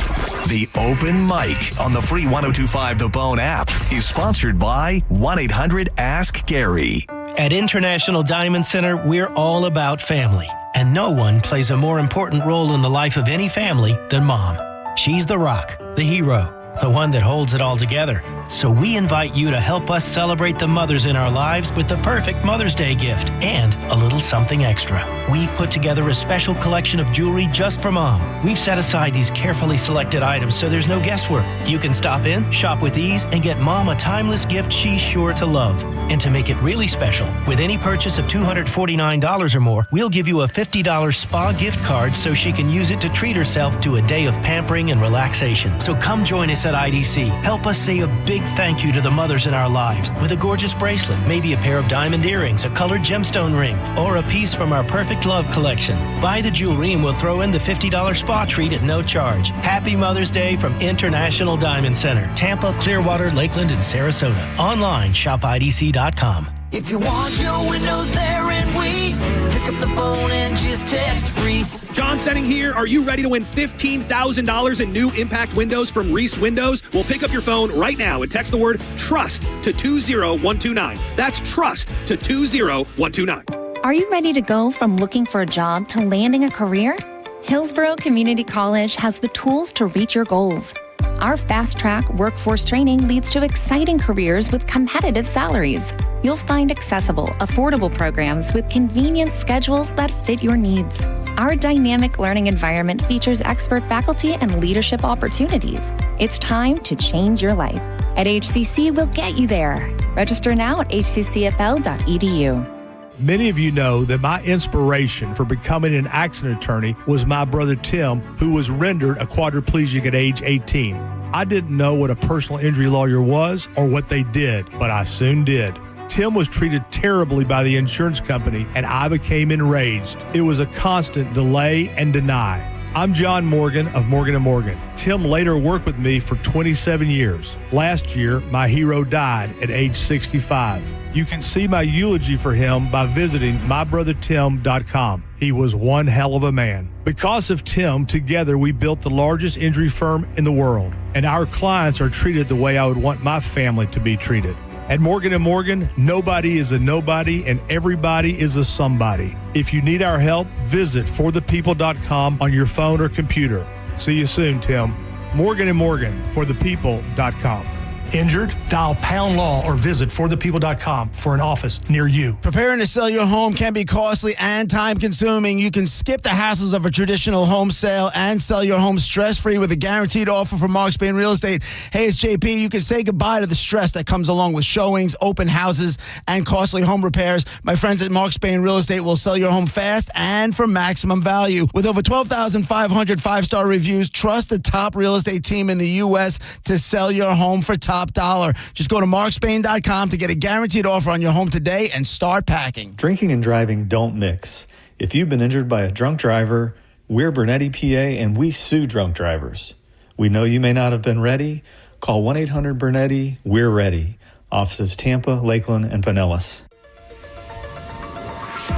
Speaker 5: The open mic on the free 102.5 The Bone app is sponsored by 1-800-ASK-GARY.
Speaker 6: At International Diamond Center, we're all about family, and no one plays a more important role in the life of any family than Mom. She's the rock, the hero, the one that holds it all together. So we invite you to help us celebrate the mothers in our lives with the perfect Mother's Day gift and a little something extra. We've put together a special collection of jewelry just for Mom. We've set aside these carefully selected items so there's no guesswork. You can stop in, shop with ease, and get Mom a timeless gift she's sure to love. And to make it really special, with any purchase of $249 or more, we'll give you a $50 spa gift card so she can use it to treat herself to a day of pampering and relaxation. So come join us at IDC. Help us say a big thank you to the mothers in our lives with a gorgeous bracelet, maybe a pair of diamond earrings, a colored gemstone ring, or a piece from our Perfect Love collection. Buy the jewelry and we'll throw in the $50 spa treat at no charge. Happy Mother's Day from International Diamond Center, Tampa, Clearwater, Lakeland, and Sarasota. Online, shopidc.com.
Speaker 33: If you want your windows there in weeks, pick up the phone and just text Reese.
Speaker 29: John Setting here. Are you ready to win $15,000 in new impact windows from Reese Windows? Well, pick up your phone right now and text the word TRUST to 20129. That's TRUST to 20129.
Speaker 21: Are you ready to go from looking for a job to landing a career? Hillsborough Community College has the tools to reach your goals. Our fast-track workforce training leads to exciting careers with competitive salaries. You'll find accessible, affordable programs with convenient schedules that fit your needs. Our dynamic learning environment features expert faculty and leadership opportunities. It's time to change your life. At HCC, we'll get you there. Register now at hccfl.edu.
Speaker 19: Many of you know that my inspiration for becoming an accident attorney was my brother Tim, who was rendered a quadriplegic at age 18. I didn't know what a personal injury lawyer was or what they did, but I soon did. Tim was treated terribly by the insurance company, and I became enraged. It was a constant delay and deny. I'm John Morgan of Morgan & Morgan. Tim later worked with me for 27 years. Last year, my hero died at age 65. You can see my eulogy for him by visiting mybrothertim.com. He was one hell of a man. Because of Tim, together we built the largest injury firm in the world, and our clients are treated the way I would want my family to be treated. At Morgan & Morgan, nobody is a nobody and everybody is a somebody. If you need our help, visit forthepeople.com on your phone or computer. See you soon, Tim. Morgan & Morgan, forthepeople.com. Injured? Dial Pound Law or visit forthepeople.com for an office near you.
Speaker 7: Preparing to sell your home can be costly and time-consuming. You can skip the hassles of a traditional home sale and sell your home stress-free with a guaranteed offer from Mark Spain Real Estate. Hey, it's JP. You can say goodbye to the stress that comes along with showings, open houses, and costly home repairs. My friends at Mark Spain Real Estate will sell your home fast and for maximum value. With over 12,500 five-star reviews, trust the top real estate team in the U.S. to sell your home for top dollar. Just go to markspain.com to get a guaranteed offer on your home today and start packing.
Speaker 9: Drinking and driving don't mix. If you've been injured by a drunk driver, we're Bernetti PA and we sue drunk drivers. We know you may not have been ready. Call 1-800-BERNETTI. We're ready. Offices Tampa, Lakeland, and Pinellas.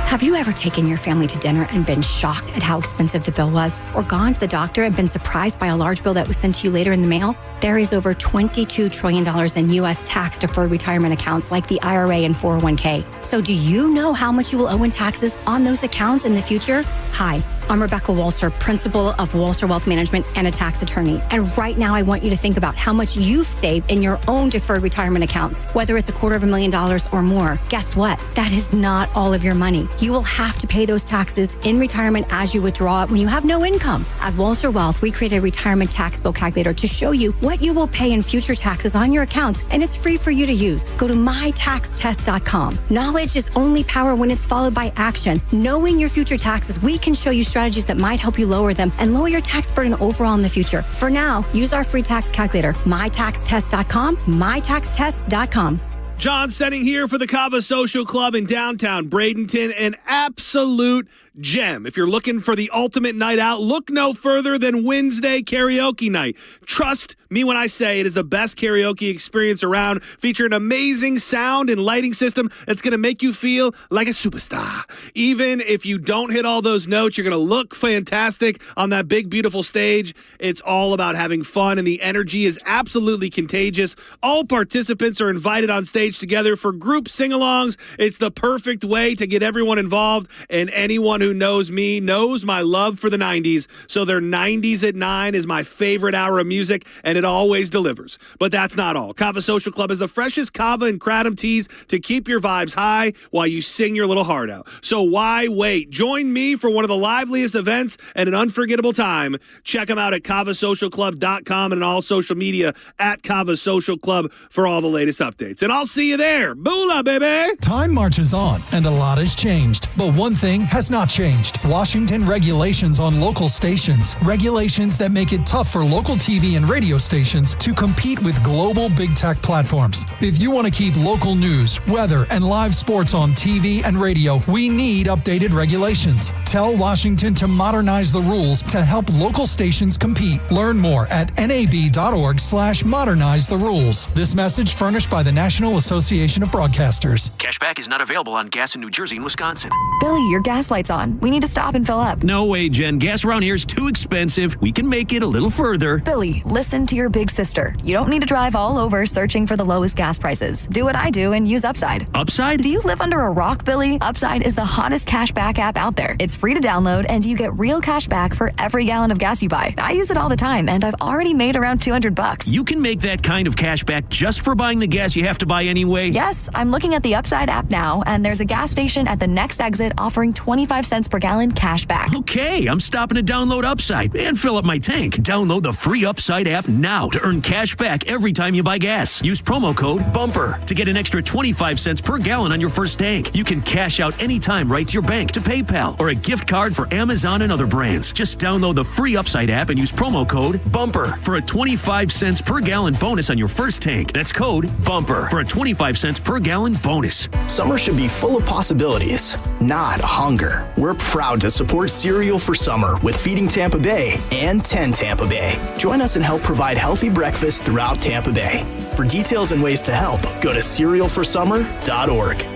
Speaker 10: Have you ever taken your family to dinner and been shocked at how expensive the bill was? Or gone to the doctor and been surprised by a large bill that was sent to you later in the mail? There is over $22 trillion in U.S. tax-deferred retirement accounts like the IRA and 401k. So do you know how much you will owe in taxes on those accounts in the future? Hi, I'm Rebecca Walser, principal of Walser Wealth Management and a tax attorney. And right now I want you to think about how much you've saved in your own deferred retirement accounts, whether it's $250,000 or more. Guess what? That is not all of your money. You will have to pay those taxes in retirement as you withdraw it when you have no income. At Walser Wealth, we created a retirement tax bill calculator to show you what you will pay in future taxes on your accounts, and it's free for you to use. Go to mytaxtest.com. Knowledge is only power when it's followed by action. Knowing your future taxes, we can show you strategies that might help you lower them and lower your tax burden overall in the future. For now, use our free tax calculator, mytaxtest.com, mytaxtest.com.
Speaker 29: John Setting here for the Cava Social Club in downtown Bradenton, an absolute gem. If you're looking for the ultimate night out, look no further than Wednesday karaoke night. Trust me when I say it is the best karaoke experience around, featuring an amazing sound and lighting system that's going to make you feel like a superstar. Even if you don't hit all those notes, you're going to look fantastic on that big, beautiful stage. It's all about having fun, and the energy is absolutely contagious. All participants are invited on stage together for group sing-alongs. It's the perfect way to get everyone involved, and anyone who knows me knows my love for the 90s. So their 90s at 9 is my favorite hour of music, and it always delivers. But that's not all. Cava Social Club is the freshest Cava and Kratom teas to keep your vibes high while you sing your little heart out. So why wait? Join me for one of the liveliest events and an unforgettable time. Check them out at cavasocialclub.com and on all social media at Cava Social Club for all the latest updates. And I'll see you there. Boola, baby!
Speaker 11: Time marches on, and a lot has changed. But one thing has not changed. Washington regulations on local stations. Regulations that make it tough for local TV and radio stations to compete with global big tech platforms. If you want to keep local news, weather, and live sports on TV and radio, we need updated regulations. Tell Washington to modernize the rules to help local stations compete. Learn more at nab.org/modernize the rules. This message furnished by the National Association of Broadcasters.
Speaker 12: Cashback is not available on gas in New Jersey and Wisconsin.
Speaker 13: Billy, your gas light's on. We need to stop and fill up.
Speaker 12: No way, Jen. Gas around here is too expensive. We can make it a little further.
Speaker 13: Billy, listen to your big sister. You don't need to drive all over searching for the lowest gas prices. Do what I do and use Upside.
Speaker 12: Upside?
Speaker 13: Do you live under a rock, Billy? Upside is the hottest cashback app out there. It's free to download, and you get real cash back for every gallon of gas you buy. I use it all the time, and I've already made around $200.
Speaker 12: You can make that kind of cash back just for buying the gas you have to buy anyway?
Speaker 13: Yes, I'm looking at the Upside app now, and there's a gas station at the next exit offering 25 cents per gallon cash back.
Speaker 12: Okay, I'm stopping to download Upside and fill up my tank. Download the free Upside app now to earn cash back every time you buy gas. Use promo code BUMPER to get an extra 25 cents per gallon on your first tank. You can cash out anytime right to your bank, to PayPal, or a gift card for Amazon and other brands. Just download the free Upside app and use promo code BUMPER for a 25 cents per gallon bonus on your first tank. That's code BUMPER for a 25 cents per gallon bonus.
Speaker 14: Summer should be full of possibilities, not hunger. We're proud to support Cereal for Summer with Feeding Tampa Bay and 10 Tampa Bay. Join us and help provide healthy breakfast throughout Tampa Bay. For details and ways to help, go to cerealforsummer.org.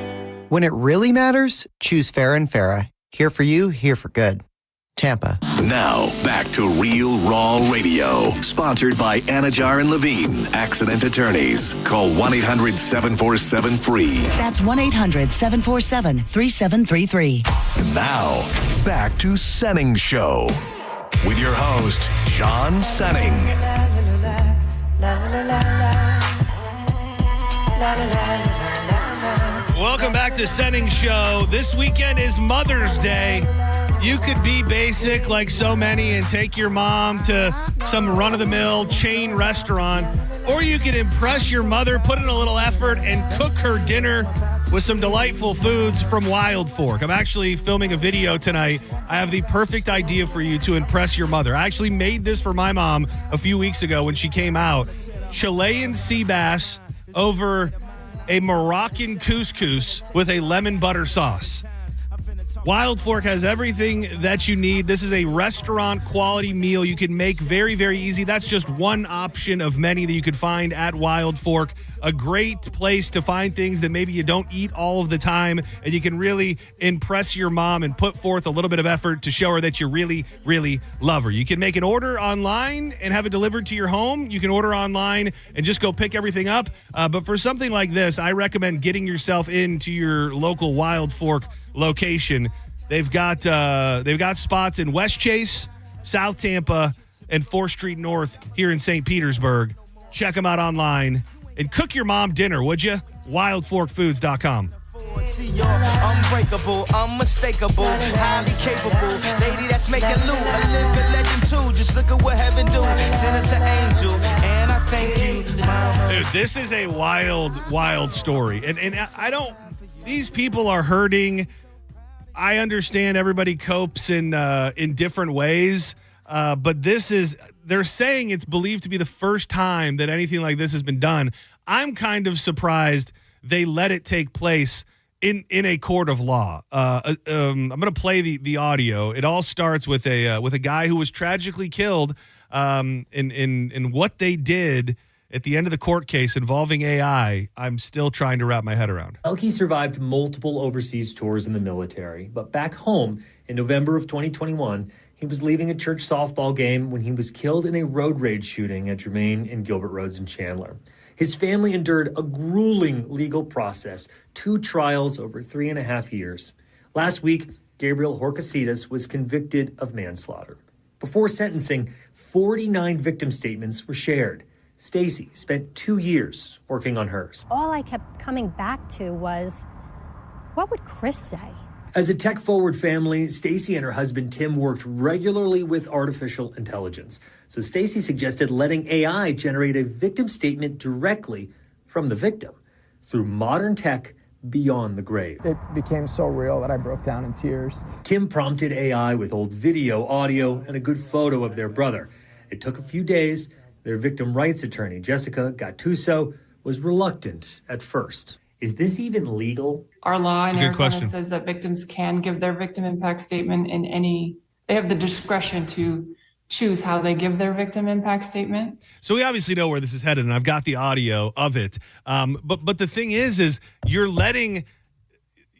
Speaker 15: When it really matters, choose Farrah and Farrah. Here for you, here for good. Tampa.
Speaker 5: Now, back to Real Raw Radio. Sponsored by Anajar and Levine, Accident Attorneys. Call 1-800-747-FREE.
Speaker 16: That's 1-800-747-3733.
Speaker 5: And now, back to Senning Show. With your host, John Senning.
Speaker 8: Welcome back to Senning Show. This weekend is Mother's Day. You could be basic like so many and take your mom to some run-of-the-mill chain restaurant, or you could impress your mother, put in a little effort, and cook her dinner with some delightful foods from Wild Fork. I'm actually filming a video tonight. I have the perfect idea for you to impress your mother. I actually made this for my mom a few weeks ago when she came out. Chilean sea bass over a Moroccan couscous with a lemon butter sauce. Wild Fork has everything that you need. This is a restaurant quality meal you can make very, very easy. That's just one option of many that you could find at Wild Fork. A great place to find things that maybe you don't eat all of the time, and you can really impress your mom and put forth a little bit of effort to show her that you really, really love her. You can make an order online and have it delivered to your home. You can order online and just go pick everything up. But for something like this, I recommend getting yourself into your local Wild Fork location. They've got spots in West Chase, South Tampa, and 4th Street North here in St. Petersburg. Check them out online and cook your mom dinner, would you? WildForkFoods.com.
Speaker 17: Unbreakable, unmistakable, highly capable lady that's making loot, a living legend too. Just look at what heaven do. Send us an angel, and I thank you, mama.
Speaker 8: Dude, this is a wild story, and I don't. These people are hurting. I understand everybody copes in different ways, but they're saying it's believed to be the first time that anything like this has been done. I'm kind of surprised they let it take place in a court of law. I'm going to play the audio. It all starts with a guy who was tragically killed in what they did at the end of the court case involving AI. I'm still trying to wrap my head around.
Speaker 18: Elke survived multiple overseas tours in the military, but back home in November of 2021, he was leaving a church softball game when he was killed in a road rage shooting at Germain and Gilbert Roads in Chandler. His family endured a grueling legal process, 2 trials over 3.5 years. Last week, Gabriel Horcasitas was convicted of manslaughter. Before sentencing, 49 victim statements were shared. Stacy spent 2 years working on hers.
Speaker 20: All I kept coming back to was, what would Chris say?
Speaker 18: As a tech-forward family, Stacy and her husband Tim worked regularly with artificial intelligence. So Stacy suggested letting AI generate a victim statement directly from the victim through modern tech beyond the grave.
Speaker 22: It became so real that I broke down in tears.
Speaker 18: Tim prompted AI with old video, audio, and a good photo of their brother. It took a few days. Their victim rights attorney, Jessica Gattuso, was reluctant at first. Is this even legal?
Speaker 23: Our law in Arizona says that victims can give their victim impact statement they have the discretion to choose how they give their victim impact statement.
Speaker 8: So we obviously know where this is headed, and I've got the audio of it. But the thing is you're letting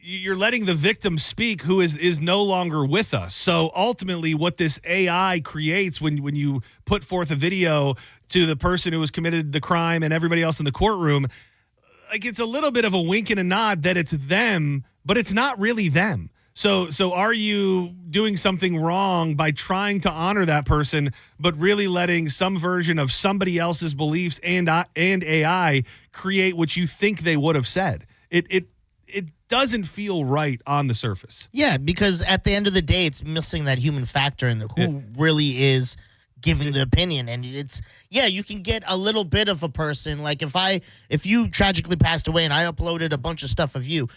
Speaker 8: the victim speak who is no longer with us. So ultimately what this AI creates when you put forth a video to the person who has committed the crime and everybody else in the courtroom, like it's a little bit of a wink and a nod that it's them, but it's not really them. So are you doing something wrong by trying to honor that person, but really letting some version of somebody else's beliefs and AI create what you think they would have said? It doesn't feel right on the surface.
Speaker 1: Yeah, because at the end of the day, it's missing that human factor and who really is giving the opinion. And you can get a little bit of a person. Like if you tragically passed away and I uploaded a bunch of stuff of you,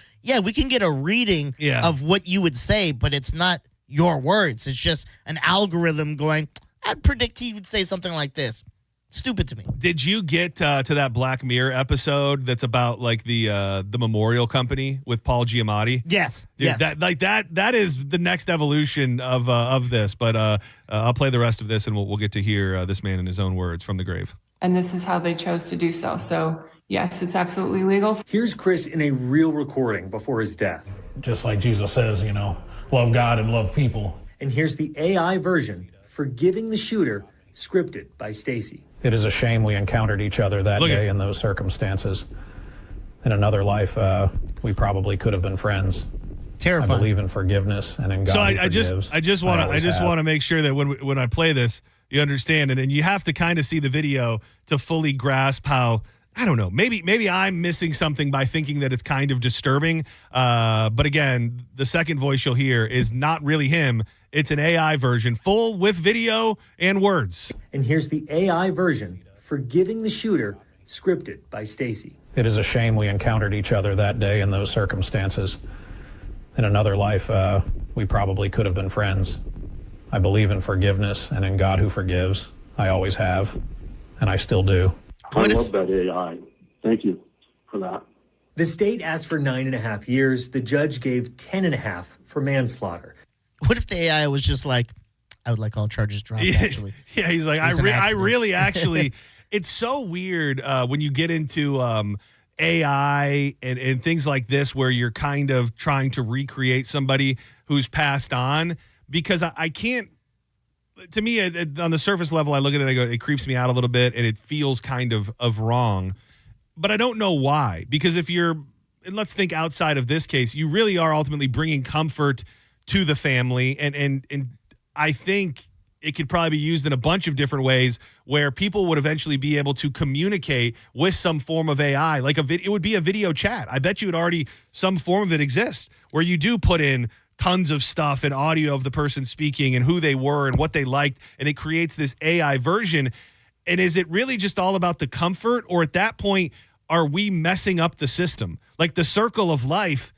Speaker 1: we can get a reading of what you would say, but it's not your words. It's just an algorithm going, I'd predict he would say something like this. Stupid to me.
Speaker 8: Did you get to that Black Mirror episode that's about like the memorial company with Paul Giamatti?
Speaker 1: Yes.
Speaker 8: Dude,
Speaker 1: yes.
Speaker 8: That is the next evolution of this. But I'll play the rest of this, and we'll get to hear this man in his own words from the grave.
Speaker 23: And this is how they chose to do so. So, yes, it's absolutely legal.
Speaker 18: Here's Chris in a real recording before his death.
Speaker 2: Just like Jesus says, love God and love people.
Speaker 18: And here's the AI version, forgiving the shooter, scripted by Stacy.
Speaker 2: It is a shame we encountered each other that day in those circumstances. In another life, we probably could have been friends.
Speaker 1: Terrifying.
Speaker 2: I believe in forgiveness and in God.
Speaker 8: So
Speaker 2: who
Speaker 8: I just want to make sure that when I play this, you understand, and you have to kind of see the video to fully grasp how. I don't know. Maybe I'm missing something by thinking that it's kind of disturbing. But again, the second voice you'll hear is not really him. It's an AI version, full with video and words.
Speaker 18: And here's the AI version, forgiving the shooter, scripted by Stacy.
Speaker 2: It is a shame we encountered each other that day in those circumstances. In another life, we probably could have been friends. I believe in forgiveness and in God who forgives. I always have, and I still do.
Speaker 3: I love that AI. Thank you for that.
Speaker 18: The state asked for 9.5 years. The judge gave 10.5 for manslaughter.
Speaker 1: What if the AI was just like, I would like all charges dropped, actually.
Speaker 8: Yeah, he's like, I really actually, it's so weird when you get into AI and things like this where you're kind of trying to recreate somebody who's passed on, because I can't, to me, on the surface level, I look at it and I go, it creeps me out a little bit and it feels kind of wrong. But I don't know why. Because if you're, and let's think outside of this case, you really are ultimately bringing comfort to the family. And I think it could probably be used in a bunch of different ways where people would eventually be able to communicate with some form of AI. Like it would be a video chat. I bet you it already, some form of it exists where you do put in tons of stuff and audio of the person speaking and who they were and what they liked, and it creates this AI version. And is it really just all about the comfort, or at that point, are we messing up the system? Like the circle of life,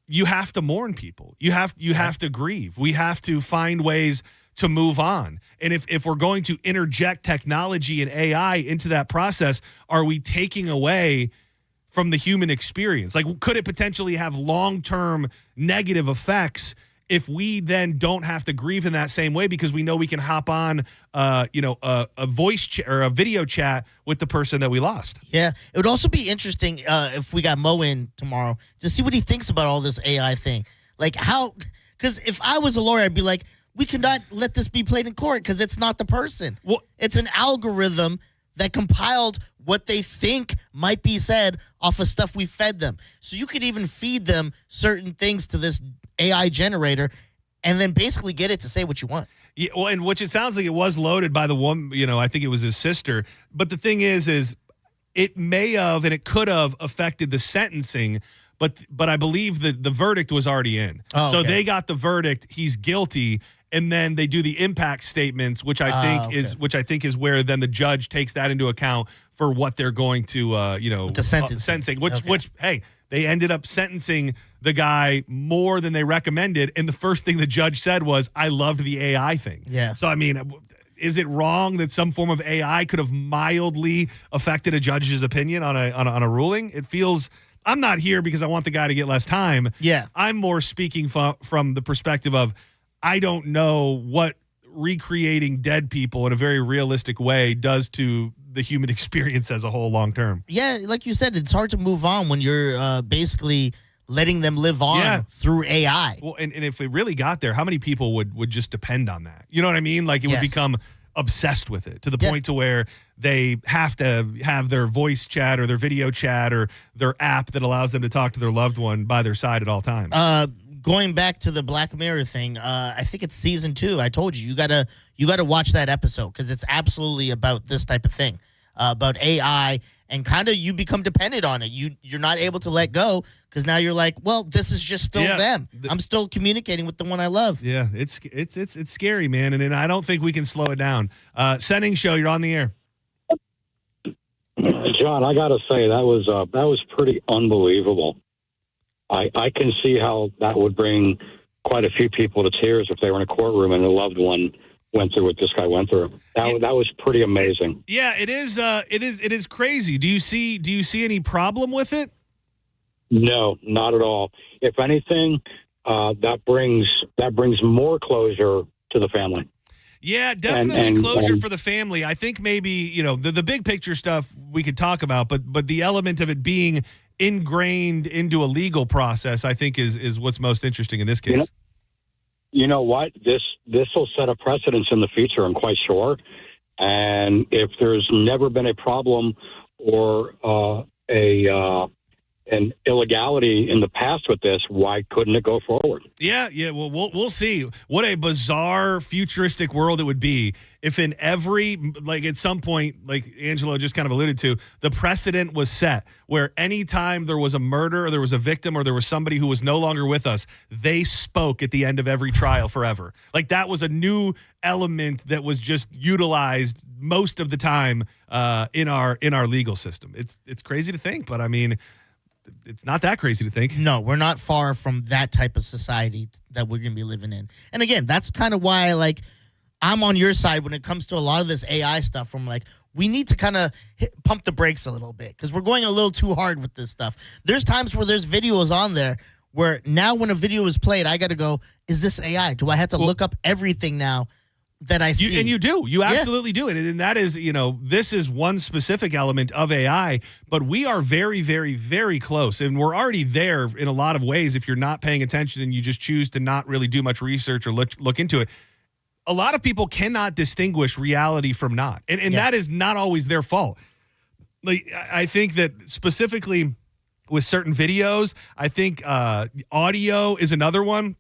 Speaker 8: you have to mourn people. You have to grieve. We have to find ways to move on. And if we're going to interject technology and AI into that process, are we taking away from the human experience? Like, could it potentially have long-term negative effects if we then don't have to grieve in that same way because we know we can hop on, a voice or a video chat with the person that we lost?
Speaker 1: Yeah. It would also be interesting if we got Mo in tomorrow to see what he thinks about all this AI thing. Like how, because if I was a lawyer, I'd be like, we cannot let this be played in court because it's not the person. Well, it's an algorithm that compiled what they think might be said off of stuff we fed them. So you could even feed them certain things to this AI generator and then basically get it to say what you want.
Speaker 8: Yeah, well, and which it sounds like it was loaded by the one, I think it was his sister. But the thing is it may have and it could have affected the sentencing, but I believe that the verdict was already in. Oh, so they got the verdict, he's guilty. And then they do the impact statements, which I think is where then the judge takes that into account for what they're going to, the sentencing. Which hey, they ended up sentencing the guy more than they recommended, and the first thing the judge said was, "I loved the AI thing."
Speaker 1: Yeah.
Speaker 8: So I mean, is it wrong that some form of AI could have mildly affected a judge's opinion on a ruling? It feels. I'm not here because I want the guy to get less time.
Speaker 1: Yeah.
Speaker 8: I'm more speaking from the perspective of, I don't know what recreating dead people in a very realistic way does to the human experience as a whole long term.
Speaker 1: Yeah, like you said, it's hard to move on when you're basically letting them live on through AI.
Speaker 8: Well, and if it really got there, how many people would just depend on that? You know what I mean? Like it would become obsessed with it to the point to where they have to have their voice chat or their video chat or their app that allows them to talk to their loved one by their side at all times.
Speaker 1: Going back to the Black Mirror thing, I think it's season 2. I told you gotta watch that episode because it's absolutely about this type of thing, about AI, and kind of you become dependent on it. You're not able to let go because now you're like, well, this is just still them. I'm still communicating with the one I love.
Speaker 8: Yeah, it's scary, man, and I don't think we can slow it down. Setting Show, you're on the air.
Speaker 4: John, I got to say that was pretty unbelievable. I can see how that would bring quite a few people to tears if they were in a courtroom and a loved one went through what this guy went through. That was pretty amazing.
Speaker 8: Yeah, it is. It is crazy. Do you see any problem with it?
Speaker 4: No, not at all. If anything, that brings more closure to the family.
Speaker 8: Yeah, definitely closure for the family. I think maybe, the big picture stuff we could talk about, but the element of it being ingrained into a legal process, I think is what's most interesting in this case.
Speaker 4: You know what? This will set a precedence in the future, I'm quite sure. And if there's never been a problem or an illegality in the past with this, why couldn't it go forward?
Speaker 8: Yeah. Well, we'll see. What a bizarre futuristic world it would be if in every, at some point, like Angelo just kind of alluded to, the precedent was set where anytime there was a murder or there was a victim or there was somebody who was no longer with us, they spoke at the end of every trial forever. Like that was a new element that was just utilized most of the time in our legal system. It's crazy to think, but I mean, it's not that crazy to think.
Speaker 1: No, we're not far from that type of society that we're going to be living in. And again, that's kind of why, I'm on your side when it comes to a lot of this AI stuff. From we need to kind of pump the brakes a little bit because we're going a little too hard with this stuff. There's times where there's videos on there where now when a video is played, I got to go, is this AI? Do I have to look up everything now that I see?
Speaker 8: And you do. You absolutely do it. And that is, this is one specific element of AI, but we are very, very, very close. And we're already there in a lot of ways if you're not paying attention and you just choose to not really do much research or look into it. A lot of people cannot distinguish reality from not. And that is not always their fault. I think that specifically with certain videos, I think audio is another one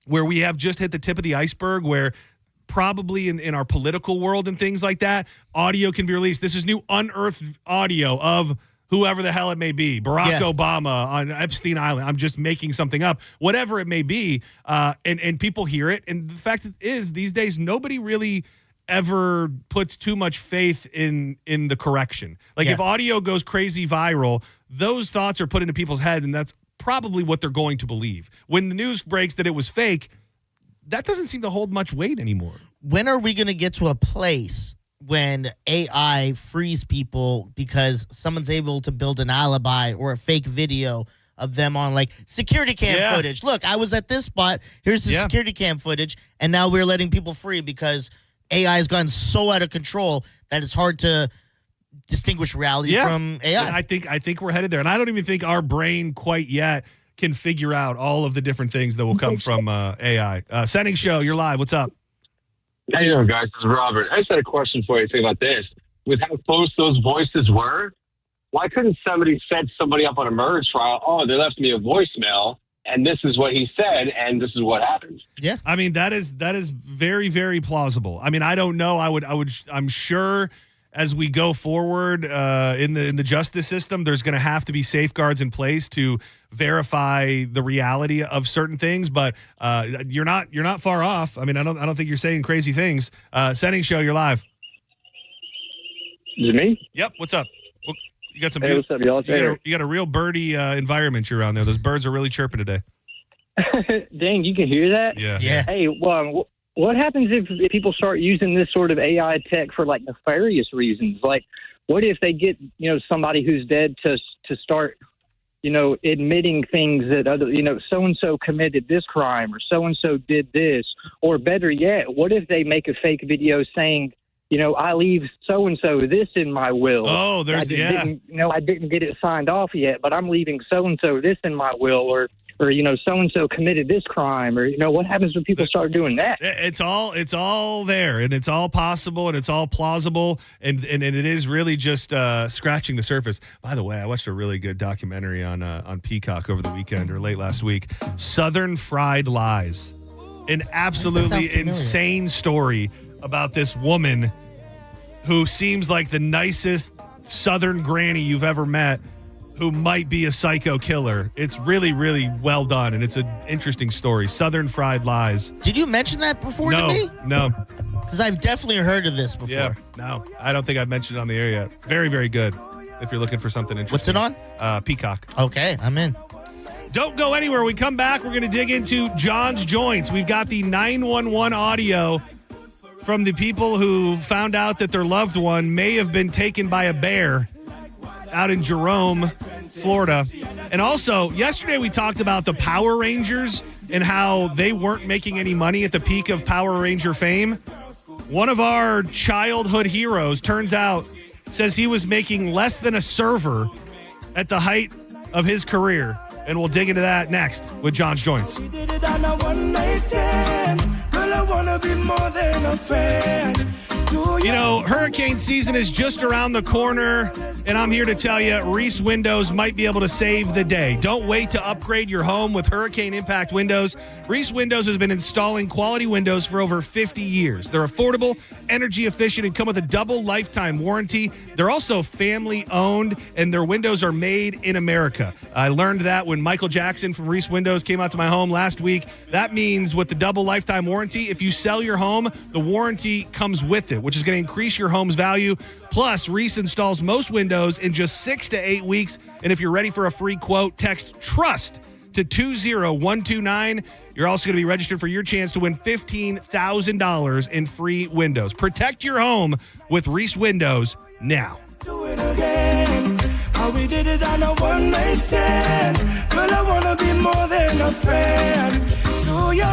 Speaker 8: where we have just hit the tip of the iceberg where probably in our political world and things like that, audio can be released. This is new unearthed audio of whoever the hell it may be, Barack Obama on Epstein Island. I'm just making something up, whatever it may be. And people hear it. And the fact is, these days, nobody really ever puts too much faith in the correction. If audio goes crazy viral, those thoughts are put into people's head, and that's probably what they're going to believe. When the news breaks that it was fake, that doesn't seem to hold much weight anymore.
Speaker 1: When are we going to get to a place when AI frees people because someone's able to build an alibi or a fake video of them on security cam footage? Look, I was at this spot. Here's the security cam footage. And now we're letting people free because AI has gone so out of control that it's hard to distinguish reality from AI.
Speaker 8: Yeah, I think we're headed there. And I don't even think our brain quite yet can figure out all of the different things that will come from AI. Setting Show, you're live. What's up?
Speaker 6: How you doing, guys? This is Robert. I just had a question for you. Think about this. With how close those voices were, why couldn't somebody set somebody up on a murder trial? Oh, they left me a voicemail, and this is what he said, and this is what happened.
Speaker 1: Yeah.
Speaker 8: I mean, that is very, very plausible. I mean, I don't know. I'm sure as we go forward in the justice system, there's going to have to be safeguards in place to verify the reality of certain things. But you're not far off. I mean, I don't think you're saying crazy things. Setting Show, you're live.
Speaker 6: Is it me?
Speaker 8: Yep. What's up? You got some.
Speaker 6: Hey, what's up, y'all?
Speaker 8: You got a real birdie environment you're around there. Those birds are really chirping today.
Speaker 16: Dang, you can hear that?
Speaker 8: Yeah.
Speaker 16: Hey, well, what happens if people start using this sort of AI tech for nefarious reasons? What if they get somebody who's dead to start admitting things that other so and so committed this crime or so and so did this, or better yet, what if they make a fake video saying, I leave so and so this in my will.
Speaker 8: Oh,
Speaker 16: I didn't get it signed off yet, but I'm leaving so and so this in my will, or so-and-so committed this crime, or, what happens when people start doing that?
Speaker 8: It's all there, and it's all possible, and it's all plausible, and it is really just scratching the surface. By the way, I watched a really good documentary on Peacock over the weekend or late last week, Southern Fried Lies. An absolutely insane story about this woman who seems like the nicest Southern granny you've ever met, who might be a psycho killer. It's really, really well done, and it's an interesting story. Southern Fried Lies.
Speaker 1: Did you mention that before to me?
Speaker 8: No.
Speaker 1: Because I've definitely heard of this before.
Speaker 8: Yeah, no. I don't think I've mentioned it on the air yet. Very, very good if you're looking for something interesting.
Speaker 1: What's it
Speaker 8: on? Peacock.
Speaker 1: Okay, I'm in.
Speaker 8: Don't go anywhere. When we come back, we're going to dig into John's Joints. We've got the 911 audio from the people who found out that their loved one may have been taken by a bear out in Jerome, Florida. And also, yesterday we talked about the Power Rangers and how they weren't making any money at the peak of Power Ranger fame. One of our childhood heroes, turns out, says he was making less than a server at the height of his career. And we'll dig into that next with John's Joints.
Speaker 7: We did it on a one night stand. Girl, I wanna be more than a friend.
Speaker 8: You know, hurricane season is just around the corner, and I'm here to tell you, Reese Windows might be able to save the day. Don't wait to upgrade your home with Hurricane Impact Windows. Reese Windows has been installing quality windows for over 50 years. They're affordable, energy efficient, and come with a double lifetime warranty. They're also family owned, and their windows are made in America. I learned that when Michael Jackson from Reese Windows came out to my home last week. That means with the double lifetime warranty, if you sell your home, the warranty comes with it, which is going to increase your home's value. Plus, Reese installs most windows in just 6 to 8 weeks. And if you're ready for a free quote, text TRUST to 20129. You're also going to be registered for your chance to win $15,000 in free windows. Protect your home with Reese Windows now.
Speaker 7: Do it again. How we did it on a one night stand. Girl, I wanna be more than a friend. Do you?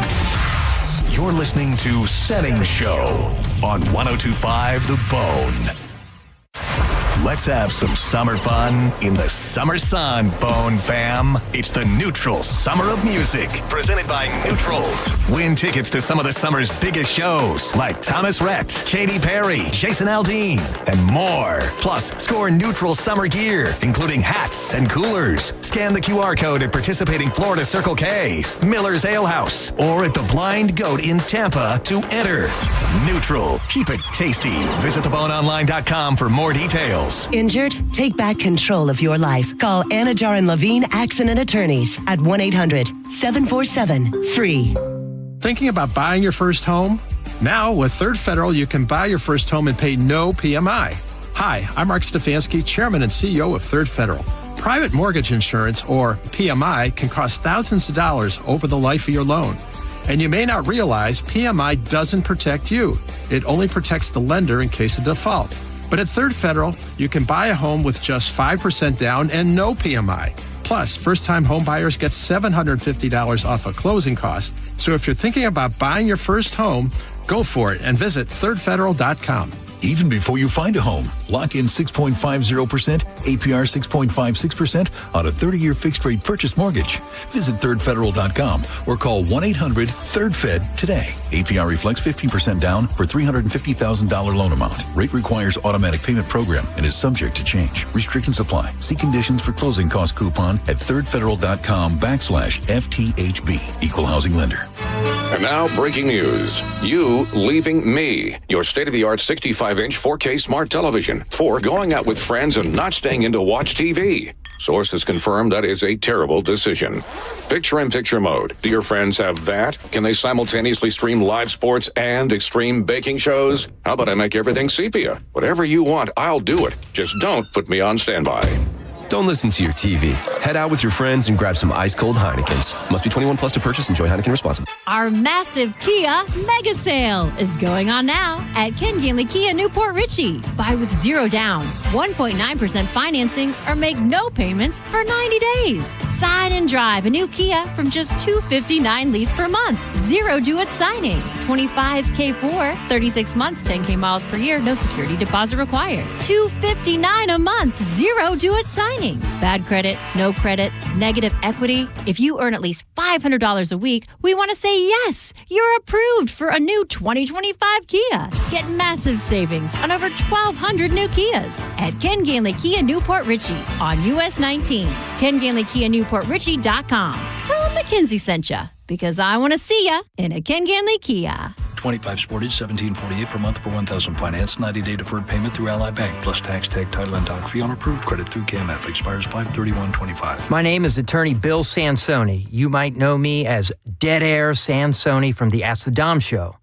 Speaker 5: You're listening to Setting Show on 102.5 The Bone. Let's have some summer fun in the summer sun, Bone fam. It's the Neutral Summer of Music, presented by Neutral. Win tickets to some of the summer's biggest shows, like Thomas Rhett, Katy Perry, Jason Aldean, and more. Plus, score Neutral summer gear, including hats and coolers. Scan the QR code at participating Florida Circle K's, Miller's Ale House, or at the Blind Goat in Tampa to enter. Neutral. Keep it tasty. Visit theboneonline.com for more details.
Speaker 9: Injured? Take back control of your life. Call Anajar and Levine Accident Attorneys at 1-800-747-FREE.
Speaker 19: Thinking about buying your first home? Now, with Third Federal, you can buy your first home and pay no PMI. Hi, I'm Mark Stefanski, Chairman and CEO of Third Federal. Private mortgage insurance, or PMI, can cost thousands of dollars over the life of your loan. And you may not realize PMI doesn't protect you. It only protects the lender in case of default. But at Third Federal, you can buy a home with just 5% down and no PMI. Plus, first-time home buyers get $750 off a closing cost. So if you're thinking about buying your first home, go for it and visit thirdfederal.com.
Speaker 21: Even before you find a home, lock in 6.50%, APR 6.56% on a 30-year fixed-rate purchase mortgage. Visit thirdfederal.com or call 1-800-3RD-FED today. APR reflects 15% down for $350,000 loan amount. Rate requires automatic payment program and is subject to change. Restrictions apply. See conditions for closing cost coupon at thirdfederal.com/FTHB. Equal housing lender.
Speaker 24: And now, breaking news. You leaving me. Your state-of-the-art 65-inch 4K smart television. For going out with friends and not staying in to watch TV. Sources confirm that is a terrible decision. Picture-in-picture mode. Do your friends have that? Can they simultaneously stream live sports and extreme baking shows? How about I make everything sepia? Whatever you want, I'll do it. Just don't put me on standby.
Speaker 25: Don't listen to your TV. Head out with your friends and grab some ice-cold Heinekens. Must be 21 plus to purchase. Enjoy Heineken responsibly.
Speaker 26: Our massive Kia mega sale is going on now at Ken Ganley Kia Newport Richie. Buy with 0 down, 1.9% financing, or make no payments for 90 days. Sign and drive a new Kia from just $259 lease per month. 0 due at signing. $25K for 36 months, 10K miles per year, no security deposit required. $259 a month, 0 due at signing. Bad credit, no credit, negative equity. If you earn at least $500 a week, we want to say yes, you're approved for a new 2025 Kia. Get massive savings on over 1,200 new Kias at Ken Ganley Kia Newport Richie on US 19. KenGanleyKiaNewportRichie.com. Tell them McKinsey sent you, because I want to see ya in a Ken Ganley Kia.
Speaker 27: 25 Sportage, $1,748 per month per 1,000 finance, 90-day deferred payment through Ally Bank, plus tax, tag, title, and doc fee on approved credit through KMF. Expires 5/31/25.
Speaker 29: My name is Attorney Bill Sansoni. You might know me as Dead Air Sansoni from the Ask the Dom show.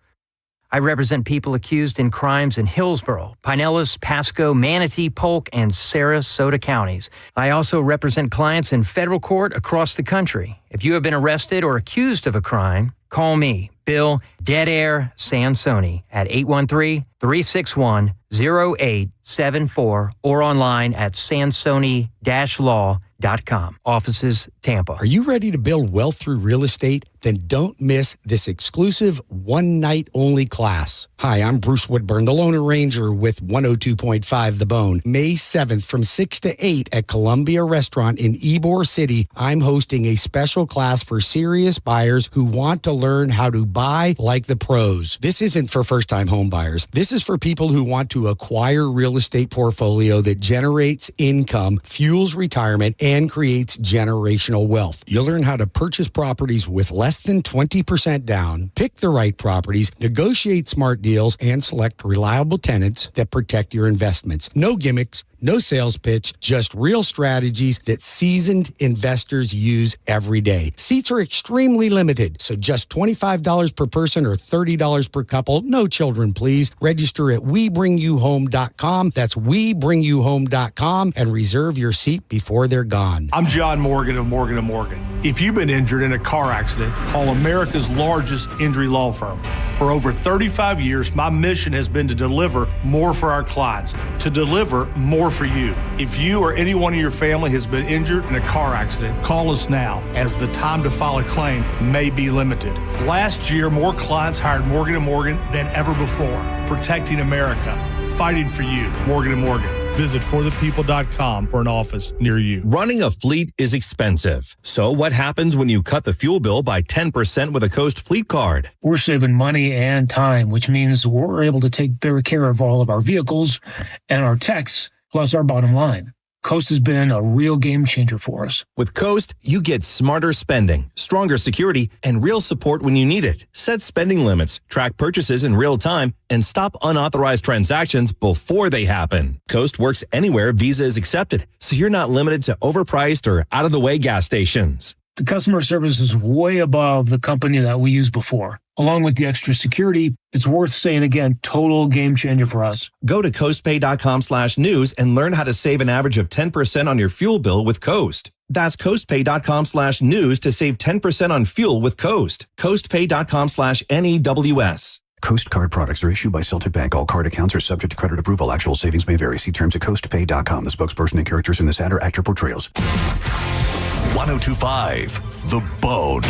Speaker 29: I represent people accused in crimes in Hillsborough, Pinellas, Pasco, Manatee, Polk, and Sarasota counties. I also represent clients in federal court across the country. If you have been arrested or accused of a crime,
Speaker 10: Call me, Bill Dead Air Sansoni, at 813-361-0874 or online at sansoni-law.com. Offices, Tampa.
Speaker 11: Are you ready to build wealth through real estate? Then don't miss this exclusive one-night-only class. Hi, I'm Bruce Woodburn, the Lone Ranger with 102.5 The Bone. May 7th from 6 to 8 at Columbia Restaurant in Ybor City, I'm hosting a special class for serious buyers who want to learn how to buy like the pros. This isn't for first-time home buyers. This is for people who want to acquire real estate portfolio that generates income, fuels retirement, and creates generational wealth. You'll learn how to purchase properties with less than 20% down, pick the right properties, negotiate smart deals, and select reliable tenants that protect your investments. No gimmicks, no sales pitch, just real strategies that seasoned investors use every day. Seats are extremely limited, so just $25 per person or $30 per couple. No children, please. Register at WeBringYouHome.com. That's WeBringYouHome.com and reserve your seat before they're gone.
Speaker 29: I'm John Morgan of Morgan & Morgan. If you've been injured in a car accident, call America's largest injury law firm. For over 35 years, my mission has been to deliver more for our clients, to deliver more for you. If you or anyone in your family has been injured in a car accident, call us now, as the time to file a claim may be limited. Last year, more clients hired Morgan & Morgan than ever before, protecting America, fighting for you. Morgan & Morgan. Visit forthepeople.com for an office near you.
Speaker 12: Running a fleet is expensive. So what happens when you cut the fuel bill by 10% with a Coast Fleet Card?
Speaker 13: We're saving money and time, which means we're able to take better care of all of our vehicles and our techs, plus our bottom line. Coast has been a real game changer for us.
Speaker 12: With Coast, you get smarter spending, stronger security, and real support when you need it. Set spending limits, track purchases in real time, and stop unauthorized transactions before they happen. Coast works anywhere Visa is accepted, so you're not limited to overpriced or out-of-the-way gas stations.
Speaker 13: The customer service is way above the company that we used before. Along with the extra security, it's worth saying again, total game changer for us.
Speaker 12: Go to coastpay.com/news and learn how to save an average of 10% on your fuel bill with Coast. That's coastpay.com/news to save 10% on fuel with Coast. coastpay.com/NEWS.
Speaker 14: Coast card products are issued by Celtic Bank. All card accounts are subject to credit approval. Actual savings may vary. See terms at coastpay.com. The spokesperson and characters in this ad are actor portrayals.
Speaker 5: 1025 The Bone.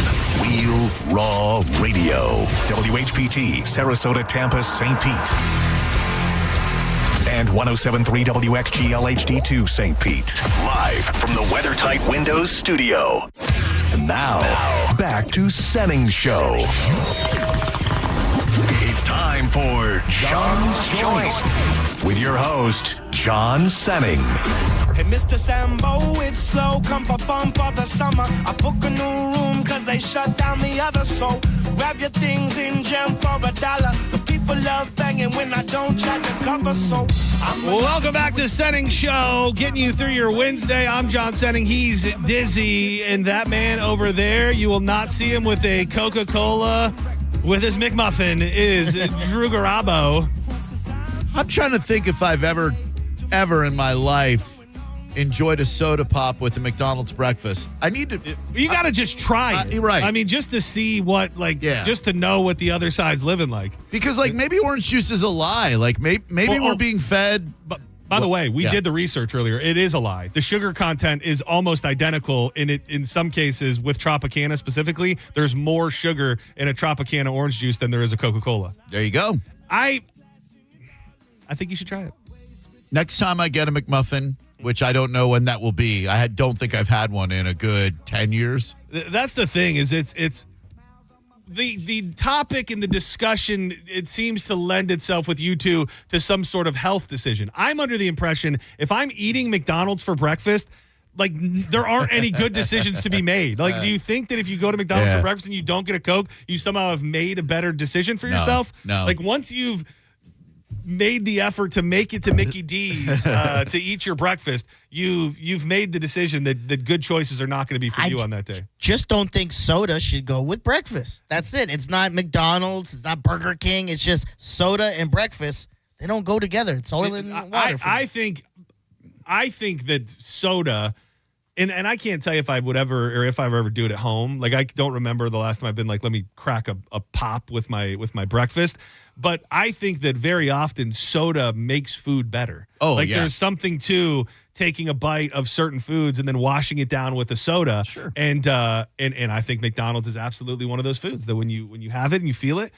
Speaker 5: Real Raw Radio. WHPT, Sarasota, Tampa, St. Pete. And 1073 WXGL HD2 St. Pete. Live from the WeatherTight Windows studio. And now, back to Senning Show. It's time for John's Joint with your host, John Senning.
Speaker 7: Hey, Mr. Sambo, it's slow. Come perform for the summer. I book a new room cause they shut down the other. So grab your things in jam for $1. The people love banging when I don't check the cover. So
Speaker 8: welcome back to Senning Show, getting you through your Wednesday. I'm John Senning. He's Dizzy. And that man over there, you will not see him with a Coca-Cola with his McMuffin, is Drew Garabo.
Speaker 15: I'm trying to think if I've ever in my life enjoyed a soda pop with a McDonald's breakfast. I need to.
Speaker 8: You got to just try it.
Speaker 15: Right.
Speaker 8: I mean, just to see what, just to know what the other side's living like.
Speaker 15: Because, maybe orange juice is a lie. Maybe we're being fed.
Speaker 8: But by the way, we did the research earlier. It is a lie. The sugar content is almost identical in some cases with Tropicana specifically. There's more sugar in a Tropicana orange juice than there is a Coca-Cola.
Speaker 15: There you go.
Speaker 8: I think you should try it.
Speaker 15: Next time I get a McMuffin, which I don't know when that will be. Don't think I've had one in a good 10 years.
Speaker 8: That's the thing, is it's the topic and the discussion, it seems to lend itself with you two to some sort of health decision. I'm under the impression if I'm eating McDonald's for breakfast, there aren't any good decisions to be made. Do you think that if you go to McDonald's for breakfast and you don't get a Coke, you somehow have made a better decision for yourself?
Speaker 15: No.
Speaker 8: Once you've made the effort to make it to Mickey D's to eat your breakfast, you've made the decision that good choices are not going to be for you on that day.
Speaker 1: Just don't think soda should go with breakfast. That's it. It's not McDonald's. It's not Burger King. It's just soda and breakfast. They don't go together. It's oil and water.
Speaker 8: I think that soda And I can't tell you if I would ever or if I would ever do it at home. Like I don't remember the last time I've been like, let me crack a pop with my breakfast. But I think that very often soda makes food better.
Speaker 15: Oh,
Speaker 8: like
Speaker 15: yeah.
Speaker 8: there's something to taking a bite of certain foods and then washing it down with a soda.
Speaker 15: Sure.
Speaker 8: And I think McDonald's is absolutely one of those foods that when you have it and you feel it,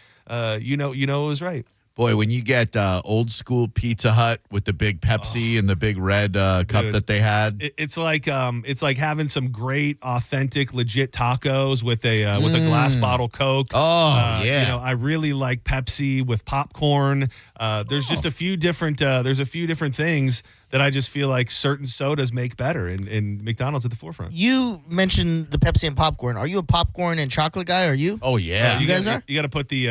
Speaker 8: you know it was right.
Speaker 15: Boy, when you get old school Pizza Hut with the big Pepsi and the big red cup that they had,
Speaker 8: It's like having some great, authentic, legit tacos with a glass bottle Coke.
Speaker 15: Oh, yeah.
Speaker 8: You know, I really like Pepsi with popcorn. There's just a few different things that I just feel like certain sodas make better, and McDonald's at the forefront.
Speaker 1: You mentioned the Pepsi and popcorn. Are you a popcorn and chocolate guy? Are you?
Speaker 15: Oh yeah,
Speaker 1: you guys are.
Speaker 8: You got to put the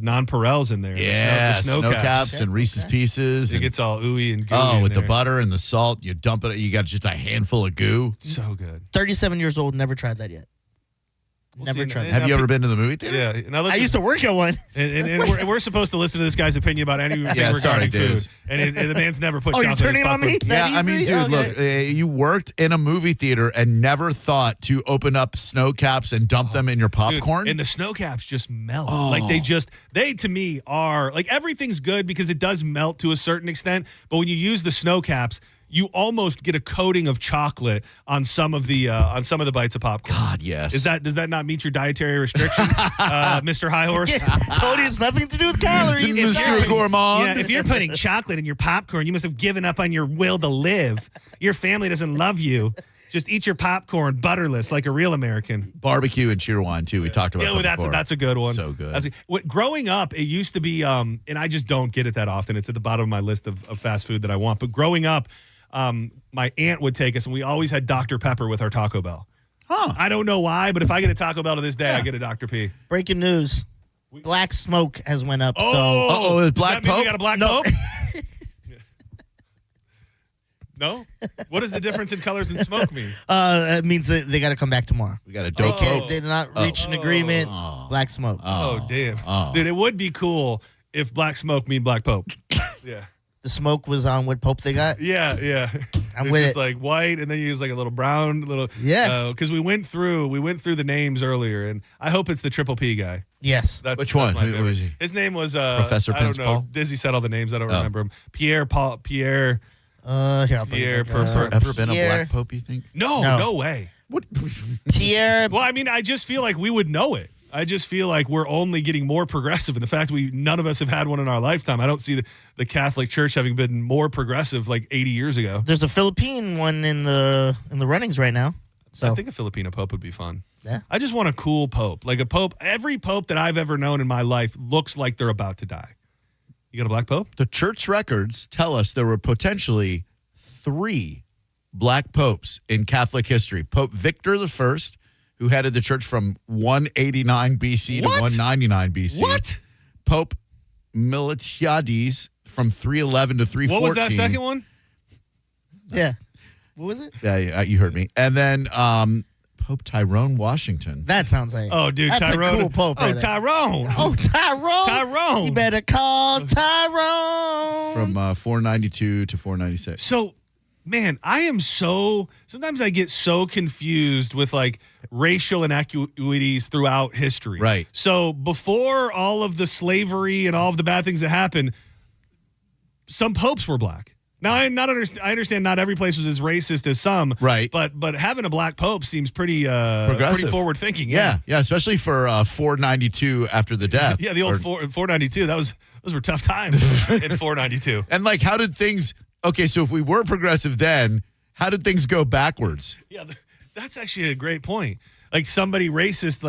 Speaker 8: nonpareils in there.
Speaker 15: Yeah,
Speaker 8: the snow caps
Speaker 15: and Reese's Pieces.
Speaker 8: It gets all ooey and gooey.
Speaker 15: Oh,
Speaker 8: in
Speaker 15: with
Speaker 8: there.
Speaker 15: the butter and the salt, you dump it. You got just a handful of goo.
Speaker 8: So good.
Speaker 1: 37 years old, never tried that yet. Never tried.
Speaker 15: Have you ever been to the movie theater?
Speaker 8: Yeah. Now
Speaker 1: I used to work at one.
Speaker 8: And we're supposed to listen to this guy's opinion about anything
Speaker 15: Yeah, sorry,
Speaker 8: regarding food.
Speaker 15: Diz.
Speaker 8: And the man's never put
Speaker 1: Oh, you're
Speaker 8: chocolate in his
Speaker 1: turning on me?
Speaker 8: popcorn.
Speaker 1: That
Speaker 15: Yeah, I mean,
Speaker 1: easy?
Speaker 15: dude,
Speaker 1: Okay.
Speaker 15: look, you worked in a movie theater and never thought to open up snow caps and dump them in your popcorn?
Speaker 8: Dude, and the snow caps just melt.
Speaker 15: Oh.
Speaker 8: Like they to me are like everything's good because it does melt to a certain extent. But when you use the snow caps, you almost get a coating of chocolate on some of the bites of popcorn.
Speaker 15: God, yes.
Speaker 8: Does that not meet your dietary restrictions, Mr. High Horse?
Speaker 1: Told you it's nothing to do with calories.
Speaker 15: Monsieur Gourmand.
Speaker 8: Yeah, if you're putting chocolate in your popcorn, you must have given up on your will to live. Your family doesn't love you. Just eat your popcorn butterless like a real American.
Speaker 15: Barbecue and Cheerwine, too. We talked about that before.
Speaker 8: That's a good one.
Speaker 15: So good.
Speaker 8: Growing up, it used to be, and I just don't get it that often. It's at the bottom of my list of fast food that I want. But growing up, my aunt would take us, and we always had Dr. Pepper with our Taco Bell.
Speaker 15: Huh.
Speaker 8: I don't know why, but if I get a Taco Bell to this day, I get a Dr. P.
Speaker 1: Breaking news. Black smoke has went up.
Speaker 15: Oh, is
Speaker 8: does
Speaker 15: Black
Speaker 8: that mean
Speaker 15: Pope?
Speaker 8: we got a Black Pope? No? What does the difference in colors and smoke mean?
Speaker 1: It means that they got to come back tomorrow.
Speaker 15: We got a
Speaker 1: They
Speaker 15: dope
Speaker 1: can't. They did not reach an agreement. Black smoke.
Speaker 8: Oh, damn.
Speaker 15: Oh.
Speaker 8: Dude, it would be cool if Black Smoke mean Black Pope. Yeah.
Speaker 1: The smoke was on what Pope they got.
Speaker 8: Yeah.
Speaker 1: I'm
Speaker 8: It's
Speaker 1: with
Speaker 8: just
Speaker 1: it.
Speaker 8: like white, and then you use like a little brown,
Speaker 1: Yeah.
Speaker 8: Because we went through the names earlier, and I hope it's the Triple P guy.
Speaker 1: Yes.
Speaker 15: Which
Speaker 8: that's
Speaker 15: one?
Speaker 8: my
Speaker 15: Who
Speaker 8: favorite.
Speaker 15: was he?
Speaker 8: His name was
Speaker 15: Professor
Speaker 8: I don't know.
Speaker 15: Pence-Paul?
Speaker 8: Dizzy said all the names. I don't
Speaker 15: Oh.
Speaker 8: remember him. Pierre.
Speaker 1: Here, I'll put it
Speaker 8: Pierre
Speaker 1: back up.
Speaker 15: Has there ever been a
Speaker 1: Pierre.
Speaker 15: Black Pope, you think?
Speaker 8: No way.
Speaker 15: What?
Speaker 1: Pierre.
Speaker 8: Well, I mean, I just feel like we would know it. I just feel like we're only getting more progressive. And the fact none of us have had one in our lifetime, I don't see the Catholic Church having been more progressive like 80 years ago.
Speaker 1: There's a Philippine one in the runnings right now. So
Speaker 8: I think a Filipino pope would be fun.
Speaker 1: Yeah.
Speaker 8: I just want a cool pope. Like a pope. Every pope that I've ever known in my life looks like they're about to die. You got a black pope?
Speaker 15: The church records tell us there were potentially 3 black popes in Catholic history. Pope Victor I, who headed the church from 189 BC to 199 BC.
Speaker 8: What?
Speaker 15: Pope Miltiades from 311 to 314.
Speaker 8: What was that second one?
Speaker 1: yeah. What was it?
Speaker 15: Yeah, you heard me. And then Pope Tyrone Washington.
Speaker 1: That sounds like.
Speaker 8: Oh, dude,
Speaker 1: that's
Speaker 8: Tyrone.
Speaker 1: a cool pope.
Speaker 8: Oh,
Speaker 1: right there.
Speaker 8: Tyrone.
Speaker 1: Oh, Tyrone.
Speaker 8: Tyrone.
Speaker 1: You better call Tyrone.
Speaker 15: From 492 to 496.
Speaker 8: So, man, sometimes I get so confused with like racial inequities throughout history.
Speaker 15: Right.
Speaker 8: So before all of the slavery and all of the bad things that happened, some popes were black. Now, I understand not every place was as racist as some.
Speaker 15: Right.
Speaker 8: But having a black pope seems pretty
Speaker 15: Progressive.
Speaker 8: pretty forward thinking.
Speaker 15: Yeah, especially for 492 after the death.
Speaker 8: Yeah, the old 492. Those were tough times in 492.
Speaker 15: And like, how did things? Okay, so if we were progressive then, how did things go backwards?
Speaker 8: Yeah, that's actually a great point. Like some racist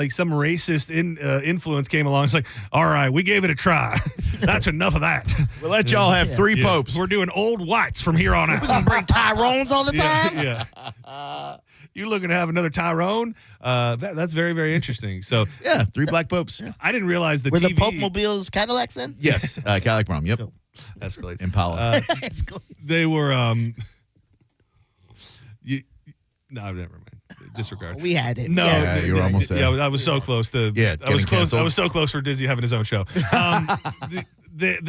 Speaker 8: influence came along. It's like, all right, we gave it a try. That's enough of that.
Speaker 15: We'll let y'all have 3 popes.
Speaker 8: We're doing old whites from here on out.
Speaker 1: We're going to bring Tyrones all the time?
Speaker 8: Yeah. You looking to have another Tyrone? That's very, very interesting. So
Speaker 15: yeah, 3 black popes.
Speaker 8: I didn't realize
Speaker 1: Were the Pope mobiles Cadillacs then?
Speaker 15: Yes, Cadillac Brom. Yep.
Speaker 1: Cool.
Speaker 8: Escalades.
Speaker 15: Impala.
Speaker 8: They were no, never mind. Disregard.
Speaker 1: We had it.
Speaker 15: No, yeah, you were almost there.
Speaker 8: Yeah, I was so close to.
Speaker 15: Yeah,
Speaker 8: I was close.
Speaker 15: canceled.
Speaker 8: I was so close for Dizzy having his own show.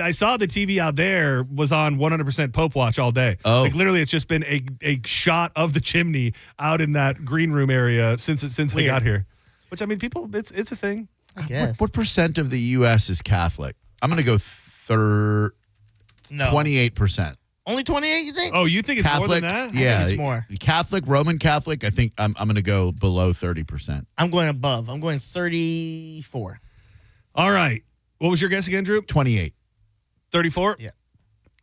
Speaker 8: I saw the TV out there was on 100% Pope watch all day.
Speaker 15: Oh.
Speaker 8: Like literally, it's just been a shot of the chimney out in that green room area since I got here. Which I mean, people, it's a thing.
Speaker 1: I guess.
Speaker 15: What percent of the U.S. is Catholic? I'm going to go 28%.
Speaker 1: Only 28, you think?
Speaker 8: Oh, you think it's
Speaker 15: Catholic,
Speaker 8: more than that?
Speaker 15: Yeah,
Speaker 1: I think it's more.
Speaker 15: Catholic, Roman Catholic. I think I'm going to go below 30%.
Speaker 1: I'm going above. I'm going 34.
Speaker 8: All right. What was your guess again, Drew?
Speaker 15: 28.
Speaker 8: 34?
Speaker 1: Yeah.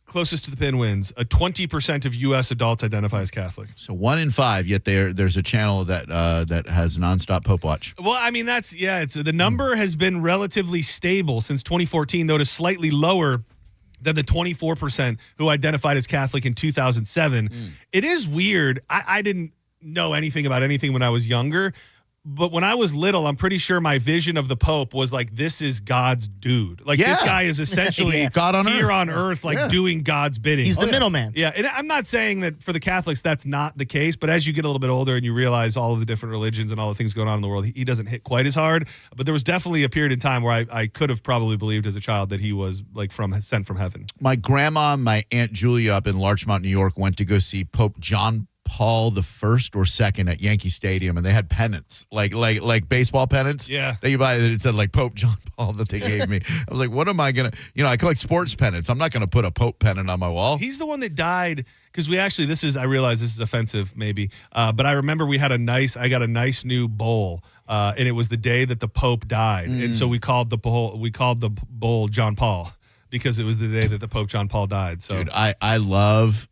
Speaker 8: Closest to the pin wins. 20% of U.S. adults identify as Catholic.
Speaker 15: So 1 in 5. Yet there's a channel that has nonstop Pope watch.
Speaker 8: Well, I mean it's the number has been relatively stable since 2014, though it is slightly lower than the 24% who identified as Catholic in 2007. It is weird. I didn't know anything about anything when I was younger. But when I was little, I'm pretty sure my vision of the Pope was like, this is God's dude. Like, this guy is essentially
Speaker 15: God on
Speaker 8: here
Speaker 15: earth.
Speaker 8: on earth, like doing God's bidding.
Speaker 1: He's the middleman.
Speaker 8: Yeah, and I'm not saying that for the Catholics that's not the case, but as you get a little bit older and you realize all of the different religions and all the things going on in the world, he doesn't hit quite as hard. But there was definitely a period in time where I could have probably believed as a child that he was like sent from heaven.
Speaker 15: My grandma, my Aunt Julia up in Larchmont, New York, went to go see Pope John Paul the first or second at Yankee Stadium, and they had pennants, like baseball pennants.
Speaker 8: Yeah.
Speaker 15: That you buy, it said like Pope John Paul that they gave me. I was like, what am I gonna? I collect sports pennants. I'm not gonna put a Pope pennant on my wall.
Speaker 8: He's the one that died because I realize this is offensive maybe, but I remember I got a nice new bowl, and it was the day that the Pope died, and so we called the bowl John Paul. Because it was the day that the Pope John Paul died. So,
Speaker 15: dude, I love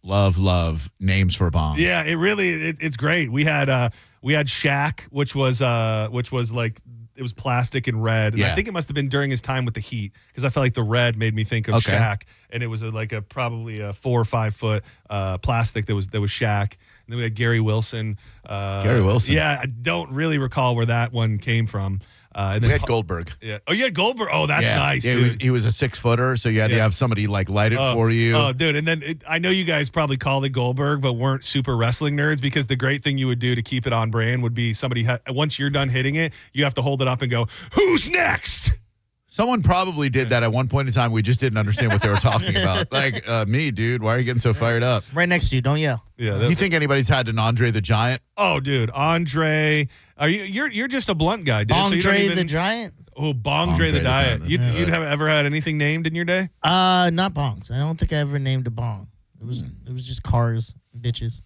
Speaker 15: names for bombs.
Speaker 8: Yeah, it's great. We had Shaq, which was like it was plastic and red. And
Speaker 15: Yeah.
Speaker 8: I think it must have been during his time with the Heat because I felt like the red made me think of Shaq, and it was probably a 4 or 5 foot plastic that was Shaq. And then we had Gary Wilson.
Speaker 15: Gary Wilson.
Speaker 8: Yeah, I don't really recall where that one came from. And
Speaker 15: We
Speaker 8: then
Speaker 15: had Goldberg.
Speaker 8: Yeah. Oh, you had Goldberg. Oh, that's nice.
Speaker 15: Yeah,
Speaker 8: Dude.
Speaker 15: he was a 6-footer, so you had to have somebody like light it for you.
Speaker 8: Oh, dude. And then I know you guys probably called it Goldberg, but weren't super wrestling nerds because the great thing you would do to keep it on brand would be once you're done hitting it, you have to hold it up and go, "Who's next?"
Speaker 15: Someone probably did that at one point in time. We just didn't understand what they were talking about. Like, me, dude, why are you getting so fired up?
Speaker 1: Right next to you. Don't yell.
Speaker 8: Yeah.
Speaker 15: You think anybody's had an Andre the Giant?
Speaker 8: Oh, dude, Andre. You're just a blunt guy, dude. So you don't
Speaker 1: Andre
Speaker 8: even,
Speaker 1: the Giant?
Speaker 8: Oh, Bongdre the Diet. You'd have ever had anything named in your day?
Speaker 1: Not bongs. I don't think I ever named a bong. It was just cars, bitches.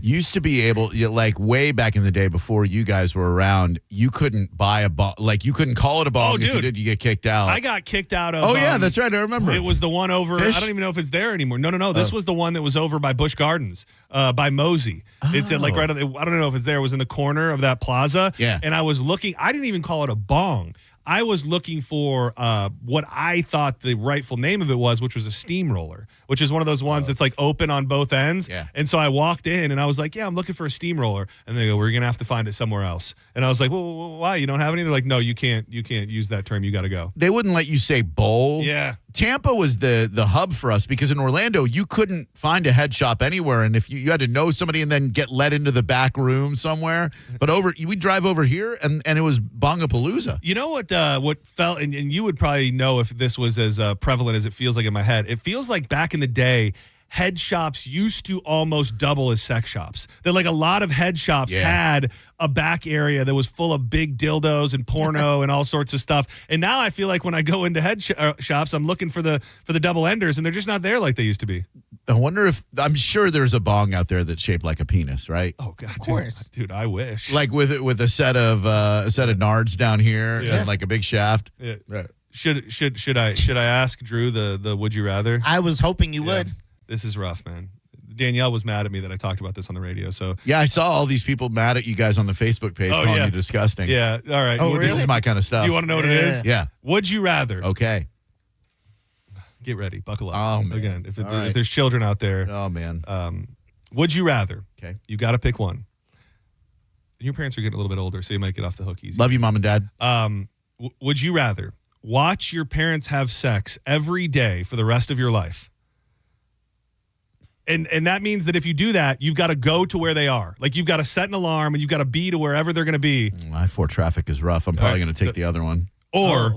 Speaker 15: Used to be able, like way back in the day before you guys were around, you couldn't buy a bong. Like you couldn't call it a bong.
Speaker 8: Oh,
Speaker 15: if you
Speaker 8: dude.
Speaker 15: did, you get kicked out.
Speaker 8: I got kicked out of.
Speaker 15: Oh yeah, that's right. I remember.
Speaker 8: It was the one over.
Speaker 15: Fish?
Speaker 8: I don't even know if it's there anymore. No. This was the one that was over by Busch Gardens, by Mosey. It's at like right. I don't know if it's there. It was in the corner of that plaza.
Speaker 15: Yeah.
Speaker 8: And I was looking. I didn't even call it a bong. I was looking for what I thought the rightful name of it was, which was a steamroller, which is one of those ones that's like open on both ends.
Speaker 15: Yeah.
Speaker 8: And so I walked in and I was like, yeah, I'm looking for a steamroller. And they go, we're going to have to find it somewhere else. And I was like, well, why? You don't have any? They're like, no, you can't use that term. You got to go.
Speaker 15: They wouldn't let you say bowl.
Speaker 8: Yeah.
Speaker 15: Tampa was the hub for us because in Orlando, you couldn't find a head shop anywhere. And if you had to know somebody and then get let into the back room somewhere. But we drive over here and it was Bongapalooza.
Speaker 8: You know what felt, and you would probably know if this was as prevalent as it feels like in my head. It feels like back in the day, head shops used to almost double as sex shops. That like a lot of head shops had a back area that was full of big dildos and porno and all sorts of stuff. And now I feel like when I go into head shops, I'm looking for the double enders, and they're just not there like they used to be.
Speaker 15: I wonder I'm sure there's a bong out there that's shaped like a penis, right?
Speaker 8: Oh God,
Speaker 1: of course,
Speaker 8: dude. I wish.
Speaker 15: Like with a set of nards down here and like a big shaft.
Speaker 8: Yeah. Right. Should I ask Drew the would you rather?
Speaker 1: I was hoping you would.
Speaker 8: This is rough, man. Danielle was mad at me that I talked about this on the radio. So
Speaker 15: yeah, I saw all these people mad at you guys on the Facebook page calling you disgusting.
Speaker 8: Yeah, all right.
Speaker 1: Oh,
Speaker 8: Well,
Speaker 15: This is my kind of stuff.
Speaker 8: You want to know what it is?
Speaker 15: Yeah.
Speaker 8: Would you rather?
Speaker 15: Okay.
Speaker 8: Get ready. Buckle up.
Speaker 15: Oh, man.
Speaker 8: Again, if
Speaker 15: right.
Speaker 8: there's children out there.
Speaker 15: Oh, man.
Speaker 8: Would you rather?
Speaker 15: Okay.
Speaker 8: You got to pick one. And your parents are getting a little bit older, so you might get off the hook easy.
Speaker 15: Love you, Mom and Dad.
Speaker 8: Would you rather watch your parents have sex every day for the rest of your life? And that means that if you do that, you've got to go to where they are. Like you've got to set an alarm and you've got to be to wherever they're going to be.
Speaker 15: I-4 traffic is rough. I'm probably going to take the other one.
Speaker 8: Or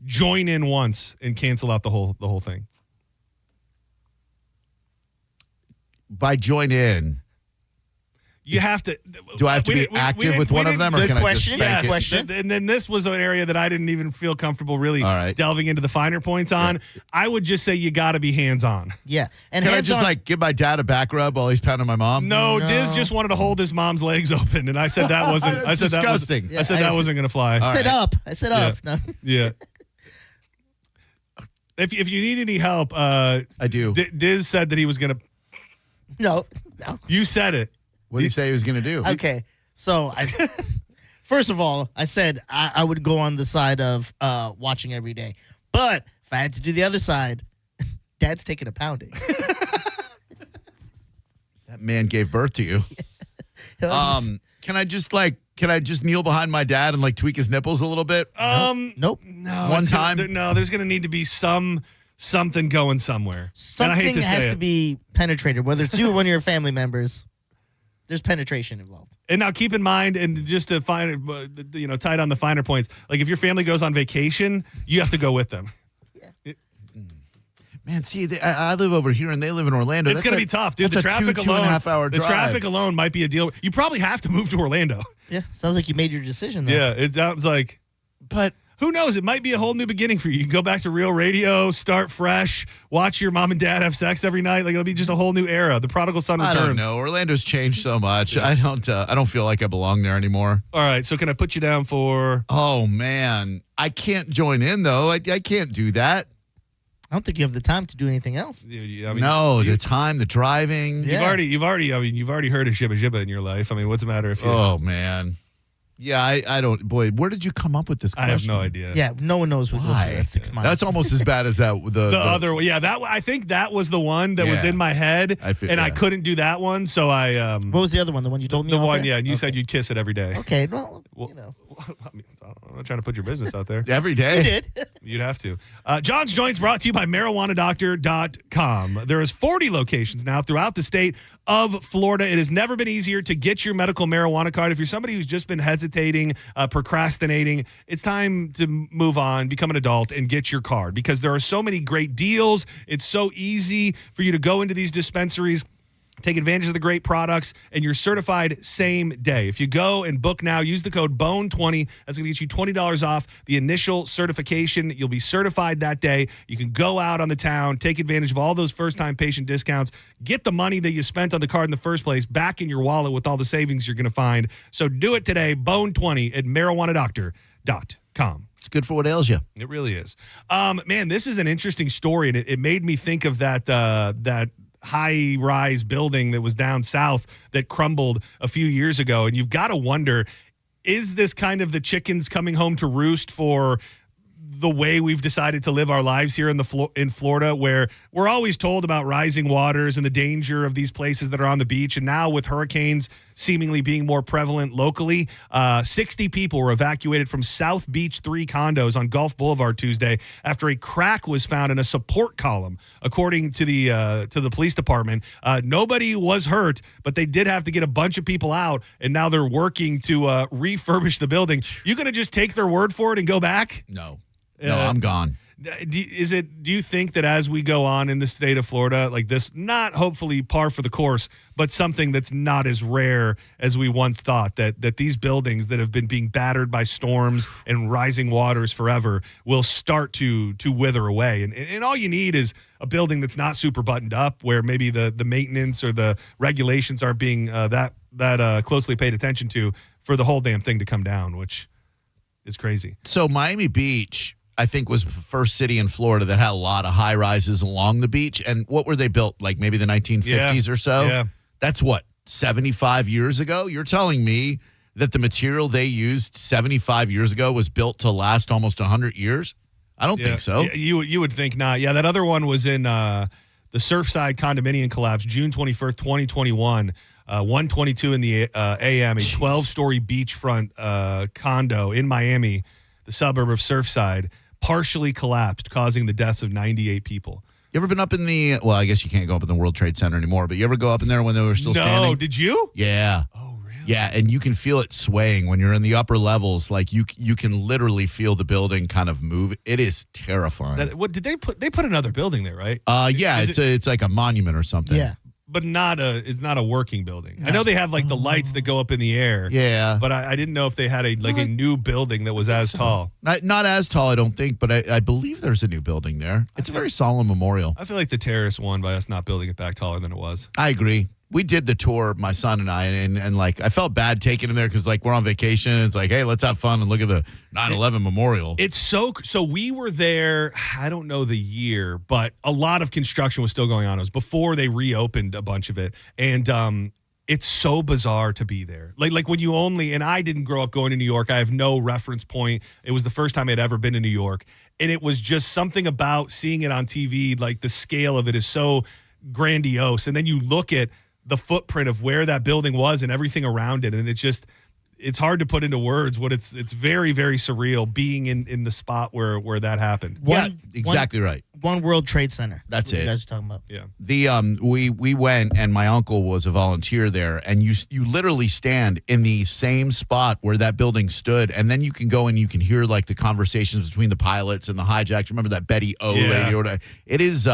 Speaker 8: join in once and cancel out the whole thing?
Speaker 15: By join in,
Speaker 8: you have to.
Speaker 15: Do I have to be active with one of them, or can I just spank it?
Speaker 8: Question. And then this was an area that I didn't even feel comfortable really delving into the finer points on. Yeah. I would just say you got to be hands-on.
Speaker 1: Yeah. And
Speaker 15: can I just give my dad a back rub while he's pounding my mom?
Speaker 8: No, Diz just wanted to hold his mom's legs open, and I said that wasn't. I said
Speaker 15: disgusting.
Speaker 8: I said that wasn't going to fly.
Speaker 1: I said up. I said up. No.
Speaker 8: Yeah. If you need any help,
Speaker 15: I do.
Speaker 8: Diz said that he was going to.
Speaker 1: No.
Speaker 8: You said it.
Speaker 15: What did he say he was going to do?
Speaker 1: Okay. So, first of all, I said I would go on the side of watching every day. But if I had to do the other side, Dad's taking a pounding.
Speaker 15: That man gave birth to you. Can I just kneel behind my dad and tweak his nipples a little bit?
Speaker 1: Nope.
Speaker 8: No.
Speaker 15: One time?
Speaker 8: There's going to need to be something going somewhere.
Speaker 1: Something has to be penetrated, whether it's you or one of your family members. There's penetration involved. And
Speaker 8: now keep in mind, and just to find, tied on the finer points, if your family goes on vacation, you have to go with them.
Speaker 1: Yeah.
Speaker 15: Man, see, I live over here and they live in Orlando.
Speaker 8: It's going to be tough, dude. The traffic alone,
Speaker 15: 2.5 hour drive.
Speaker 8: The traffic alone might be a deal. You probably have to move to Orlando.
Speaker 1: Yeah, sounds like you made your decision, though.
Speaker 8: Yeah, it sounds like.
Speaker 15: But
Speaker 8: who knows? It might be a whole new beginning for you. You can go back to real radio, start fresh, watch your mom and dad have sex every night. It'll be just a whole new era. The prodigal son returns.
Speaker 15: I don't know. Orlando's changed so much. Yeah. I don't feel like I belong there anymore.
Speaker 8: All right. So can I put you down for?
Speaker 15: Oh man, I can't join in though. I can't do that.
Speaker 1: I don't think you have the time to do anything else.
Speaker 15: The time, the driving.
Speaker 8: Yeah. You've already heard of Shibba Jibba in your life. I mean, what's the matter if you?
Speaker 15: Oh man. Yeah, I don't. Boy, where did you come up with this question?
Speaker 8: I have no idea.
Speaker 1: Yeah, no one knows what goes through that 6 months.
Speaker 15: That's almost as bad as that. The
Speaker 8: other one. Yeah, I think that was the one that was in my head, I couldn't do that one. So I.
Speaker 1: What was the other one? The one you told me.
Speaker 8: The one, yeah, and you said you'd kiss it every day.
Speaker 1: Okay, well,
Speaker 8: I mean, I'm not trying to put your business out there.
Speaker 15: Every day.
Speaker 1: You did.
Speaker 8: You'd have to. John's Joints brought to you by MarijuanaDoctor.com. There is 40 locations now throughout the state of Florida. It has never been easier to get your medical marijuana card. If you're somebody who's just been hesitating, procrastinating, it's time to move on, become an adult, and get your card because there are so many great deals. It's so easy for you to go into these dispensaries, take advantage of the great products, and you're certified same day. If you go and book now, use the code BONE20. That's going to get you $20 off the initial certification. You'll be certified that day. You can go out on the town, take advantage of all those first-time patient discounts, get the money that you spent on the card in the first place back in your wallet with all the savings you're going to find. So do it today, BONE20 at MarijuanaDoctor.com.
Speaker 15: It's good for what ails you.
Speaker 8: It really is. Man, this is an interesting story, and it made me think of that high-rise building that was down south that crumbled a few years ago. And you've got to wonder, is this kind of the chickens coming home to roost for the way we've decided to live our lives here in Florida, where we're always told about rising waters and the danger of these places that are on the beach. And now with hurricanes seemingly being more prevalent locally, 60 people were evacuated from South Beach 3 condos on Gulf Boulevard Tuesday after a crack was found in a support column, according to the police department. Nobody was hurt, but they did have to get a bunch of people out, and now they're working to refurbish the building. You going to just take their word for it and go back?
Speaker 15: No, I'm gone.
Speaker 8: Do you think that as we go on in the state of Florida, like this, not hopefully par for the course, but something that's not as rare as we once thought, that these buildings that have been being battered by storms and rising waters forever will start to wither away? And all you need is a building that's not super buttoned up, where maybe the maintenance or the regulations aren't being that closely paid attention to, for the whole damn thing to come down, which is crazy.
Speaker 15: So Miami Beach, I think, was the first city in Florida that had a lot of high rises along the beach. And what were they built? Like maybe the 1950s or so?
Speaker 8: Yeah.
Speaker 15: That's what, 75 years ago? You're telling me that the material they used 75 years ago was built to last almost 100 years? I don't think so.
Speaker 8: Yeah, you would think not. Yeah, that other one was in the Surfside condominium collapse, June 21st, 2021. 1:22 in the a.m., a 12-story beachfront condo in Miami, the suburb of Surfside, partially collapsed, causing the deaths of 98 people.
Speaker 15: You ever been up in the, well, I guess you can't go up in the World Trade Center anymore, but you ever go up in there when they were still standing?
Speaker 8: No, did you?
Speaker 15: Yeah.
Speaker 8: Oh, really?
Speaker 15: Yeah, and you can feel it swaying when you're in the upper levels. Like you can literally feel the building kind of move. It is terrifying.
Speaker 8: What did they put? They put another building there, right?
Speaker 15: Yeah, it's like a monument or something.
Speaker 1: Yeah.
Speaker 8: But it's not a working building. I know they have like the lights that go up in the air.
Speaker 15: Yeah.
Speaker 8: But I didn't know if they had a new building that was as tall.
Speaker 15: Not as tall, I don't think, but I believe there's a new building there. It's a very solemn memorial.
Speaker 8: I feel like the terrorists won by us not building it back taller than it was.
Speaker 15: I agree. We did the tour, my son and I, and like I felt bad taking him there because like we're on vacation. And it's like, hey, let's have fun and look at the 9/11 memorial.
Speaker 8: It's so we were there. I don't know the year, but a lot of construction was still going on. It was before they reopened a bunch of it, and it's so bizarre to be there. Like when you and I didn't grow up going to New York. I have no reference point. It was the first time I'd ever been to New York, and it was just something about seeing it on TV. Like the scale of it is so grandiose, and then you look at the footprint of where that building was and everything around it. And it's hard to put into words what it's very, very surreal being in the spot where that happened.
Speaker 15: Exactly right.
Speaker 1: One World Trade Center.
Speaker 15: That's
Speaker 1: what
Speaker 15: it.
Speaker 1: You guys are talking about.
Speaker 8: Yeah.
Speaker 15: We went and my uncle was a volunteer there, and you literally stand in the same spot where that building stood, and then you can go and you can hear like the conversations between the pilots and the hijacks. Remember that Betty O lady? It is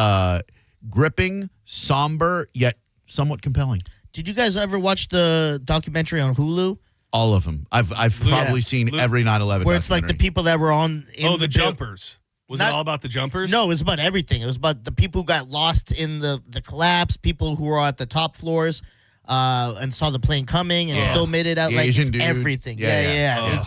Speaker 15: gripping, somber, yet somewhat compelling.
Speaker 1: Did you guys ever watch the documentary on Hulu?
Speaker 15: All of them. I've probably seen every 9/11
Speaker 1: where it's like the people that were on.
Speaker 8: The jumpers. Was it all about the jumpers?
Speaker 1: No, it was about everything. It was about the people who got lost in the collapse, people who were at the top floors and saw the plane coming and still made it out.
Speaker 15: The
Speaker 1: like
Speaker 15: Asian
Speaker 1: it's
Speaker 15: dude.
Speaker 1: everything.
Speaker 15: Yeah.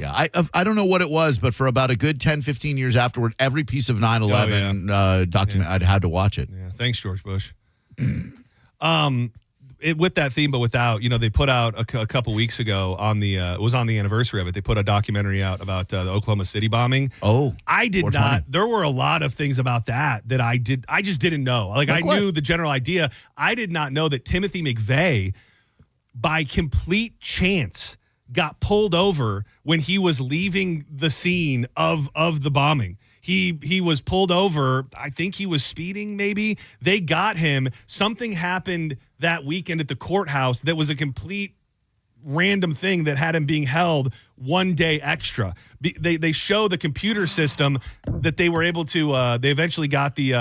Speaker 15: I don't know what it was, but for about a good 10, 15 years afterward, every piece of 9/11 document, I'd had to watch it.
Speaker 8: Yeah. Thanks, George Bush. With that theme, but without, they put out a couple weeks ago it was on the anniversary of it. They put a documentary out about the Oklahoma City bombing.
Speaker 15: Oh,
Speaker 8: I did not. There were a lot of things about that I just didn't know. Like I knew the general idea. I did not know that Timothy McVeigh, by complete chance, got pulled over when he was leaving the scene of the bombing. He was pulled over. I think he was speeding, maybe. They got him. Something happened that weekend at the courthouse that was a complete random thing that had him being held one day extra. They show the computer system that they were able to. They eventually got they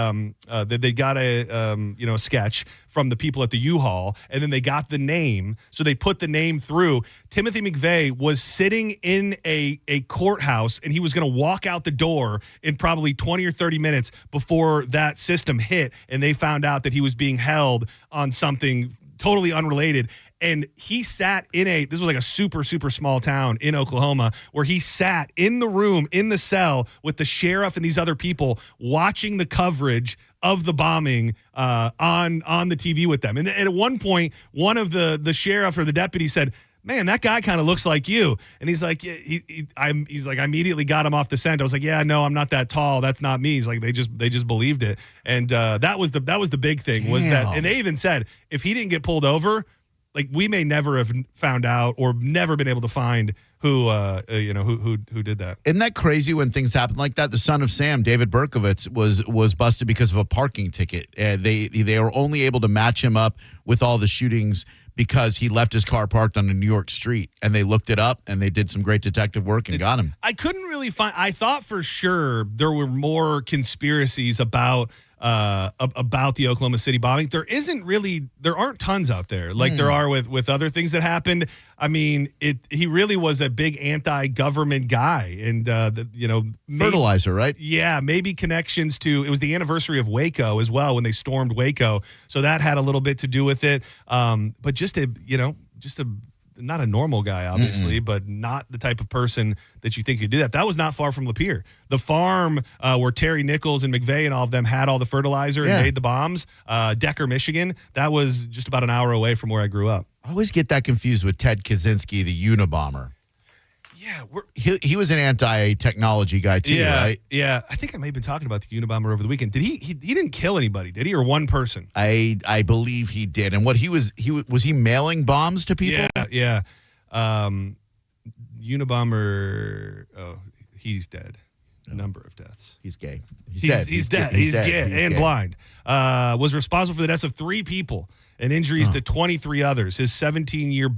Speaker 8: got a sketch from the people at the U-Haul, and then they got the name. So they put the name through. Timothy McVeigh was sitting in a courthouse, and he was going to walk out the door in probably 20 or 30 minutes before that system hit, and they found out that he was being held on something totally unrelated. And he sat this was like a super, super small town in Oklahoma, where he sat in the room, in the cell with the sheriff and these other people watching the coverage of the bombing on the TV with them. And at one point, one of the sheriff or the deputy said, "Man, that guy kind of looks like you." And he's like, I immediately got him off the scent. I was like, "Yeah, no, I'm not that tall. That's not me." He's like, they just believed it. And that was the big thing was that, and they even said, if he didn't get pulled over, like we may never have found out or never been able to find who did that.
Speaker 15: Isn't that crazy when things happen like that? The son of Sam, David Berkowitz, was busted because of a parking ticket. They were only able to match him up with all the shootings because he left his car parked on a New York street, and they looked it up and they did some great detective work and got him.
Speaker 8: I couldn't really find. I thought for sure there were more conspiracies about the Oklahoma City bombing. There aren't tons out there like there are with other things that happened. I mean, he really was a big anti-government guy, and
Speaker 15: fertilizer, right?
Speaker 8: Yeah, maybe connections to. It was the anniversary of Waco as well when they stormed Waco, so that had a little bit to do with it. But just a not a normal guy, obviously, but not the type of person that you think could do that. That was not far from Lapeer. The farm where Terry Nichols and McVeigh and all of them had all the fertilizer and made the bombs, Decker, Michigan, that was just about an hour away from where I grew up.
Speaker 15: I always get that confused with Ted Kaczynski, the Unabomber.
Speaker 8: Yeah.
Speaker 15: He was an anti-technology guy too, right?
Speaker 8: Yeah. I think I may have been talking about the Unabomber over the weekend. Did he didn't kill anybody, did he? Or one person?
Speaker 15: I believe he did. And what was he mailing bombs to people?
Speaker 8: Yeah. Unabomber, he's dead. Number of deaths.
Speaker 15: He's gay.
Speaker 8: He's dead. He's gay and blind. Was responsible for the deaths of 3 people and injuries to 23 others. His 17-year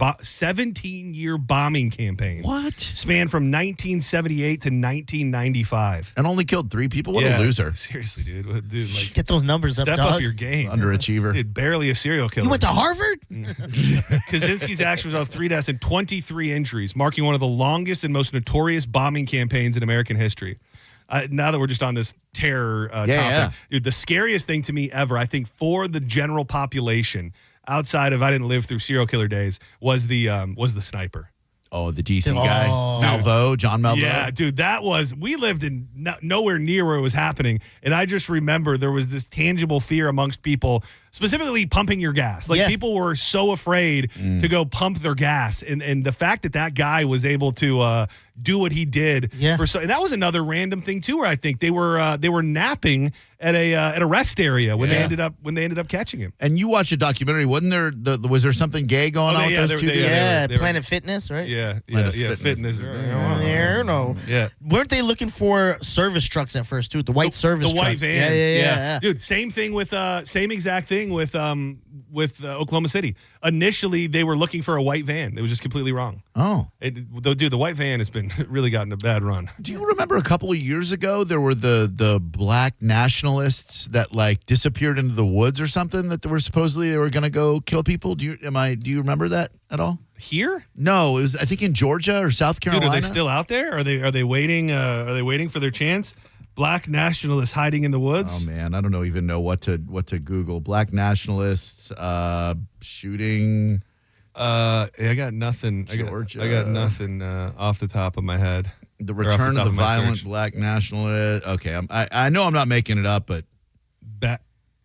Speaker 8: bombing campaign.
Speaker 15: What?
Speaker 8: Spanned from 1978 to 1995.
Speaker 15: And only killed 3 people? What a loser.
Speaker 8: Seriously, dude. Like,
Speaker 1: Get those numbers up,
Speaker 8: step
Speaker 1: dog.
Speaker 8: up your game.
Speaker 15: Underachiever.
Speaker 8: Dude, barely a serial killer.
Speaker 1: You went to Harvard?
Speaker 8: Kaczynski's actions of 3 deaths and 23 injuries, marking one of the longest and most notorious bombing campaigns in American history. Now that we're just on this terror topic, dude, the scariest thing to me ever, I think, for the general population, outside of I didn't live through serial killer days, was the sniper.
Speaker 15: Oh, the DC guy, John Malveaux.
Speaker 8: Yeah, dude, we lived in nowhere near where it was happening. And I just remember there was this tangible fear amongst people, specifically pumping your gas. Like people were so afraid to go pump their gas. And the fact that guy was able to do what he did. And that was another random thing too, where I think they were napping at a rest area when they ended up catching him.
Speaker 15: And you watched a documentary, wasn't there? Was there something gay going on with those two dudes?
Speaker 1: Planet Fitness, right?
Speaker 8: Yeah, fitness.
Speaker 1: Yeah. Weren't they looking for service trucks at first too? The white service trucks.
Speaker 8: The white vans. Yeah. Dude, same exact thing with Oklahoma City. Initially, they were looking for a white van. It was just completely wrong.
Speaker 15: Oh.
Speaker 8: The white van has been really gotten a bad run.
Speaker 15: Do you remember a couple of years ago there were the black nationalists that like disappeared into the woods or something that they were going to go kill people? Do you remember that at all?
Speaker 8: Here?
Speaker 15: No, it was I think in Georgia or South Carolina.
Speaker 8: Dude, are they still out there? Are they waiting? Are they waiting for their chance? Black nationalists hiding in the woods.
Speaker 15: Oh man, I don't even know what to Google. Black nationalists shooting.
Speaker 8: I got nothing.
Speaker 15: Georgia.
Speaker 8: I got nothing off the top of my head.
Speaker 15: The return of the violent black nationalist. Okay, I know I'm not making it up, but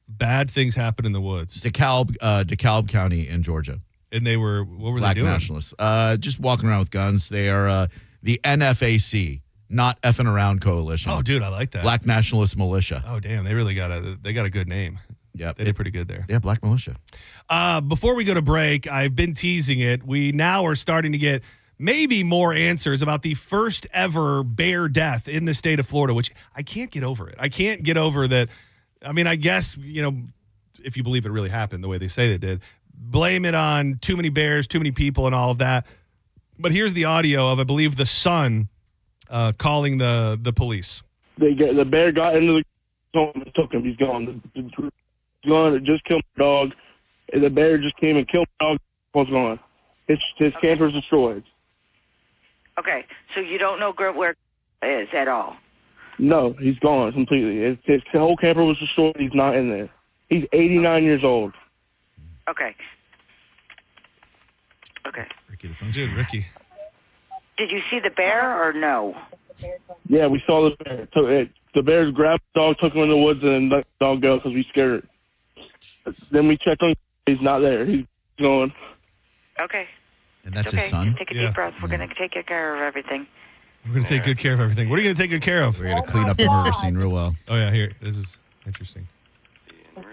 Speaker 8: bad things happen in the woods.
Speaker 15: DeKalb County in Georgia.
Speaker 8: And what were
Speaker 15: black
Speaker 8: they doing?
Speaker 15: Nationalists, just walking around with guns. They are the NFAC. Not effing around coalition.
Speaker 8: Oh, dude, I like that.
Speaker 15: Black Nationalist Militia.
Speaker 8: Oh, damn, they really got a good name.
Speaker 15: Yeah,
Speaker 8: they did pretty good there.
Speaker 15: Yeah, Black Militia.
Speaker 8: Before we go to break, I've been teasing it. We now are starting to get maybe more answers about the first ever bear death in the state of Florida, which I can't get over it. I can't get over that. I mean, I guess, if you believe it really happened the way they say it did, blame it on too many bears, too many people, and all of that. But here's the audio of, I believe, the son calling the police.
Speaker 2: The bear got into the home and took him. He's gone. It just killed my dog. And the bear just came and killed my dog. Was gone. His camper's destroyed.
Speaker 3: Okay, so you don't know where it is at all?
Speaker 2: No, he's gone completely. His whole camper was destroyed. He's not in there. He's 89 years old.
Speaker 3: Okay.
Speaker 8: Dude, Ricky.
Speaker 3: Did you see the bear or no?
Speaker 2: Yeah, we saw the bear. The bears grabbed the dog, took him in the woods, and let the dog go because we scared it. Then we checked on him. He's not there. He's gone.
Speaker 3: Okay.
Speaker 15: And that's
Speaker 3: okay.
Speaker 15: his son?
Speaker 3: Just take a deep breath. We're going to take good care of everything.
Speaker 8: We're going to take good care of everything. What are you going to take good care of?
Speaker 15: We're going to clean up the murder scene real well.
Speaker 8: Oh, yeah, here. This is interesting.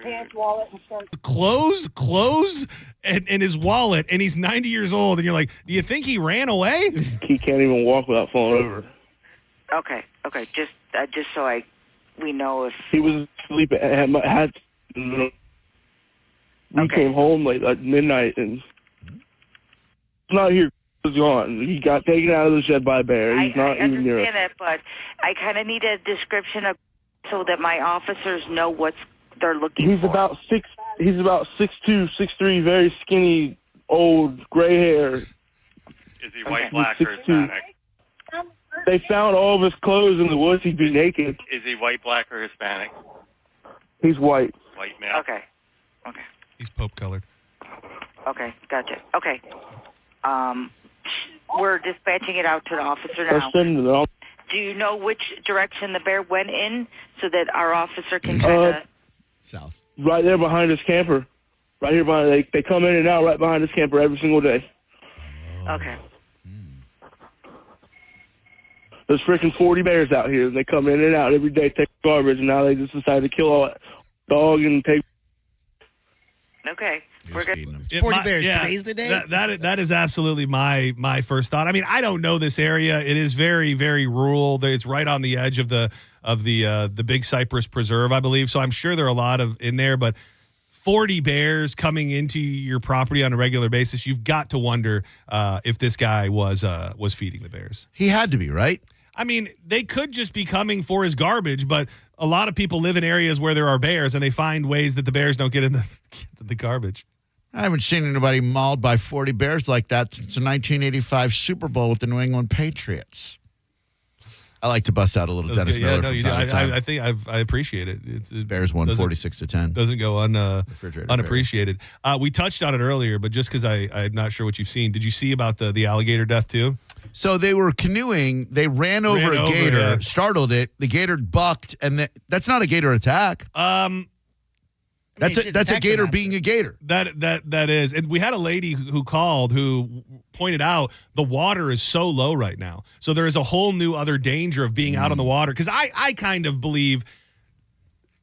Speaker 3: Pants, wallet, and shirt.
Speaker 8: Clothes, and his wallet, and he's 90 years old, and you're like, do you think he ran away?
Speaker 2: He can't even walk without falling over.
Speaker 3: Okay. Just so we know if
Speaker 2: he was asleep we came home late at midnight, and he's not here. He's gone. He got taken out of the shed by a bear. He's not even near us.
Speaker 3: I understand that, but I kind of need a description of so that my officers know what they're looking for.
Speaker 2: He's about 6'2", 6'3", very skinny, old, gray hair.
Speaker 4: Is he white, black, or Hispanic?
Speaker 2: They found all of his clothes in the woods. He'd be naked.
Speaker 4: Is he white, black, or Hispanic?
Speaker 2: He's white.
Speaker 4: White male.
Speaker 3: Okay.
Speaker 8: He's Pope colored.
Speaker 3: Okay, gotcha. Okay. We're dispatching it out to the officer now. Do you know which direction the bear went in so that our officer can kind of...
Speaker 15: South.
Speaker 2: Right there behind his camper. Right here behind. They come in and out right behind his camper every single day.
Speaker 3: Okay.
Speaker 2: There's freaking 40 bears out here. They come in and out every day, take garbage, and now they just decided to kill all that dog and take...
Speaker 3: Okay. We're good.
Speaker 1: 40 bears. Today's the day?
Speaker 8: That is absolutely my first thought. I mean, I don't know this area. It is very, very rural. It's right on the edge of the Big Cypress Preserve, I believe. So I'm sure there are a lot of in there, but 40 bears coming into your property on a regular basis, you've got to wonder if this guy was feeding the bears.
Speaker 15: He had to be, right?
Speaker 8: I mean, they could just be coming for his garbage, but a lot of people live in areas where there are bears, and they find ways that the bears don't get in the garbage.
Speaker 15: I haven't seen anybody mauled by 40 bears like that since the 1985 Super Bowl with the New England Patriots. I like to bust out a little Dennis Miller from time to time.
Speaker 8: I think I appreciate it.
Speaker 15: Bears won 46-10.
Speaker 8: Doesn't go unappreciated. We touched on it earlier, but just because I'm not sure what you've seen. Did you see about the alligator death too?
Speaker 15: So they were canoeing. They ran over a gator, startled it. The gator bucked, and that's not a gator attack. That's a gator being a gator.
Speaker 8: That is. And we had a lady who called who pointed out the water is so low right now. So there is a whole new other danger of being out on the water. Because I kind of believe,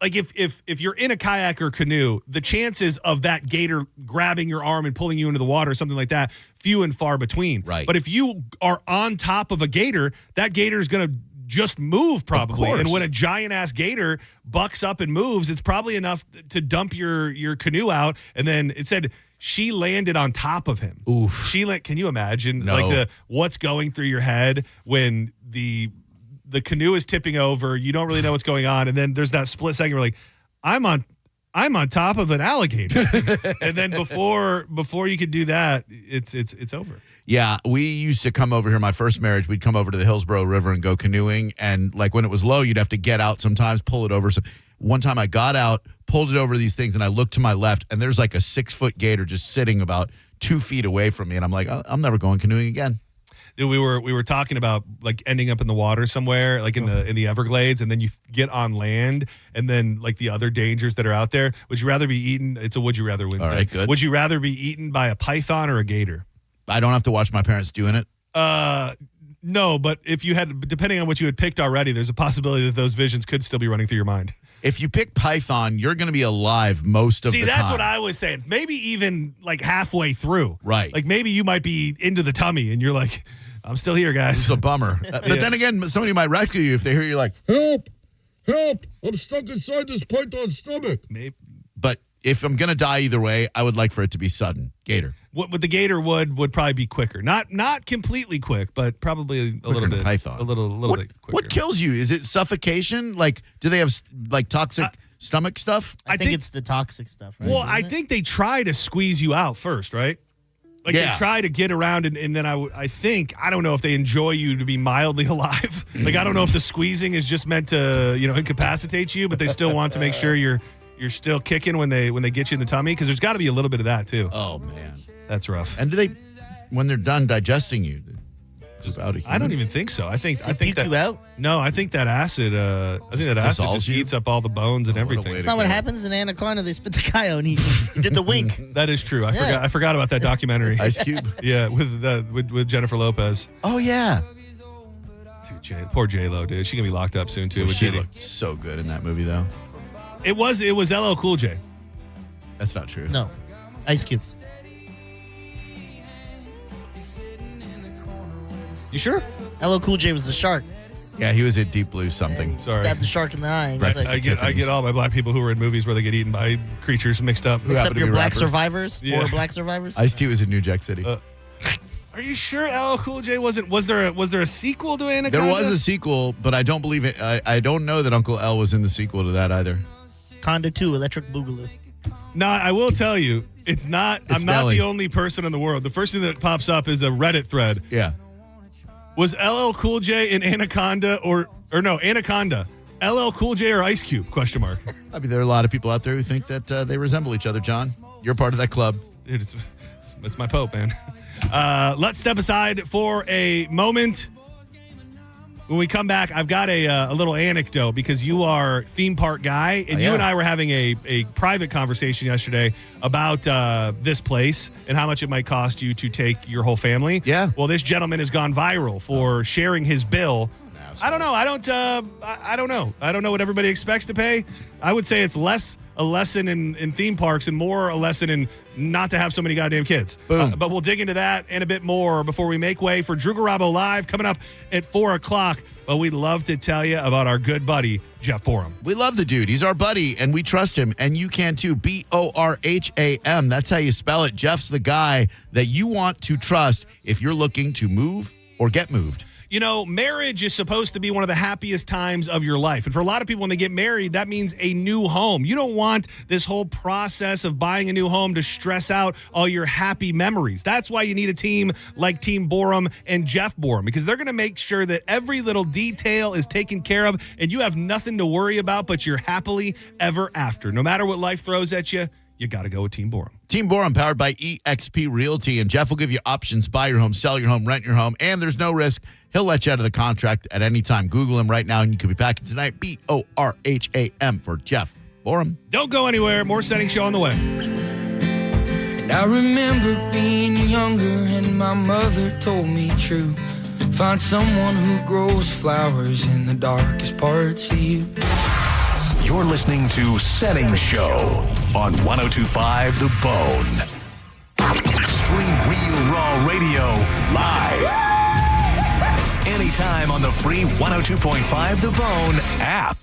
Speaker 8: like, if you're in a kayak or canoe, the chances of that gator grabbing your arm and pulling you into the water or something like that, few and far between.
Speaker 15: Right.
Speaker 8: But if you are on top of a gator, that gator is going to just move probably. And when a giant ass gator bucks up and moves, it's probably enough to dump your canoe out. And then it said she landed on top of him.
Speaker 15: Oof.
Speaker 8: Can you imagine
Speaker 15: No.
Speaker 8: what's going through your head when the canoe is tipping over, you don't really know what's going on, and then there's that split second where like, I'm on top of an alligator. And then before you could do that, it's over.
Speaker 15: Yeah, we used to come over here. My first marriage, we'd come over to the Hillsborough River and go canoeing. And like when it was low, you'd have to get out sometimes, pull it over. So one time I got out, pulled it over these things, and I looked to my left, and there's like a 6-foot gator just sitting about 2 feet away from me. And I'm like, oh, I'm never going canoeing again.
Speaker 8: We were talking about like ending up in the water somewhere, like in the Everglades, and then you get on land, and then like the other dangers that are out there. Would you rather be eaten? It's a would you rather Wednesday.
Speaker 15: All right, good.
Speaker 8: Would you rather be eaten by a python or a gator?
Speaker 15: I don't have to watch my parents doing it.
Speaker 8: No, but if you had, depending on what you had picked already, there's a possibility that those visions could still be running through your mind.
Speaker 15: If you pick python, you're going to be alive most of the time.
Speaker 8: See, that's what I was saying. Maybe even like halfway through.
Speaker 15: Right.
Speaker 8: Like maybe you might be into the tummy, and you're like, I'm still here, guys.
Speaker 15: It's a bummer. But then again, somebody might rescue you if they hear you like, help, I'm stuck inside this python's stomach.
Speaker 8: Maybe.
Speaker 15: But if I'm going to die either way, I would like for it to be sudden. Gator.
Speaker 8: What the gator would probably be quicker. Not completely quick, but probably a little bit.
Speaker 15: Python.
Speaker 8: A little bit quicker.
Speaker 15: What kills you? Is it suffocation? Like, do they have like toxic stomach stuff?
Speaker 1: I think it's the toxic stuff, right?
Speaker 8: Well, I think they try to squeeze you out first, right? Like they try to get around, and then I think, I don't know if they enjoy you to be mildly alive. Like I don't know if the squeezing is just meant to, incapacitate you, but they still want to make sure you're still kicking when they get you in the tummy, because there's got to be a little bit of that too.
Speaker 15: Oh man,
Speaker 8: that's rough.
Speaker 15: And do they, when they're done digesting you, just out of human?
Speaker 8: I don't even think so. I think that
Speaker 1: you out?
Speaker 8: No, I think that acid. Acid just eats up all the bones and everything.
Speaker 1: That's not what happens in Anaconda. They spit the coyote. He did the wink.
Speaker 8: That is true. I forgot about that documentary.
Speaker 15: Ice Cube.
Speaker 8: Yeah, with Jennifer Lopez.
Speaker 15: Oh yeah.
Speaker 8: Dude, poor J-Lo, dude. She's gonna be locked up soon too.
Speaker 15: Well, she looked so good in that movie, though.
Speaker 8: It was LL Cool J.
Speaker 15: That's not true.
Speaker 1: No, Ice Cube.
Speaker 8: You sure?
Speaker 1: LL Cool J was the shark.
Speaker 15: Yeah, he was at Deep Blue something.
Speaker 8: Sorry.
Speaker 1: Stabbed the shark in the eye.
Speaker 8: I get all my black people who were in movies where they get eaten by creatures mixed up.
Speaker 1: Except your black
Speaker 15: rappers.
Speaker 1: survivors
Speaker 8: Yeah.
Speaker 1: or black survivors.
Speaker 15: Ice-T was in New Jack City.
Speaker 8: Are you sure LL Cool J wasn't? Was there a sequel to Anaconda?
Speaker 15: There was a sequel, but I don't believe it. I don't know that Uncle L was in the sequel to that either.
Speaker 1: Conda 2, Electric Boogaloo.
Speaker 8: No, I will tell you, I'm not
Speaker 15: Nelly.
Speaker 8: the only person in the world. The first thing that pops up is a Reddit thread.
Speaker 15: Yeah.
Speaker 8: Was LL Cool J in Anaconda or no, Anaconda? LL Cool J or Ice Cube? Question mark.
Speaker 15: I mean, there are a lot of people out there who think that they resemble each other, John. You're part of that club.
Speaker 8: It's my Pope, man. Let's step aside for a moment. When we come back, I've got a little anecdote, because you are theme park guy, and you and I were having a private conversation yesterday about this place and how much it might cost you to take your whole family.
Speaker 15: Yeah.
Speaker 8: Well, this gentleman has gone viral for sharing his bill. I don't know. I don't know. I don't know what everybody expects to pay. I would say it's less a lesson in theme parks and more a lesson in not to have so many goddamn kids.
Speaker 15: Boom.
Speaker 8: But we'll dig into that and a bit more before we make way for Drew Garabo Live coming up at 4 o'clock. but we'd love to tell you about our good buddy, Jeff Borum.
Speaker 15: We love the dude. He's our buddy, and we trust him, and you can too. Borham. That's how you spell it. Jeff's the guy that you want to trust if you're looking to move or get moved.
Speaker 8: You know, marriage is supposed to be one of the happiest times of your life. And for a lot of people, when they get married, that means a new home. You don't want this whole process of buying a new home to stress out all your happy memories. That's why you need a team like Team Borum and Jeff Borum, because they're going to make sure that every little detail is taken care of and you have nothing to worry about, but you're happily ever after. No matter what life throws at you, you got to go with Team Borum.
Speaker 15: Team Borum, powered by eXp Realty. And Jeff will give you options: buy your home, sell your home, rent your home, and there's no risk. He'll let you out of the contract at any time. Google him right now, and you could be packing tonight. Borham for Jeff Borum.
Speaker 8: Don't go anywhere. More Setting Show on the way.
Speaker 6: And I remember being younger, and my mother told me true. Find someone who grows flowers in the darkest parts of you.
Speaker 5: You're listening to Setting Show on 102.5 The Bone. Stream Real Raw Radio live. Anytime on the free 102.5 The Bone app.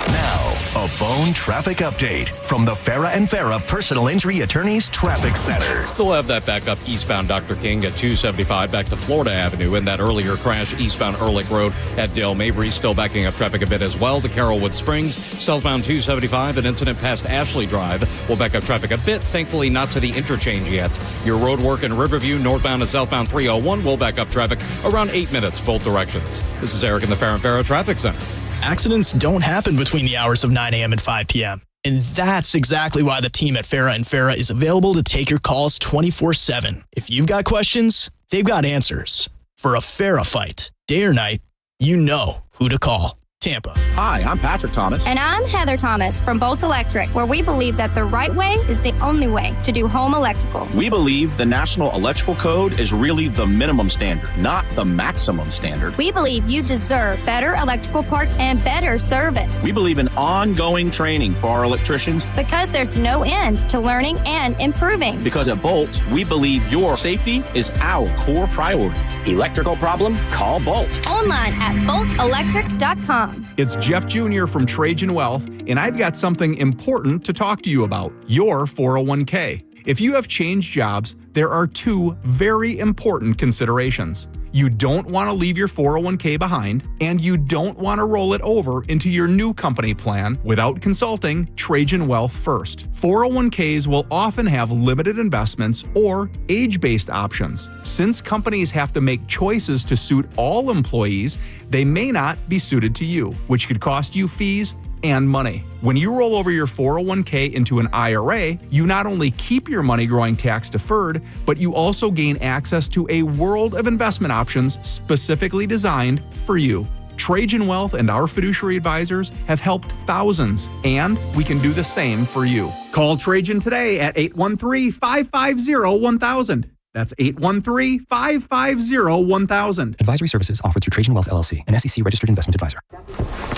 Speaker 5: Now, a Bone traffic update from the Farah and Farah Personal Injury Attorneys Traffic Center.
Speaker 9: Still have that back up eastbound Dr. King at 275 back to Florida Avenue. And that earlier crash eastbound Ehrlich Road at Dale Mabry, still backing up traffic a bit as well to Carrollwood Springs. Southbound 275, an incident past Ashley Drive will back up traffic a bit, thankfully not to the interchange yet. Your road work in Riverview, northbound and southbound 301 will back up traffic around 8 minutes both directions. This is Eric in the Farah and Farah Traffic Center.
Speaker 16: Accidents don't happen between the hours of 9 a.m. and 5 p.m. And that's exactly why the team at Farah and Farah is available to take your calls 24/7. If you've got questions, they've got answers. For a Farah fight, day or night, you know who to call. Tampa.
Speaker 17: Hi, I'm Patrick Thomas.
Speaker 18: And I'm Heather Thomas from Bolt Electric, where we believe that the right way is the only way to do home electrical.
Speaker 17: We believe the National Electrical Code is really the minimum standard, not the maximum standard.
Speaker 18: We believe you deserve better electrical parts and better service.
Speaker 17: We believe in ongoing training for our electricians.
Speaker 18: Because there's no end to learning and improving.
Speaker 17: Because at Bolt, we believe your safety is our core priority. Electrical problem? Call Bolt.
Speaker 18: Online at boltelectric.com.
Speaker 20: It's Jeff Jr. from Trajan Wealth, and I've got something important to talk to you about: your 401k. If you have changed jobs, there are two very important considerations. You don't want to leave your 401k behind, and you don't want to roll it over into your new company plan without consulting Trajan Wealth first. 401ks will often have limited investments or age-based options. Since companies have to make choices to suit all employees, they may not be suited to you, which could cost you fees and money. When you roll over your 401k into an IRA, you not only keep your money growing tax deferred, but you also gain access to a world of investment options specifically designed for you. Trajan Wealth and our fiduciary advisors have helped thousands, and we can do the same for you. Call Trajan today at 813-550-1000. That's 813-550-1000.
Speaker 22: Advisory services offered through Trajan Wealth LLC, an SEC registered investment advisor.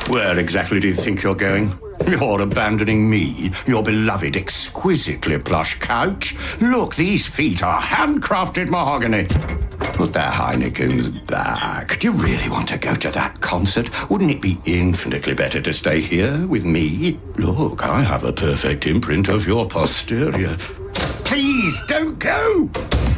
Speaker 23: Where exactly do you think you're going? You're abandoning me, your beloved, exquisitely plush couch. Look, these feet are handcrafted mahogany. Put that Heineken's back. Do you really want to go to that concert? Wouldn't it be infinitely better to stay here with me? Look, I have a perfect imprint of your posterior. Please, don't go!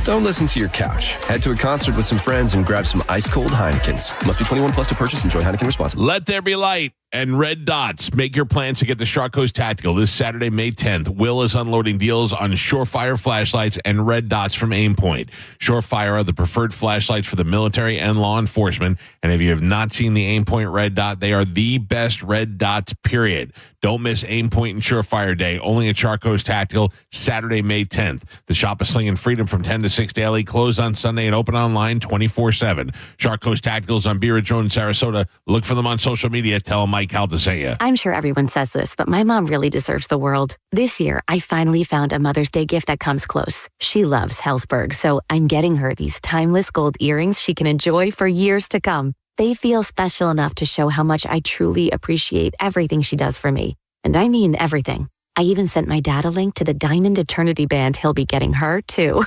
Speaker 25: Don't listen to your couch. Head to a concert with some friends and grab some ice-cold Heinekens. Must be 21 plus to purchase. Enjoy Heineken responsibly.
Speaker 28: Let there be light and red dots. Make your plans to get the Shark Coast Tactical this Saturday, May 10th. Will is unloading deals on Surefire flashlights and red dots from Aimpoint. Surefire are the preferred flashlights for the military and law enforcement. And if you have not seen the Aimpoint red dot, they are the best red dots, period. Don't miss Aimpoint and Surefire Day. Only at Shark Coast Tactical, Saturday, May 10th. The shop is slinging freedom from 10 to 6 daily, closed on Sunday and open online 24/7. Shark Coast Tacticals on Beer Ridge Road in Sarasota. Look for them on social media. Tell them Mike helped to say ya.
Speaker 30: I'm sure everyone says this, but my mom really deserves the world. This year, I finally found a Mother's Day gift that comes close. She loves Hellsberg, so I'm getting her these timeless gold earrings she can enjoy for years to come. They feel special enough to show how much I truly appreciate everything she does for me. And I mean everything. I even sent my dad a link to the Diamond Eternity band he'll be getting her, too.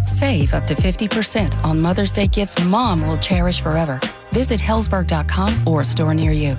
Speaker 10: Save up to 50% on Mother's Day gifts Mom will cherish forever. Visit Hellsberg.com or a store near you.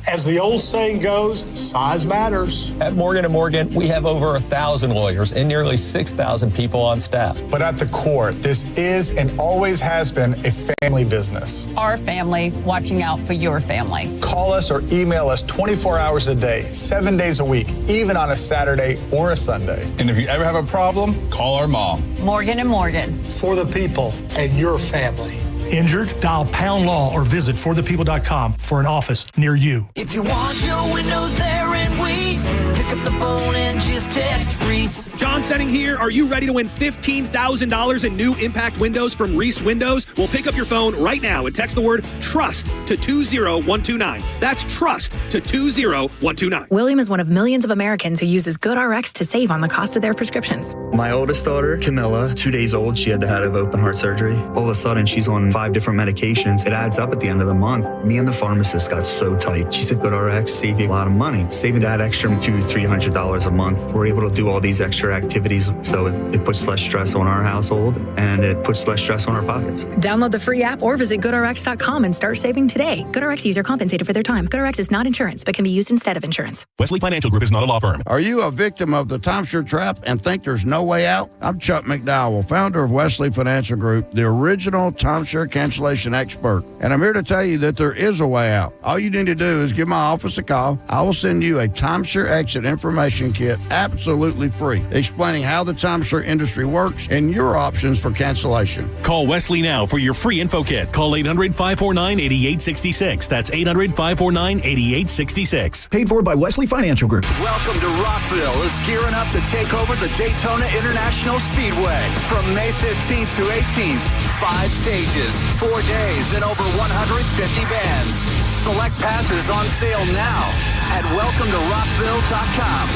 Speaker 11: As the old saying goes, size matters.
Speaker 12: At Morgan & Morgan, we have over 1,000 lawyers and nearly 6,000 people on staff.
Speaker 11: But at the core, this is and always has been a family business.
Speaker 13: Our family watching out for your family.
Speaker 11: Call us or email us 24 hours a day, 7 days a week, even on a Saturday or a Sunday.
Speaker 12: And if you ever have a problem, call our mom.
Speaker 13: Morgan & Morgan.
Speaker 11: For the people and your family. Injured? Dial pound law or visit forthepeople.com for an office near you.
Speaker 7: If you want your windows there in weeks, pick up the phone and just text Reese.
Speaker 19: John Senning here. Are you ready to win $15,000 in new impact windows from Reese Windows? Well, pick up your phone right now and text the word TRUST to 20129. That's TRUST to 20129.
Speaker 21: William is one of millions of Americans who uses GoodRx to save on the cost of their prescriptions.
Speaker 24: My oldest daughter, Camilla, 2 days old, she had to have open heart surgery. All of a sudden, she's on 5 different medications. It adds up at the end of the month. Me and the pharmacist got so tight. She said, GoodRx save you a lot of money. Saving that extra $200-300 a month. We're able to do all these extra activities, so it puts less stress on our household and it puts less stress on our pockets.
Speaker 21: Download the free app or visit GoodRx.com and start saving today. GoodRx user compensated for their time. GoodRx is not insurance, but can be used instead of insurance.
Speaker 26: Wesley Financial Group is not a law firm.
Speaker 27: Are you a victim of the timeshare trap and think there's no way out? I'm Chuck McDowell, founder of Wesley Financial Group, the original timeshare cancellation expert. And I'm here to tell you that there is a way out. All you need to do is give my office a call. I will send you a timeshare exit information kit absolutely free, explaining how the timeshare industry works and your options for cancellation.
Speaker 26: Call Wesley now for your free info kit. Call 800-549-8866. That's 800-549-8866.
Speaker 29: Paid for by Wesley Financial Group.
Speaker 31: Welcome to Rockville is gearing up to take over the Daytona International Speedway. From May 15th to 18th, 5 stages, 4 days, and over 150 bands. Select passes on sale now at welcometorockville.com.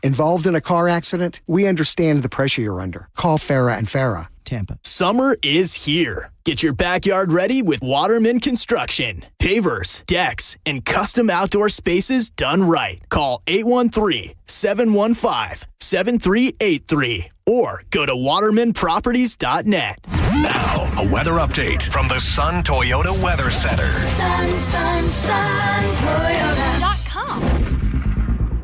Speaker 32: Involved in a car accident? We understand the pressure you're under. Call Farah and Farah, Tampa.
Speaker 16: Summer is here. Get your backyard ready with Waterman Construction. Pavers, decks, and custom outdoor spaces done right. Call 813-715-7383 or go to watermanproperties.net.
Speaker 5: Now, a weather update from the Sun Toyota Weather Center.
Speaker 33: Toyota.com.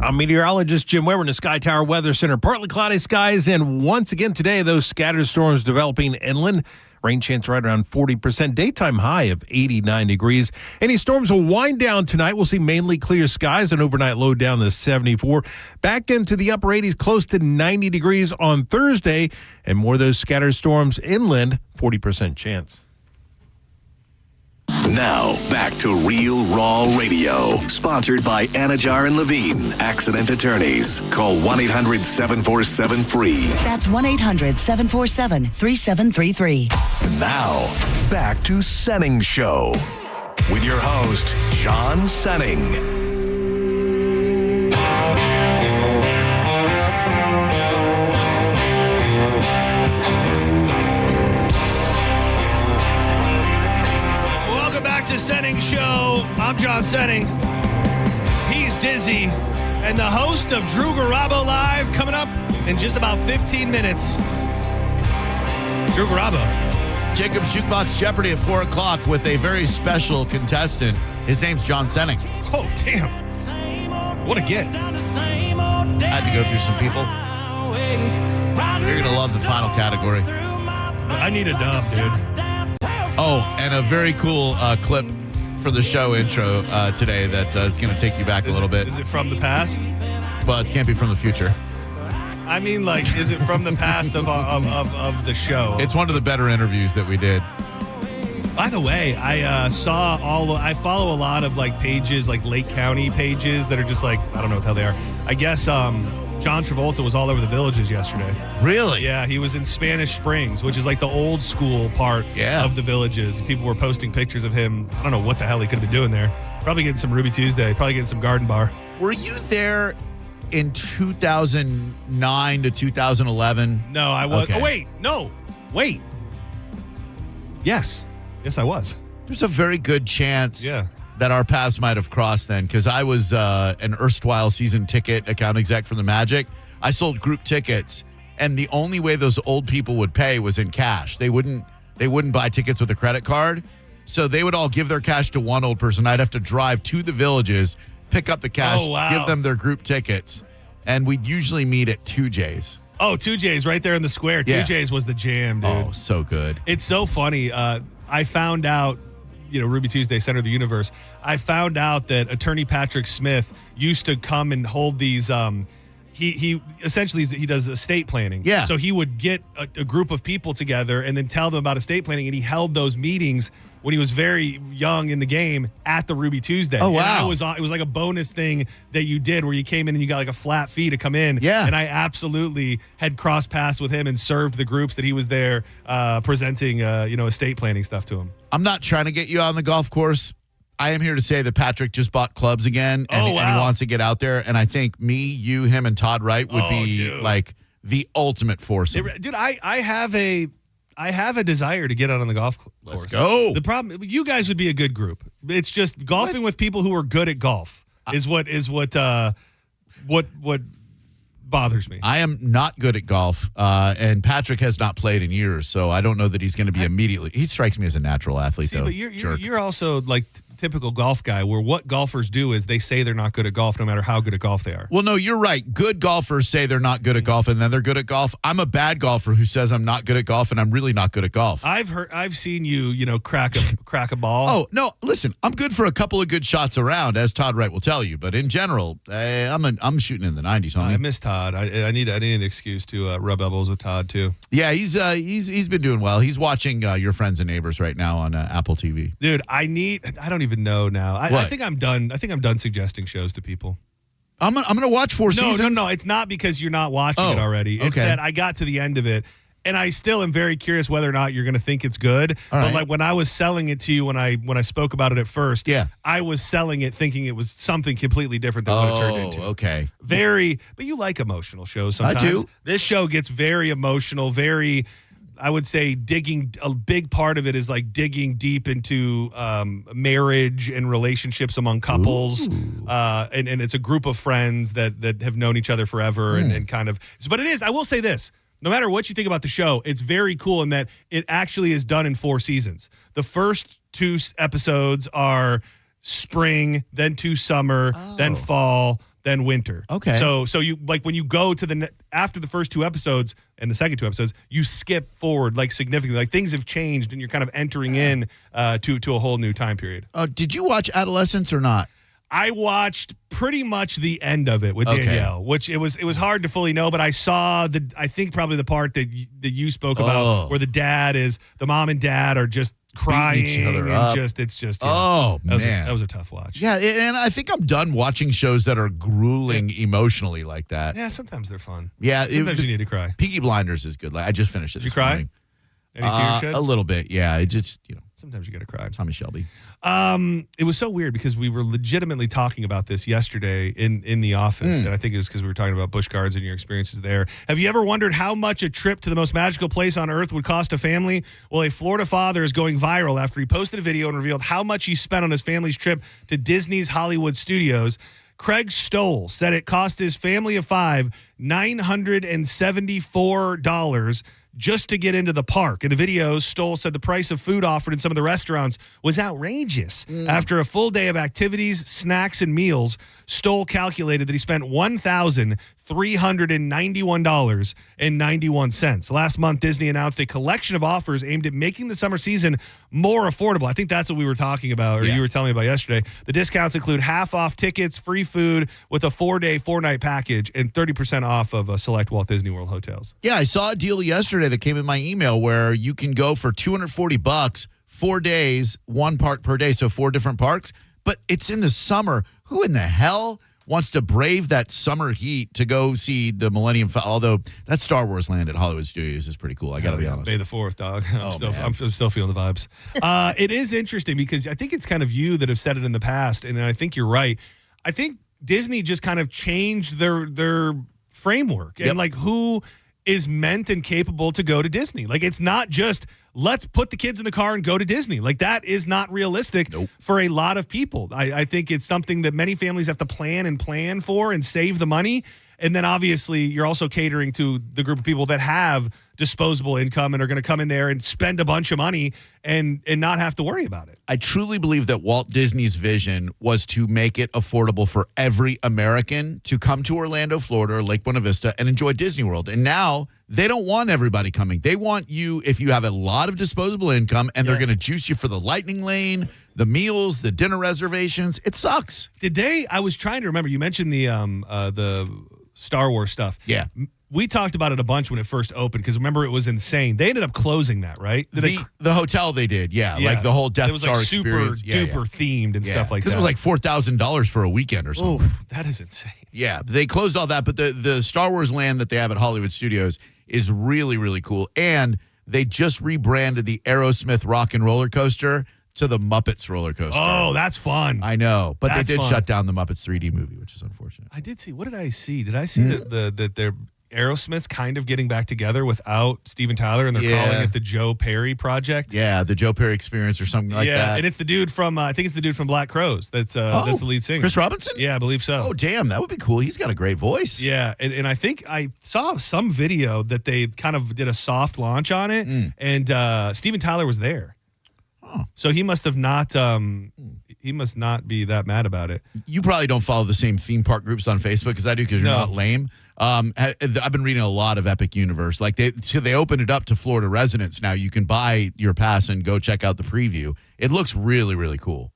Speaker 33: I'm meteorologist Jim Weber in the Sky Tower Weather Center. Partly cloudy skies, and once again today, those scattered storms developing inland. Rain chance right around 40%. Daytime high of 89 degrees. Any storms will wind down tonight. We'll see mainly clear skies, an overnight low down to 74. Back into the upper 80s, close to 90 degrees on Thursday. And more of those scattered storms inland, 40% chance.
Speaker 5: Now, back to Real Raw Radio. Sponsored by Anajar and Levine, accident attorneys. Call 1-800-747-FREE.
Speaker 34: That's 1-800-747-3733.
Speaker 5: Now, back to Senning Show. With your host, John Senning.
Speaker 8: To Senning Show. I'm John Senning. He's Dizzy. And the host of Drew Garabo Live coming up in just about 15 minutes. Drew Garabo.
Speaker 15: Jacob's Jukebox Jeopardy at 4 o'clock with a very special contestant. His name's John Senning.
Speaker 8: Oh, damn. What a get.
Speaker 15: I had to go through some people. You're going to love the final category.
Speaker 8: I need a dub, dude.
Speaker 15: Oh, and a very cool clip for the show intro today that is going to take you back a little bit.
Speaker 8: Is it from the past?
Speaker 15: Well, it can't be from the future.
Speaker 8: I mean, like, is it from the past of the show?
Speaker 15: It's one of the better interviews that we did.
Speaker 8: By the way, I follow a lot of like pages, like Lake County pages that are just like, I don't know what the hell they are. I guess John Travolta was all over the Villages yesterday.
Speaker 15: Really?
Speaker 8: Yeah, he was in Spanish Springs, which is like the old school part of the Villages. People were posting pictures of him. I don't know what the hell he could have been doing there. Probably getting some Ruby Tuesday, probably getting some Garden Bar.
Speaker 15: Were you there in 2009 to 2011?
Speaker 8: No, I was.
Speaker 15: Okay.
Speaker 8: Oh, wait. No. Wait. Yes, I was.
Speaker 15: There's a very good chance that our paths might have crossed then, because I was an erstwhile season ticket account exec for the Magic. I sold group tickets, and the only way those old people would pay was in cash. They wouldn't buy tickets with a credit card, so they would all give their cash to one old person. I'd have to drive to the Villages, pick up the cash, give them their group tickets, and we'd usually meet at 2J's.
Speaker 8: Oh, 2J's right there in the square.
Speaker 15: Yeah.
Speaker 8: 2J's was the jam, dude.
Speaker 15: Oh, so good.
Speaker 8: It's so funny. I found out, Ruby Tuesday, Center of the Universe, I found out that attorney Patrick Smith used to come and hold these he essentially he does estate planning.
Speaker 15: Yeah.
Speaker 8: So he would get a group of people together and then tell them about estate planning, and he held those meetings when he was very young in the game at the Ruby Tuesday.
Speaker 15: Oh, wow.
Speaker 8: And it was like a bonus thing that you did where you came in and you got like a flat fee to come in.
Speaker 15: Yeah.
Speaker 8: And I absolutely had crossed paths with him and served the groups that he was there presenting, estate planning stuff to him.
Speaker 15: I'm not trying to get you on the golf course. I am here to say that Patrick just bought clubs again, and he wants to get out there. And I think me, you, him, and Todd Wright would be like the ultimate foursome.
Speaker 8: Dude, I have a desire to get out on the golf course.
Speaker 15: Let's go.
Speaker 8: The problem, you guys would be a good group. It's just golfing with people who are good at golf is what bothers me.
Speaker 15: I am not good at golf, and Patrick has not played in years, so I don't know that he's going to be immediately. He strikes me as a natural athlete, though.
Speaker 8: But you're also like typical golf guy, where what golfers do is they say they're not good at golf no matter how good at golf they are.
Speaker 15: Well, no, you're right. Good golfers say they're not good at golf, and then they're good at golf. I'm a bad golfer who says I'm not good at golf, and I'm really not good at golf.
Speaker 8: I've seen you, crack a ball.
Speaker 15: Oh, no, listen, I'm good for a couple of good shots around, as Todd Wright will tell you, but in general, I'm shooting in the 90s, homie.
Speaker 8: I miss Todd. I need an excuse to rub elbows with Todd too.
Speaker 15: Yeah, he's been doing well. He's watching Your Friends and Neighbors right now on Apple TV.
Speaker 8: Dude, I don't even know now. I think I'm done. I think I'm done suggesting shows to people.
Speaker 15: I'm gonna watch 4 seasons.
Speaker 8: No. It's not because you're not watching it already. It's that I got to the end of it, and I still am very curious whether or not you're going to think it's good. But like when I was selling it to you, when I spoke about it at first, I was selling it thinking it was something completely different than what it turned into.
Speaker 15: Okay.
Speaker 8: But you like emotional shows sometimes.
Speaker 15: I do.
Speaker 8: This show gets very emotional, very. I would say a big part of it is like digging deep into marriage and relationships among couples. And it's a group of friends that have known each other forever and kind of, but it is, I will say this, no matter what you think about the show, it's very cool in that it actually is done in 4 seasons. The first 2 episodes are spring, then 2 summer, then fall, then winter.
Speaker 15: Okay.
Speaker 8: So you like when you go to after the first 2 episodes and the second 2 episodes, you skip forward like significantly. Like things have changed and you're kind of entering in to a whole new time period.
Speaker 15: Did you watch Adolescence or not?
Speaker 8: I watched pretty much the end of it with Danielle, which it was hard to fully know, but I saw I think probably the part that you spoke about where the mom and dad are just crying
Speaker 15: each other
Speaker 8: and
Speaker 15: up.
Speaker 8: it's just
Speaker 15: man,
Speaker 8: that was a tough watch.
Speaker 15: Yeah, and I think I'm done watching shows that are grueling emotionally like that.
Speaker 8: Yeah, sometimes they're fun.
Speaker 15: Yeah,
Speaker 8: sometimes you need to cry.
Speaker 15: Peaky Blinders is good. Like I just finished it.
Speaker 8: Did you cry?
Speaker 15: Morning.
Speaker 8: Any tears shed?
Speaker 15: A little bit. Yeah, it just
Speaker 8: sometimes you gotta cry.
Speaker 15: Tommy Shelby.
Speaker 8: It was so weird because we were legitimately talking about this yesterday in the office, and I think it was because we were talking about Busch Gardens and your experiences there. Have you ever wondered how much a trip to the most magical place on earth would cost a family? Well, a Florida father is going viral after he posted a video and revealed how much he spent on his family's trip to Disney's Hollywood Studios. Craig Stoll said it cost his family of 5 $974 just to get into the park. In the video, Stoll said the price of food offered in some of the restaurants was outrageous. After a full day of activities, snacks, and meals, Stoll calculated that he spent $1,391.91. Last month, Disney announced a collection of offers aimed at making the summer season more affordable. I think that's what we were talking about, or you were telling me about yesterday. The discounts include half-off tickets, free food with a 4-day, 4-night package, and 30% off of select Walt Disney World hotels.
Speaker 15: Yeah, I saw a deal yesterday that came in my email where you can go for $240, 4 days, 1 park per day, so 4 different parks. But it's in the summer. Who in the hell wants to brave that summer heat to go see the Millennium Falcon? Although that Star Wars land at Hollywood Studios is pretty cool. I got to be honest.
Speaker 8: May the 4th, dog. I'm still feeling the vibes. It is interesting because I think it's kind of you that have said it in the past, and I think you're right. I think Disney just kind of changed their framework and like who is meant and capable to go to Disney. Like, it's not just let's put the kids in the car and go to Disney. Like, that is not realistic for a lot of people. I think it's something that many families have to plan for and save the money. And then obviously you're also catering to the group of people that have disposable income and are going to come in there and spend a bunch of money and not have to worry about it.
Speaker 15: I truly believe that Walt Disney's vision was to make it affordable for every American to come to Orlando, Florida, or Lake Buena Vista and enjoy Disney World. And now they don't want everybody coming. They want you, if you have a lot of disposable income, and they're going to juice you for the lightning lane, the meals, the dinner reservations. It sucks.
Speaker 8: I was trying to remember, you mentioned the Star Wars stuff.
Speaker 15: Yeah.
Speaker 8: We talked about it a bunch when it first opened because remember, it was insane. They ended up closing that, right?
Speaker 15: The hotel they did, like the whole Death Star experience.
Speaker 8: It was super duper themed and stuff like that.
Speaker 15: Because it was like $4,000 for a weekend or something.
Speaker 8: Oh, that is insane.
Speaker 15: Yeah, they closed all that, but the Star Wars land that they have at Hollywood Studios is really, really cool. And they just rebranded the Aerosmith Rock and Roller Coaster to the Muppets roller coaster.
Speaker 8: Oh, that's fun.
Speaker 15: I know, but they did shut down the Muppets 3D movie, which is unfortunate.
Speaker 8: I did see. What did I see? Did I see that they're Aerosmith's kind of getting back together without Steven Tyler, and they're calling it the Joe Perry Project?
Speaker 15: Yeah, the Joe Perry Experience or something like that.
Speaker 8: Yeah, and it's the dude from I think it's the dude from Black Crows. That's the lead singer.
Speaker 15: Chris Robinson?
Speaker 8: Yeah, I believe so.
Speaker 15: Oh, damn, that would be cool. He's got a great voice.
Speaker 8: Yeah, and I think I saw some video that they kind of did a soft launch on it, and Steven Tyler was there. So he must have not. He must not be that mad about it.
Speaker 15: You probably don't follow the same theme park groups on Facebook as I do because you're not lame. I've been reading a lot of Epic Universe. Like they opened it up to Florida residents now. You can buy your pass and go check out the preview. It looks really, really cool.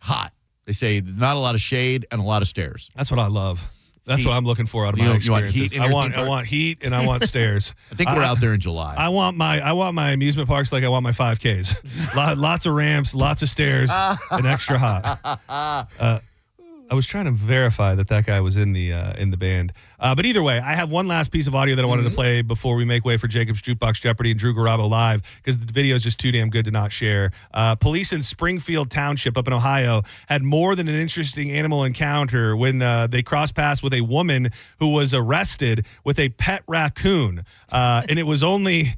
Speaker 15: Hot. They say not a lot of shade and a lot of stairs.
Speaker 8: That's what I love. That's what I'm looking for out of my experiences.
Speaker 15: I
Speaker 8: want heat and I want stairs.
Speaker 15: I think we're out there in July.
Speaker 8: I want my amusement parks like I want my 5Ks. Lots of ramps, lots of stairs, and extra hot. I was trying to verify that guy was in the band. But either way, I have one last piece of audio that I wanted to play before we make way for Jacob's Jukebox Jeopardy and Drew Garabo Live, because the video is just too damn good to not share. Police in Springfield Township up in Ohio had more than an interesting animal encounter when they crossed paths with a woman who was arrested with a pet raccoon. And it only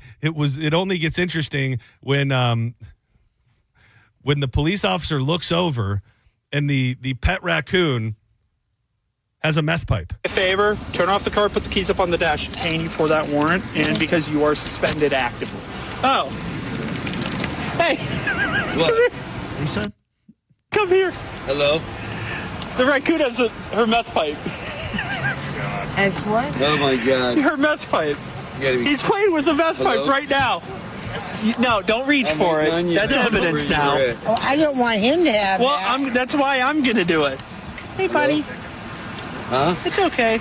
Speaker 8: gets interesting when the police officer looks over and the pet raccoon has a meth pipe.
Speaker 1: A favor, turn off the car, put the keys up on the dash. Detain you for that warrant, and because you are suspended actively. Oh. Hey.
Speaker 15: What? Lisa?
Speaker 1: Come here.
Speaker 2: Hello?
Speaker 1: The raccoon has her meth pipe.
Speaker 2: As what? Oh, my God.
Speaker 1: Her meth pipe. He's playing with the meth pipe right now. No, don't reach for it. That's evidence now.
Speaker 2: Oh, I don't want him to have that.
Speaker 1: That's why I'm going to do it. Hey, buddy.
Speaker 2: Huh?
Speaker 1: It's okay.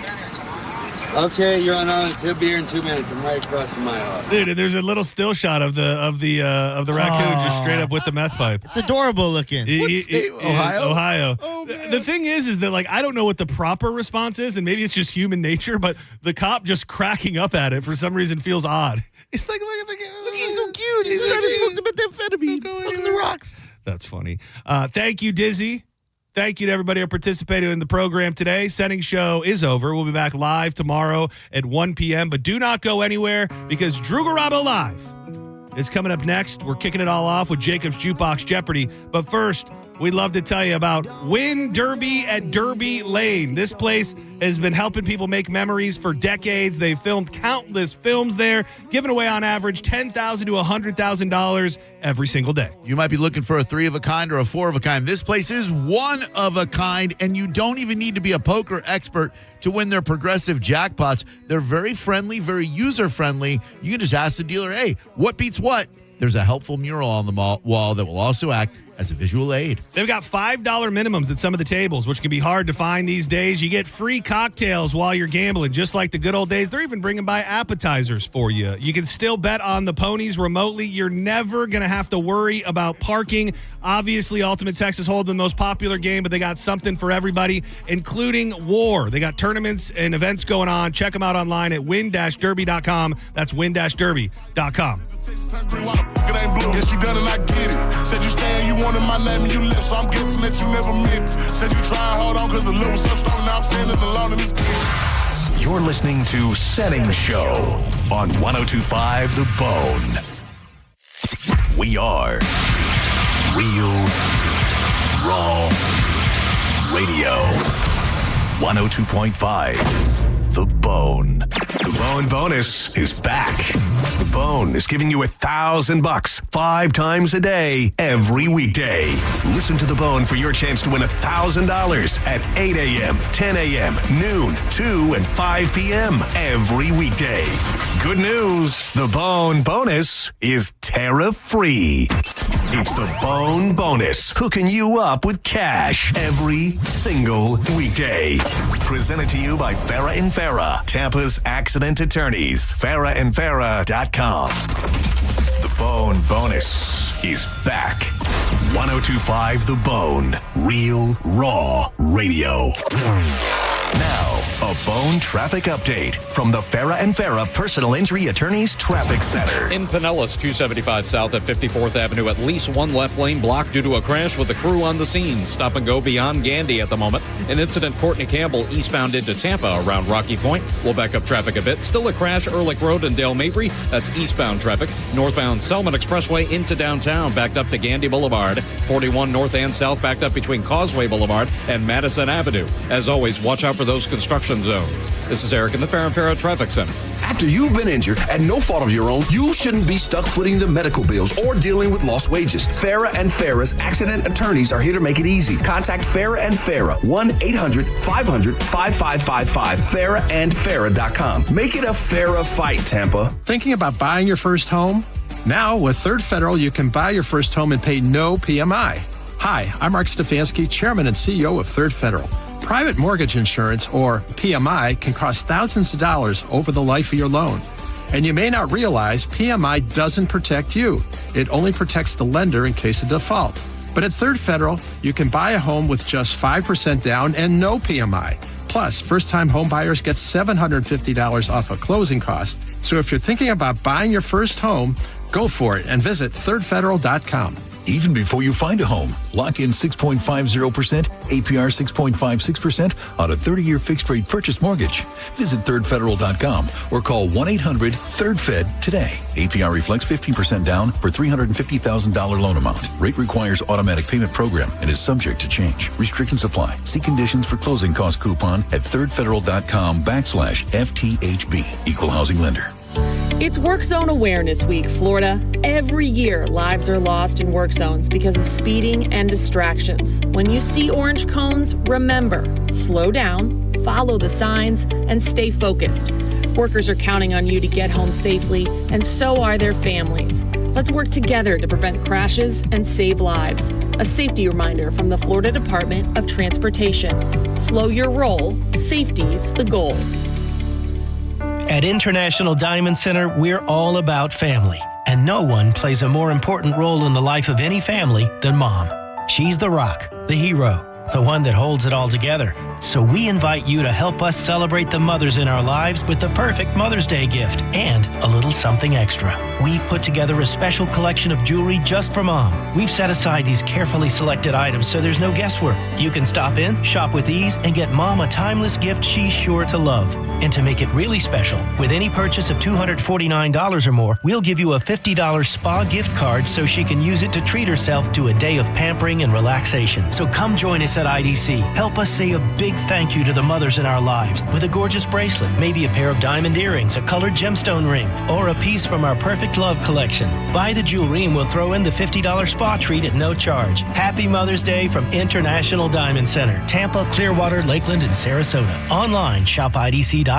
Speaker 2: Okay, you're on honest. He'll be here in 2 minutes. I'm right across from my office.
Speaker 8: Dude, and there's a little still shot of the raccoon just straight up with the meth pipe.
Speaker 3: It's adorable looking.
Speaker 15: What state? Ohio?
Speaker 8: Ohio.
Speaker 3: Oh,
Speaker 8: the thing is that like I don't know what the proper response is, and maybe it's just human nature, but the cop just cracking up at it for some reason feels odd. It's like look,
Speaker 3: he's so cute. He's trying to smoke the methamphetamine, smoking the rocks.
Speaker 8: That's funny. Thank you, Dizzy. Thank you to everybody who participated in the program today. Setting show is over. We'll be back live tomorrow at 1 p.m. But do not go anywhere because Drew Garabo Live is coming up next. We're kicking it all off with Jacob's Jukebox Jeopardy. But first, we'd love to tell you about Win Derby at Derby Lane. This place has been helping people make memories for decades. They've filmed countless films there, giving away on average $10,000 to $100,000 every single day.
Speaker 15: You might be looking for a 3 of a kind or a 4 of a kind. This place is 1 of a kind, and you don't even need to be a poker expert to win their progressive jackpots. They're very friendly, very user-friendly. You can just ask the dealer, hey, what beats what? There's a helpful mural on the wall that will also act as a visual aid.
Speaker 8: They've got $5 minimums at some of the tables, which can be hard to find these days. You get free cocktails while you're gambling, just like the good old days. They're even bringing by appetizers for you. You can still bet on the ponies remotely. You're never going to have to worry about parking. Obviously, Ultimate Texas Hold'em, the most popular game, but they got something for everybody, including war. They got tournaments and events going on. Check them out online at win-derby.com. That's win-derby.com.
Speaker 4: It ain't blue, yeah, she done and I get it. Said you stand, you wanted my name and you left, so I'm guessing that you never meant. Said you try hard on cause the love was so strong, now I'm standing alone in this case.
Speaker 5: You're listening to Setting Show on 102.5 The Bone. We are Real Raw Radio. 102.5 The Bone. The Bone bonus is back. The Bone is giving you $1,000 5 times a day, every weekday. Listen to The Bone for your chance to win $1,000 at 8 a.m., 10 a.m., noon, 2, and 5 p.m. every weekday. Good news, The Bone bonus is tariff-free. It's The Bone bonus, hooking you up with cash every single weekday. Presented to you by Farah & Farah, Tampa's accident attorneys. FarahandFarah.com. The Bone bonus is back. 102.5 The Bone, Real Raw Radio. Now, a Bone traffic update from the Farah & Farah Personal Injury Attorneys Traffic Center.
Speaker 6: In Pinellas, 275 south at 54th Avenue, at least one left lane blocked due to a crash with a crew on the scene. Stop and go beyond Gandy at the moment. An incident, Courtney Campbell eastbound into Tampa around Rocky Point. We'll back up traffic a bit. Still a crash, Ehrlich Road and Dale Mabry. That's eastbound traffic. Northbound Selman Expressway into downtown, backed up to Gandy Boulevard. 41 north and south, backed up between Causeway Boulevard and Madison Avenue. As always, watch out for those construction zones. This is Eric in the Farah & Farah Traffic Center.
Speaker 9: After you've been injured at no fault of your own, you shouldn't be stuck footing the medical bills or dealing with lost wages. Farah & Farah's accident attorneys are here to make it easy. Contact Farah & Farah, 1-800-500-5555, farahandfarah.com. Make it a Farah fight, Tampa.
Speaker 10: Thinking about buying your first home? Now, with Third Federal, you can buy your first home and pay no PMI. Hi, I'm Mark Stefanski, Chairman and CEO of Third Federal. Private mortgage insurance, or PMI, can cost thousands of dollars over the life of your loan. And you may not realize PMI doesn't protect you. It only protects the lender in case of default. But at Third Federal, you can buy a home with just 5% down and no PMI. Plus, first-time home buyers get $750 off a closing cost. So if you're thinking about buying your first home, go for it and visit thirdfederal.com.
Speaker 14: Even before you find a home, lock in 6.50%, APR 6.56% on a 30-year fixed-rate purchase mortgage. Visit thirdfederal.com or call 1-800-THIRD-FED today. APR reflects 15% down for $350,000 loan amount. Rate requires automatic payment program and is subject to change. Restrictions apply. See conditions for closing cost coupon at thirdfederal.com/FTHB. Equal housing lender.
Speaker 17: It's Work Zone Awareness Week, Florida. Every year, lives are lost in work zones because of speeding and distractions. When you see orange cones, remember, slow down, follow the signs, and stay focused. Workers are counting on you to get home safely, and so are their families. Let's work together to prevent crashes and save lives. A safety reminder from the Florida Department of Transportation. Slow your roll. Safety's the goal.
Speaker 18: At International Diamond Center, we're all about family, and no one plays a more important role in the life of any family than Mom. She's the rock, the hero, the one that holds it all together. So we invite you to help us celebrate the mothers in our lives with the perfect Mother's Day gift and a little something extra. We've put together a special collection of jewelry just for Mom. We've set aside these carefully selected items so there's no guesswork. You can stop in, shop with ease, and get Mom a timeless gift she's sure to love. And to make it really special, with any purchase of $249 or more, we'll give you a $50 spa gift card so she can use it to treat herself to a day of pampering and relaxation. So come join us at IDC. Help us say a big thank you to the mothers in our lives with a gorgeous bracelet, maybe a pair of diamond earrings, a colored gemstone ring, or a piece from our Perfect Love collection. Buy the jewelry and we'll throw in the $50 spa treat at no charge. Happy Mother's Day from International Diamond Center, Tampa, Clearwater, Lakeland, and Sarasota. Online, shopidc.com.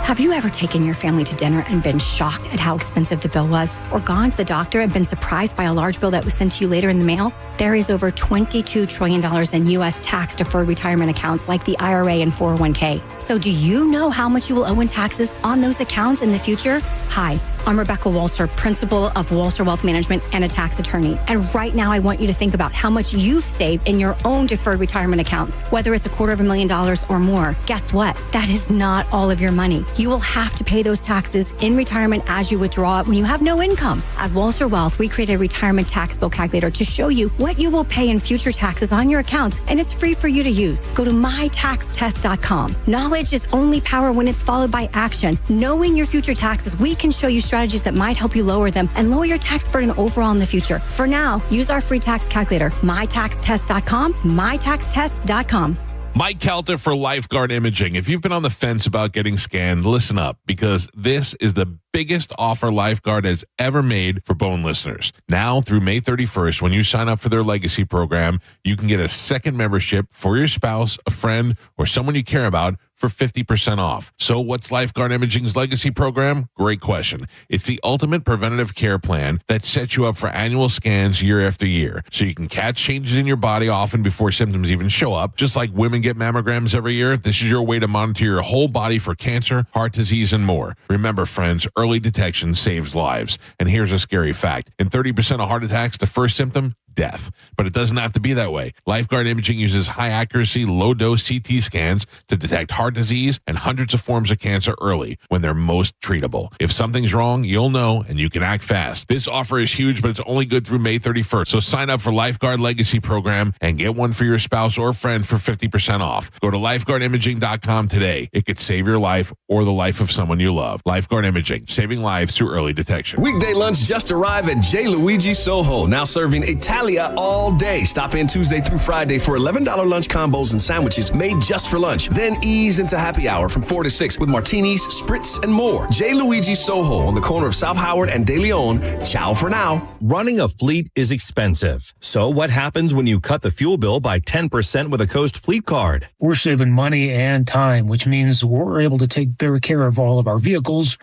Speaker 20: Have you ever taken your family to dinner and been shocked at how expensive the bill was? Or gone to the doctor and been surprised by a large bill that was sent to you later in the mail? There is over $22 trillion in U.S. tax-deferred retirement accounts like the IRA and 401k. So do you know how much you will owe in taxes on those accounts in the future? Hi, I'm Rebecca Walser, principal of Walser Wealth Management and a tax attorney. And right now, I want you to think about how much you've saved in your own deferred retirement accounts, whether it's $250,000 or more. Guess what? That is not all of your money. You will have to pay those taxes in retirement as you withdraw it when you have no income. At Walser Wealth, we created a retirement tax bill calculator to show you what you will pay in future taxes on your accounts, and it's free for you to use. Go to mytaxtest.com. Knowledge is only power when it's followed by action. Knowing your future taxes, we can show you strategies that might help you lower them and lower your tax burden overall in the future. For now, use our free tax calculator, mytaxtest.com, mytaxtest.com.
Speaker 7: Mike Calter for Lifeguard Imaging. If you've been on the fence about getting scanned, listen up, because this is the biggest offer Lifeguard has ever made for Bone listeners. Now through May 31st, when you sign up for their legacy program, you can get a second membership for your spouse, a friend, or someone you care about for 50% off. So what's Lifeguard Imaging's legacy program? Great question. It's the ultimate preventative care plan that sets you up for annual scans year after year, so you can catch changes in your body often before symptoms even show up. Just like women get mammograms every year, this is your way to monitor your whole body for cancer, heart disease, and more. Remember, friends, early detection saves lives. And here's a scary fact. In 30% of heart attacks, the first symptom, death. But it doesn't have to be that way. Lifeguard Imaging uses high accuracy, low dose CT scans to detect heart disease and hundreds of forms of cancer early when they're most treatable. If something's wrong, you'll know and you can act fast. This offer is huge, but it's only good through May 31st. So sign up for Lifeguard Legacy Program and get one for your spouse or friend for 50% off. Go to lifeguardimaging.com today. It could save your life or the life of someone you love. Lifeguard Imaging, saving lives through early detection.
Speaker 9: Weekday lunch just arrived at J. Luigi Soho, now serving Italia all day. Stop in Tuesday through Friday for $11 lunch combos and sandwiches made just for lunch. Then ease into happy hour from 4 to 6 with martinis, spritz, and more. J. Luigi Soho on the corner of South Howard and De Leon. Ciao for now.
Speaker 26: Running a fleet is expensive. So what happens when you cut the fuel bill by 10% with a Coast Fleet Card?
Speaker 11: We're saving money and time, which means we're able to take better care of all of our vehicles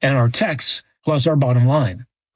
Speaker 11: and our techs, plus our bottom line.